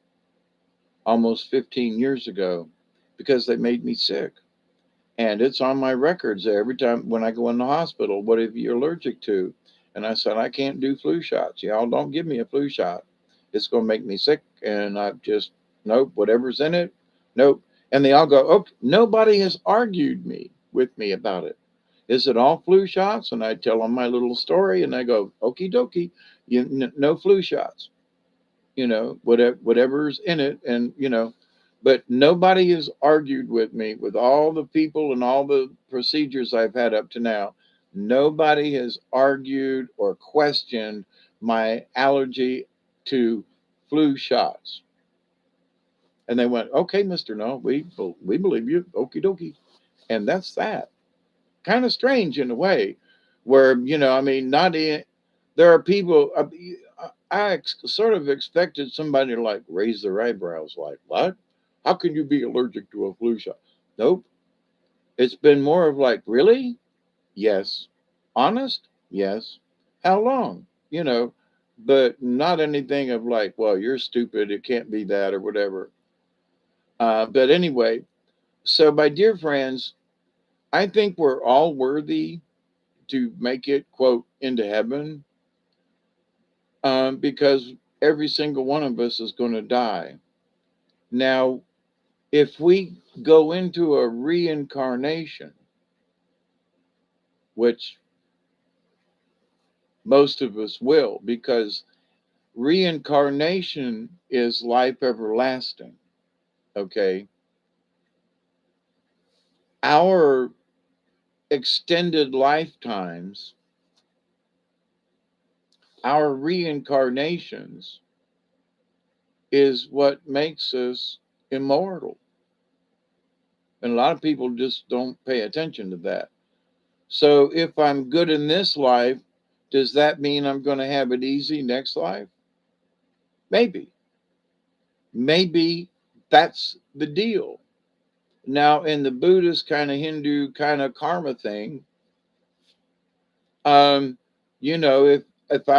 almost 15 years ago because they made me sick. And it's on my records there every time when I go in the hospital. What are you allergic to? And I said, I can't do flu shots. Y'all don't give me a flu shot. It's going to make me sick. And I just, nope, whatever's in it, nope. And they all go, okay, nobody has argued with me about it. Is it all flu shots? And I tell them my little story and I go, okie dokie, no flu shots, whatever's in it. And, but nobody has argued with me with all the people and all the procedures I've had up to now. Nobody has argued or questioned my allergy to flu shots. And they went, okay, Mr. No, we believe you. Okie dokie. And that's that. Kind of strange in a way where, I mean, not in, there are people, sort of expected somebody to like raise their eyebrows, like, what? How can you be allergic to a flu shot? Nope. It's been more of like, really? Yes. Honest? Yes. How long? You know, but not anything of like, well, you're stupid. It can't be that or whatever. But anyway, so my dear friends, I think we're all worthy to make it, quote, into heaven, because every single one of us is going to die. Now, if we go into a reincarnation, which most of us will, because reincarnation is life everlasting, okay? Our extended lifetimes, our reincarnations, is what makes us immortal. And a lot of people just don't pay attention to that. So if I'm good in this life, does that mean I'm going to have it easy next life? Maybe. Maybe that's the deal. Now, in the Buddhist kind of Hindu kind of karma thing, um, if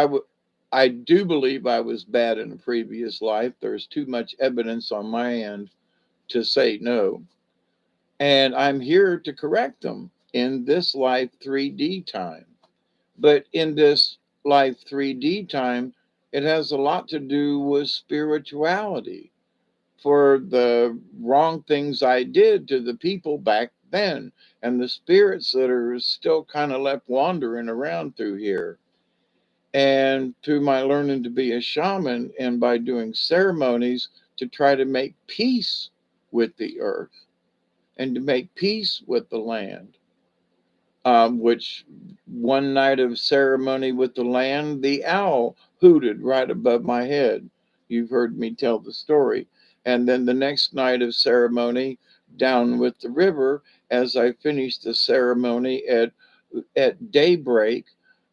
I do believe I was bad in a previous life. There's too much evidence on my end to say no, and I'm here to correct them in this life 3D time. But in this life 3D time, it has a lot to do with spirituality for the wrong things I did to the people back then and the spirits that are still kind of left wandering around through here. And through my learning to be a shaman and by doing ceremonies to try to make peace with the earth and to make peace with the land, which one night of ceremony with the land, the owl hooted right above my head. You've heard me tell the story. And then the next night of ceremony down with the river, as I finished the ceremony at daybreak,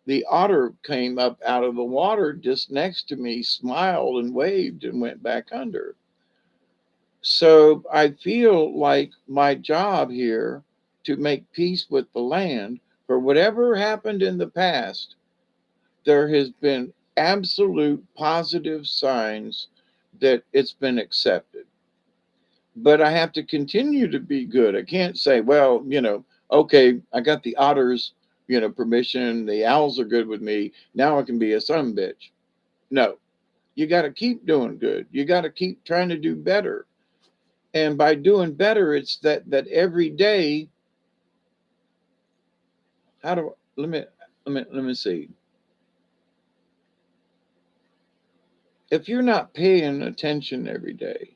the otter came up out of the water just next to me, smiled and waved and went back under. So I feel like my job here to make peace with the land, for whatever happened in the past, there has been absolute positive signs that it's been accepted. But I have to continue to be good. I can't say, well, okay, I got the otters, permission. The owls are good with me. Now I can be a son bitch. No, you got to keep doing good. You got to keep trying to do better. And by doing better, it's that every day. How do let me see. If you're not paying attention every day,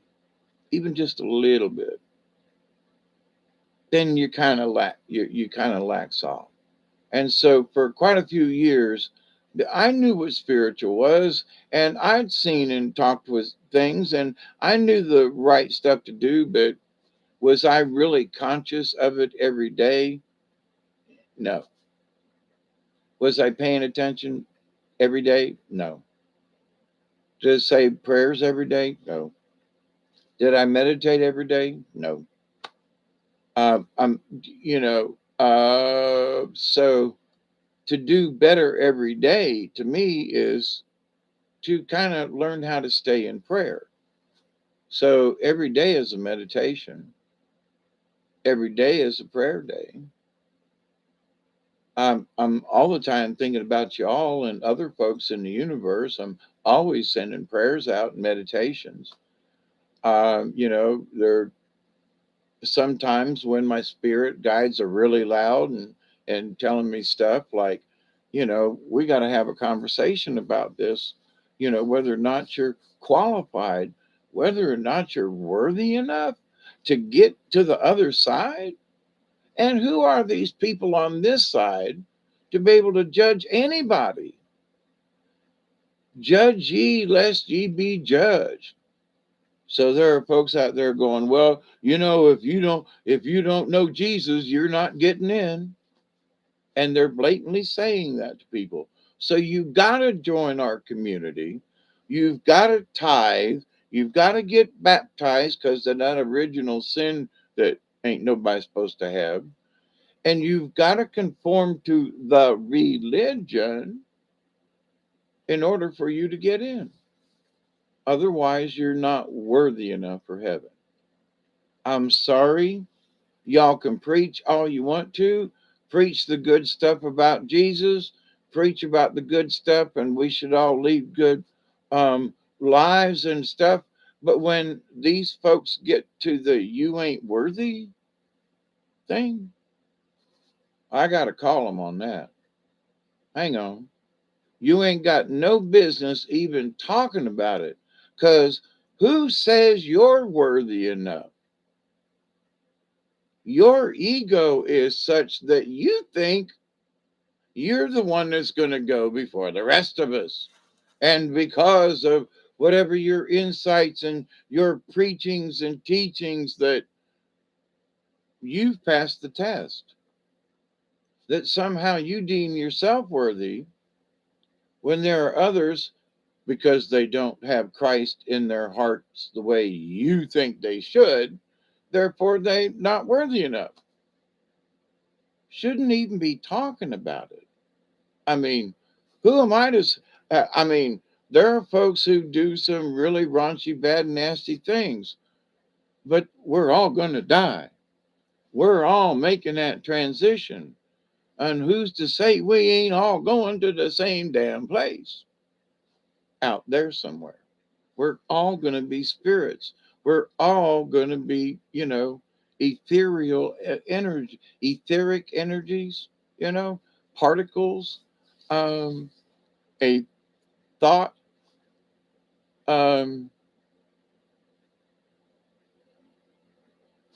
even just a little bit, then you kind of you kind of lax off. And so for quite a few years, I knew what spiritual was, and I'd seen and talked with things, and I knew the right stuff to do, but was I really conscious of it every day? No. Was I paying attention every day? No. Did I say prayers every day? No. Did I meditate every day? No. So to do better every day to me is to kind of learn how to stay in prayer. So every day is a meditation. Every day is a prayer day. I'm all the time thinking about y'all and other folks in the universe. I'm always sending prayers out and meditations. There sometimes when my spirit guides are really loud and telling me stuff like, we got to have a conversation about this, whether or not you're qualified, whether or not you're worthy enough to get to the other side. And who are these people on this side to be able to judge anybody? Judge ye lest ye be judged. So there are folks out there going, well, if you don't know Jesus, you're not getting in. And they're blatantly saying that to people. So you got to join our community You've got to tithe. You've got to get baptized because of that original sin that ain't nobody supposed to have. And you've got to conform to the religion in order for you to get in. Otherwise, you're not worthy enough for heaven. I'm sorry. Y'all can preach all you want to, preach the good stuff about Jesus, preach about the good stuff, and we should all lead good um, lives and stuff. But when these folks get to the you ain't worthy thing, I got to call them on that. Hang on. You ain't got no business even talking about it because who says you're worthy enough? Your ego is such that you think you're the one that's going to go before the rest of us. And because of whatever your insights and your preachings and teachings, that you've passed the test, that somehow you deem yourself worthy when there are others, because they don't have Christ in their hearts the way you think they should, therefore they not worthy enough. Shouldn't even be talking about it. I mean, who am I to? I mean, there are folks who do some really raunchy, bad, nasty things, but we're all going to die. We're all making that transition. And who's to say we ain't all going to the same damn place out there somewhere? We're all going to be spirits. We're all going to be, ethereal energy, etheric energies, particles, um, a thought. Um,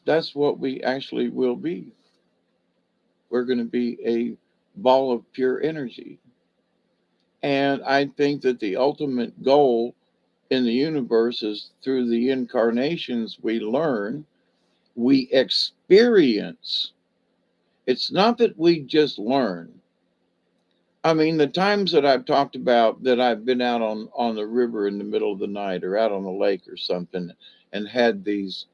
that's what we actually will be. We're going to be a ball of pure energy. And I think that the ultimate goal in the universe is through the incarnations we learn, we experience. It's not that we just learn. I mean, the times that I've talked about that I've been out on the river in the middle of the night or out on the lake or something and had these,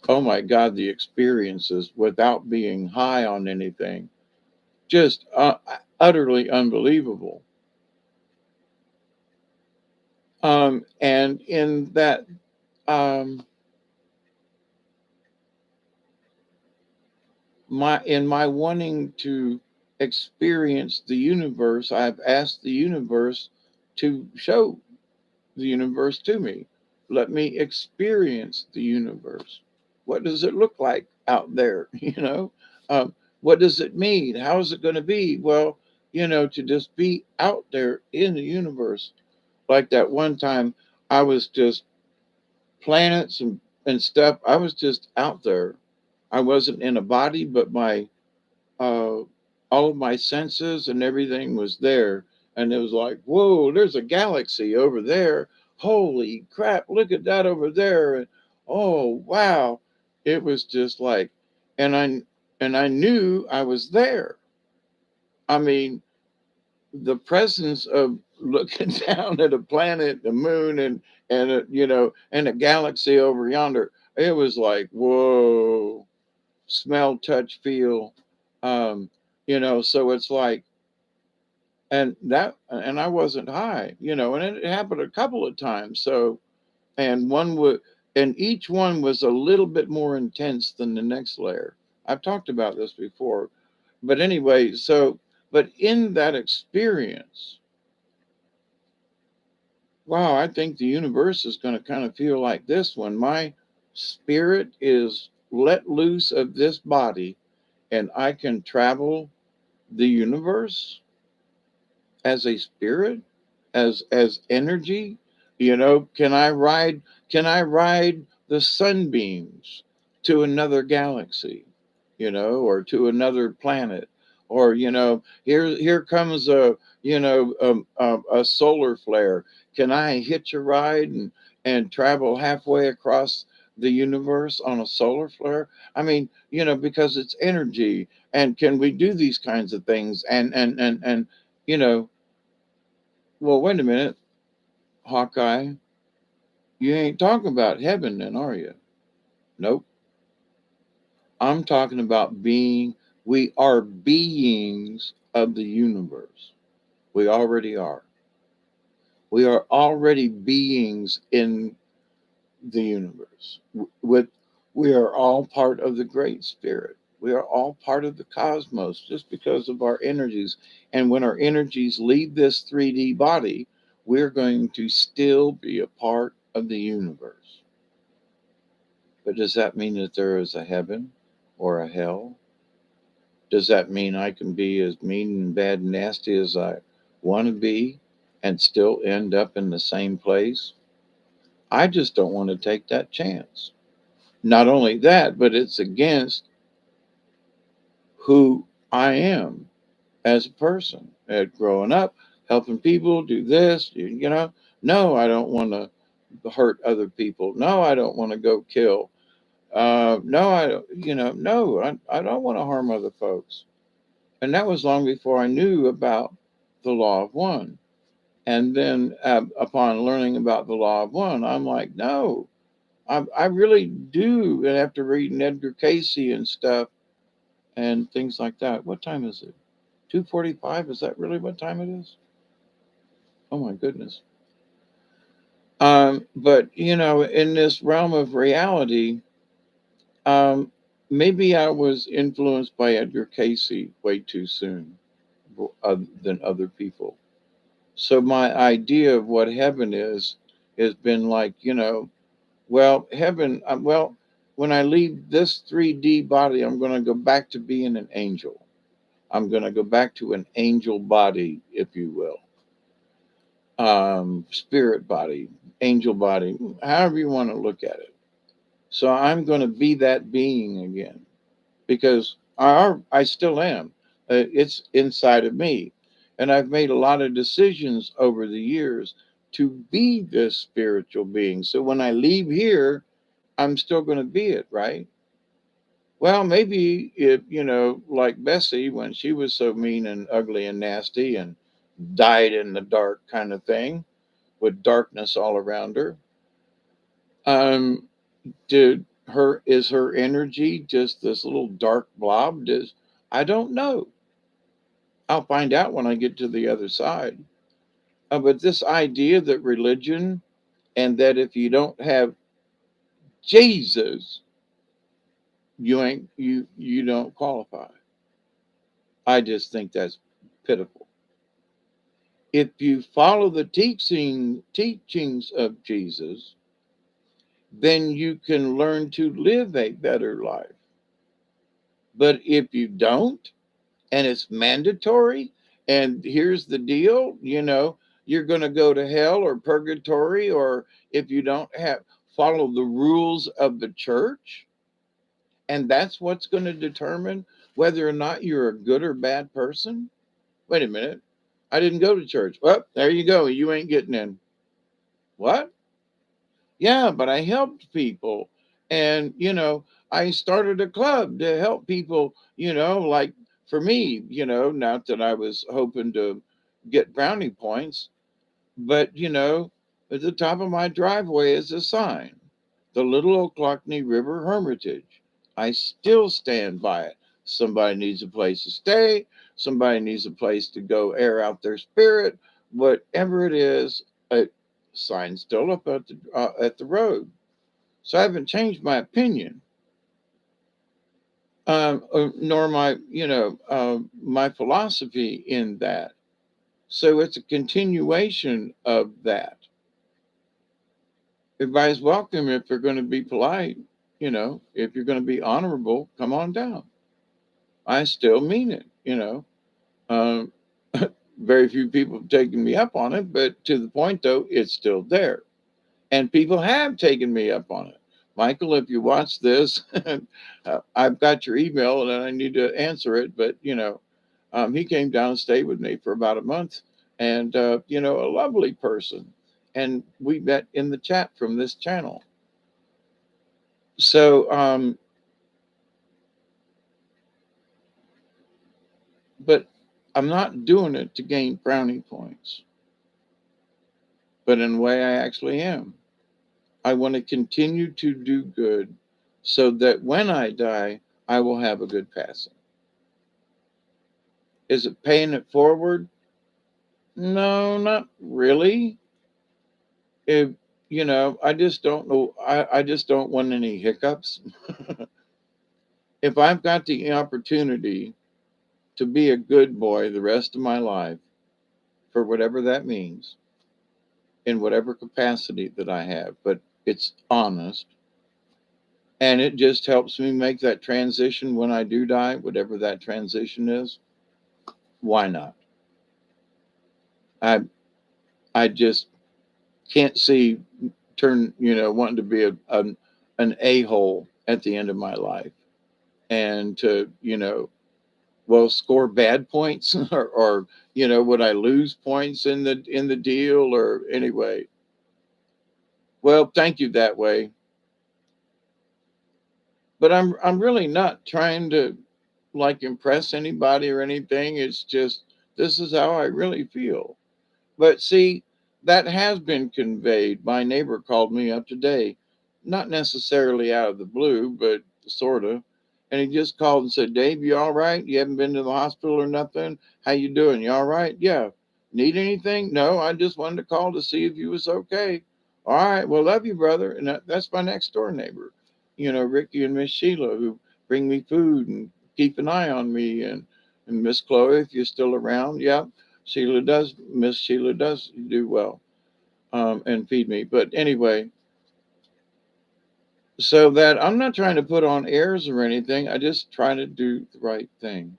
oh my God, the experiences without being high on anything, just utterly unbelievable. And in that, um, my wanting to experience the universe, I've asked the universe to show the universe to me. Let me experience the universe. What does it look like out there? What does it mean? How is it going to be? Well, to just be out there in the universe. Like that one time, I was just planets and stuff. I was just out there. I wasn't in a body, but my uh, all of my senses and everything was there. And it was like, whoa, there's a galaxy over there. Holy crap, look at that over there. And oh wow. It was just like, and I knew I was there. I mean, the presence of looking down at a planet, the moon, and a galaxy over yonder, it was like, whoa, smell, touch, feel. Um, so it's like, and I wasn't high, and it happened a couple of times. So, and one would, and each one was a little bit more intense than the next layer. I've talked about this before, but anyway, but in that experience, wow, I think the universe is going to kind of feel like this when my spirit is let loose of this body and I can travel the universe as a spirit, as energy. Can I ride the sunbeams to another galaxy, or to another planet, or here comes a solar flare. Can I hitch a ride and travel halfway across the universe on a solar flare? I mean, because it's energy. And can we do these kinds of things? And you know well, wait a minute. Hawkeye, you ain't talking about heaven then, are you? Nope. I'm talking about being, we are beings of the universe. We already are. We are already beings in the universe. With we are all part of the great spirit. We are all part of the cosmos just because of our energies. And when our energies leave this 3D body, we're going to still be a part of the universe. But does that mean that there is a heaven or a hell? Does that mean I can be as mean and bad and nasty as I want to be and still end up in the same place? I just don't want to take that chance. Not only that, but it's against who I am as a person. Growing up, helping people do this, No, I don't want to hurt other people. No, I don't want to go kill. No, I don't, no, I don't want to harm other folks. And that was long before I knew about the law of one. And then upon learning about the law of one, I'm like, no, I really do. And after reading Edgar Casey and stuff and things like that, what time is it? 2:45? Is that really what time it is? Oh my goodness. But in this realm of reality, um, maybe I was influenced by Edgar Casey way too soon than other people. So my idea of what heaven is has been like, well, heaven, well, when I leave this 3D body, I'm going to go back to being an angel. I'm going to go back to an angel body, if you will, spirit body, angel body, however you want to look at it. So I'm going to be that being again because I still am. It's inside of me. And I've made a lot of decisions over the years to be this spiritual being. So when I leave here, I'm still going to be it, right? Well, maybe if, like Bessie, when she was so mean and ugly and nasty and died in the dark kind of thing with darkness all around her, um, is her energy just this little dark blob? I don't know. I'll find out when I get to the other side. But this idea that religion and that if you don't have Jesus, you don't qualify. I just think that's pitiful. If you follow the teachings of Jesus, then you can learn to live a better life. But if you don't, and it's mandatory, and here's the deal, you're going to go to hell or purgatory, or if you don't have follow the rules of the church, and that's what's going to determine whether or not you're a good or bad person. Wait a minute. I didn't go to church. Well, there you go. You ain't getting in. What? Yeah, but I helped people. And, I started a club to help people, like for me, not that I was hoping to get brownie points, but, at the top of my driveway is a sign, the Little Ocklackney River Hermitage. I still stand by it. Somebody needs a place to stay. Somebody needs a place to go air out their spirit. Whatever it is, a sign still up at the road. So I haven't changed my opinion, nor my philosophy in that. So it's a continuation of that. Everybody's welcome if they're going to be polite. If you're going to be honorable, come on down. I still mean it. Um, very few people have taken me up on it, but to the point though, it's still there. And people have taken me up on it. Michael, if you watch this, I've got your email and I need to answer it. But he came down and stayed with me for about a month, and a lovely person, and we met in the chat from this channel. So, but I'm not doing it to gain brownie points. but in a way I actually am. I want to continue to do good so that when I die, I will have a good passing. Is it paying it forward? No, not really. If I just don't know. I just don't want any hiccups. If I've got the opportunity to be a good boy the rest of my life, for whatever that means, in whatever capacity that I have, but it's honest, and it just helps me make that transition when I do die, whatever that transition is. Why not? I I just can't see wanting to be an a hole at the end of my life, and to well, score bad points, or would I lose points in the deal, or anyway. Well, thank you that way, but I'm really not trying to like impress anybody or anything. It's just this is how I really feel. But see, that has been conveyed. My neighbor called me up today, not necessarily out of the blue, but sort of. And he just called and said, "Dave, you all right? You haven't been to the hospital or nothing? How you doing? You all right?" "Yeah." "Need anything?" "No, I just wanted to call to see if you was okay." "All right. Well, love you, brother." And that's my next door neighbor, Ricky and Miss Sheila, who bring me food and keep an eye on me, and Miss Chloe, if you're still around. Yeah, Miss Sheila does do well, and feed me. But anyway, so that I'm not trying to put on airs or anything. I just try to do the right thing.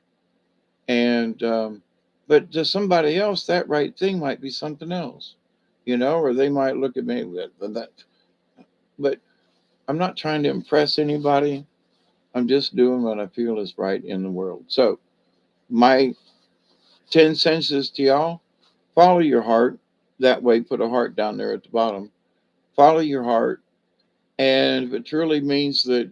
And, but to somebody else, that right thing might be something else, or they might look at me with that. But I'm not trying to impress anybody. I'm just doing what I feel is right in the world. So my 10 cents is to y'all: follow your heart. That way, put a heart down there at the bottom. Follow your heart. And if it truly means that,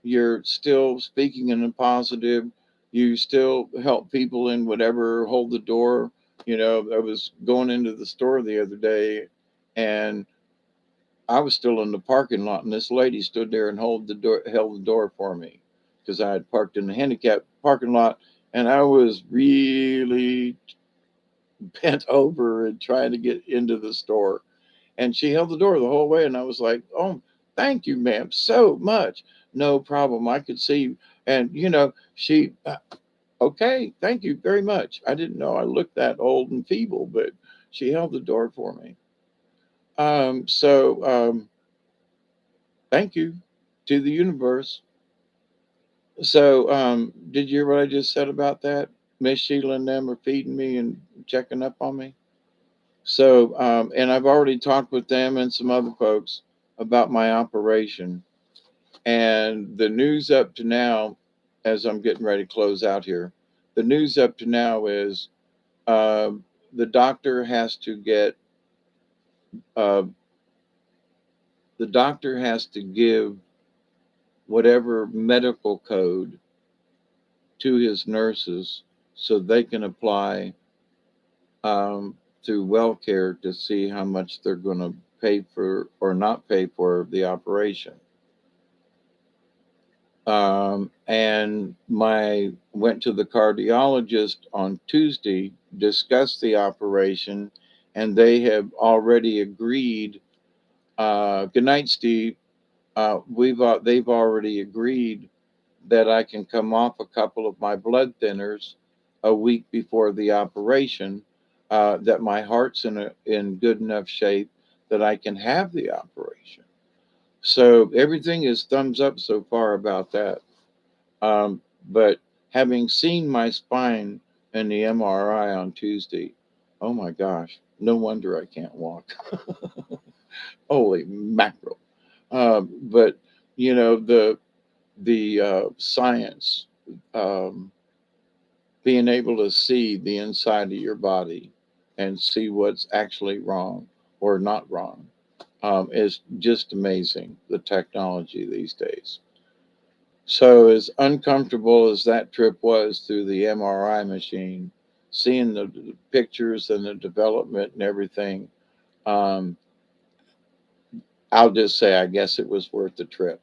you're still speaking in a positive, you still help people in whatever, hold the door. I was going into the store the other day, and I was still in the parking lot, and this lady stood there and held the door for me, because I had parked in the handicap parking lot, and I was really bent over and trying to get into the store, and she held the door the whole way, and I was like, "Oh, thank you, ma'am, so much." "No problem. I could see." And she, okay, thank you very much. I didn't know I looked that old and feeble, but she held the door for me. Thank you to the universe. So, did you hear what I just said about that? Miss Sheila and them are feeding me and checking up on me. So, and I've already talked with them and some other folks about my operation. And the news up to now, as I'm getting ready to close out here, the news up to now is, uh, the doctor has to get, uh, the doctor has to give whatever medical code to his nurses so they can apply, um, through WellCare, to see how much they're going to pay for or not pay for the operation. And my went to the cardiologist on Tuesday, discussed the operation, and they have already agreed. Good night, Steve. They've already agreed that I can come off a couple of my blood thinners a week before the operation. That my heart's in good enough shape that I can have the operation. So everything is thumbs up so far about that. But having seen my spine in the MRI on Tuesday, oh my gosh, no wonder I can't walk. Holy mackerel! But the science, um, being able to see the inside of your body and see what's actually wrong or not wrong, is just amazing. The technology these days. So, as uncomfortable as that trip was through the MRI machine, seeing the pictures and the development and everything, Um, I'll just say, I guess it was worth the trip.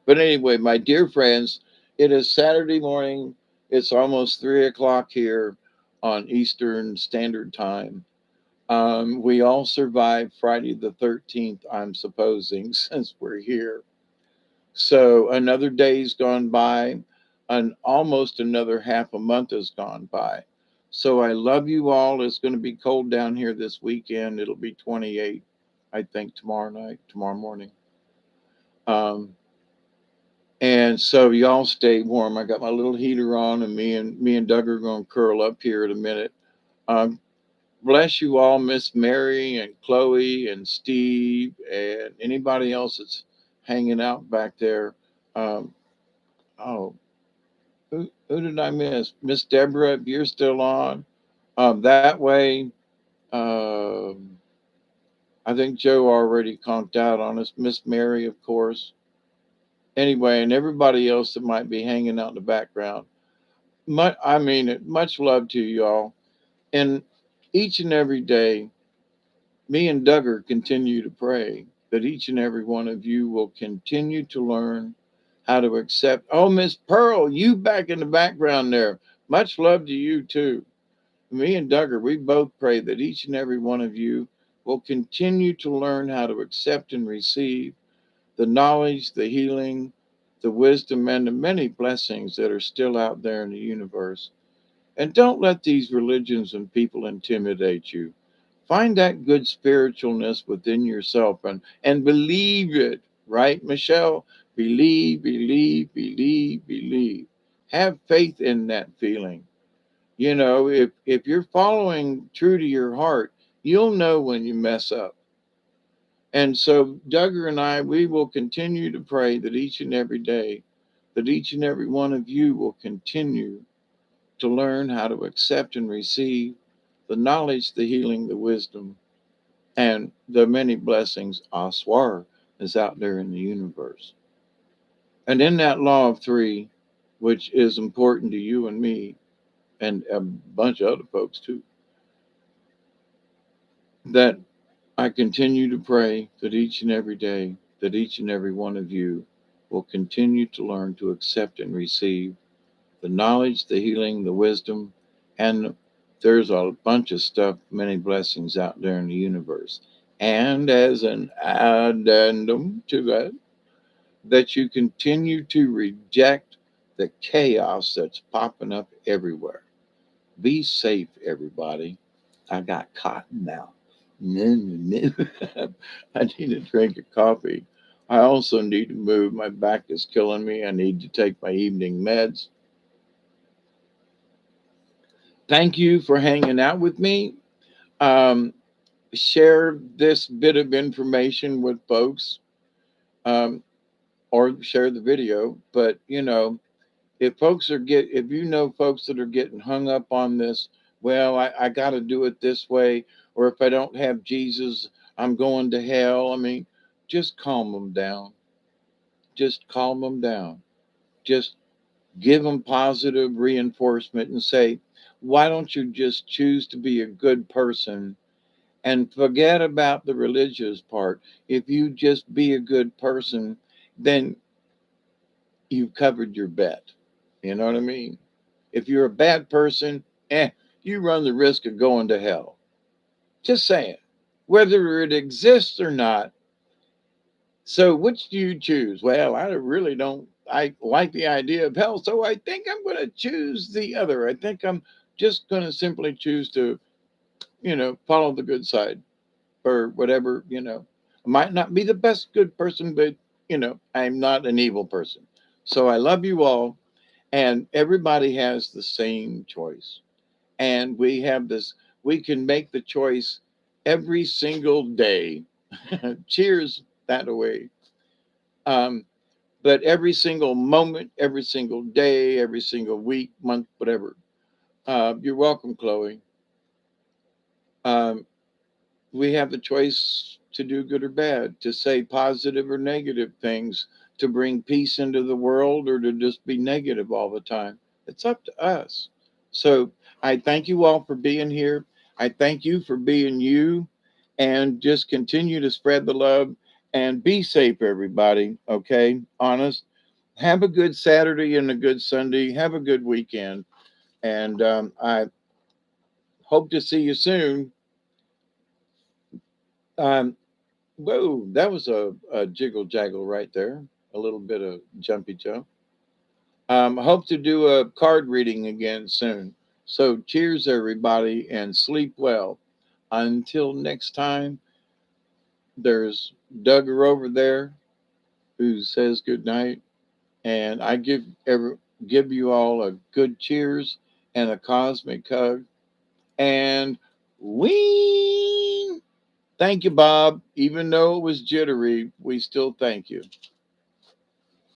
But anyway, my dear friends, it is Saturday morning. It's almost 3 o'clock here on Eastern Standard Time. We all survived Friday the 13th, I'm supposing, since we're here. So another day's gone by, and almost another half a month has gone by. So I love you all. It's going to be cold down here this weekend. It'll be 28, I think, tomorrow morning. Um, and so y'all stay warm. I got my little heater on, and me and Doug are going to curl up here in a minute. Um, Bless you all, Miss Mary and Chloe and Steve and anybody else that's hanging out back there. Um, oh, who did I miss? Miss Deborah, if you're still on. That way, um, I think Joe already conked out on us. Miss Mary, of course. Anyway, and everybody else that might be hanging out in the background. I mean it. Much love to you all. And each and every day, me and Duggar continue to pray that each and every one of you will continue to learn how to accept. Oh, Miss Pearl, you back in the background there. Much love to you too. Me and Duggar, we both pray that each and every one of you will continue to learn how to accept and receive the knowledge, the healing, the wisdom, and the many blessings that are still out there in the universe. And don't let these religions and people intimidate you. Find that good spiritualness within yourself and believe it, right, Michelle? Believe, believe, believe, believe. Have faith in that feeling. If you're following true to your heart, you'll know when you mess up. And so Duggar and I, we will continue to pray that each and every day, that each and every one of you will continue to learn how to accept and receive the knowledge, the healing, the wisdom, and the many blessings Aswar is out there in the universe. And in that law of three, which is important to you and me and a bunch of other folks too, that I continue to pray that each and every day, that each and every one of you will continue to learn to accept and receive the knowledge, the healing, the wisdom, and there's a bunch of stuff, many blessings out there in the universe. And as an addendum to that, that you continue to reject the chaos that's popping up everywhere. Be safe, everybody. I got cotton now. I need a drink of coffee. I also need to move. My back is killing me. I need to take my evening meds. Thank you for hanging out with me. Um, Share this bit of information with folks, um, or share the video. But if you know folks that are getting hung up on this, well, I got to do it this way, or if I don't have Jesus, I'm going to hell. I mean, just calm them down. Just calm them down. Just give them positive reinforcement and say, why don't you just choose to be a good person and forget about the religious part? If you just be a good person, then you've covered your bet. You know what I mean? If you're a bad person, you run the risk of going to hell. Just saying. Whether it exists or not. So, which do you choose? Well, I really don't. I like the idea of hell, so I think I'm going to choose the other. I think I'm just going to simply choose to, follow the good side or whatever. I might not be the best good person, but, I'm not an evil person. So, I love you all, and everybody has the same choice. And we can make the choice every single day. Cheers that way. Um, but every single moment, every single day, every single week, month, whatever. You're welcome, Chloe. Um, we have the choice to do good or bad, to say positive or negative things, to bring peace into the world, or to just be negative all the time. It's up to us. So I thank you all for being here. I thank you for being you. and just continue to spread the love and be safe, everybody. Okay, honest. Have a good Saturday and a good Sunday. Have a good weekend, and I hope to see you soon. Um, Whoa, that was a jiggle jaggle right there. A little bit of jumpy jump. I hope to do a card reading again soon. So cheers, everybody, and sleep well. Until next time, there's Duggar over there who says good night, and I give you all a good cheers and a cosmic hug, and wee. Thank you, Bob. Even though it was jittery, we still thank you.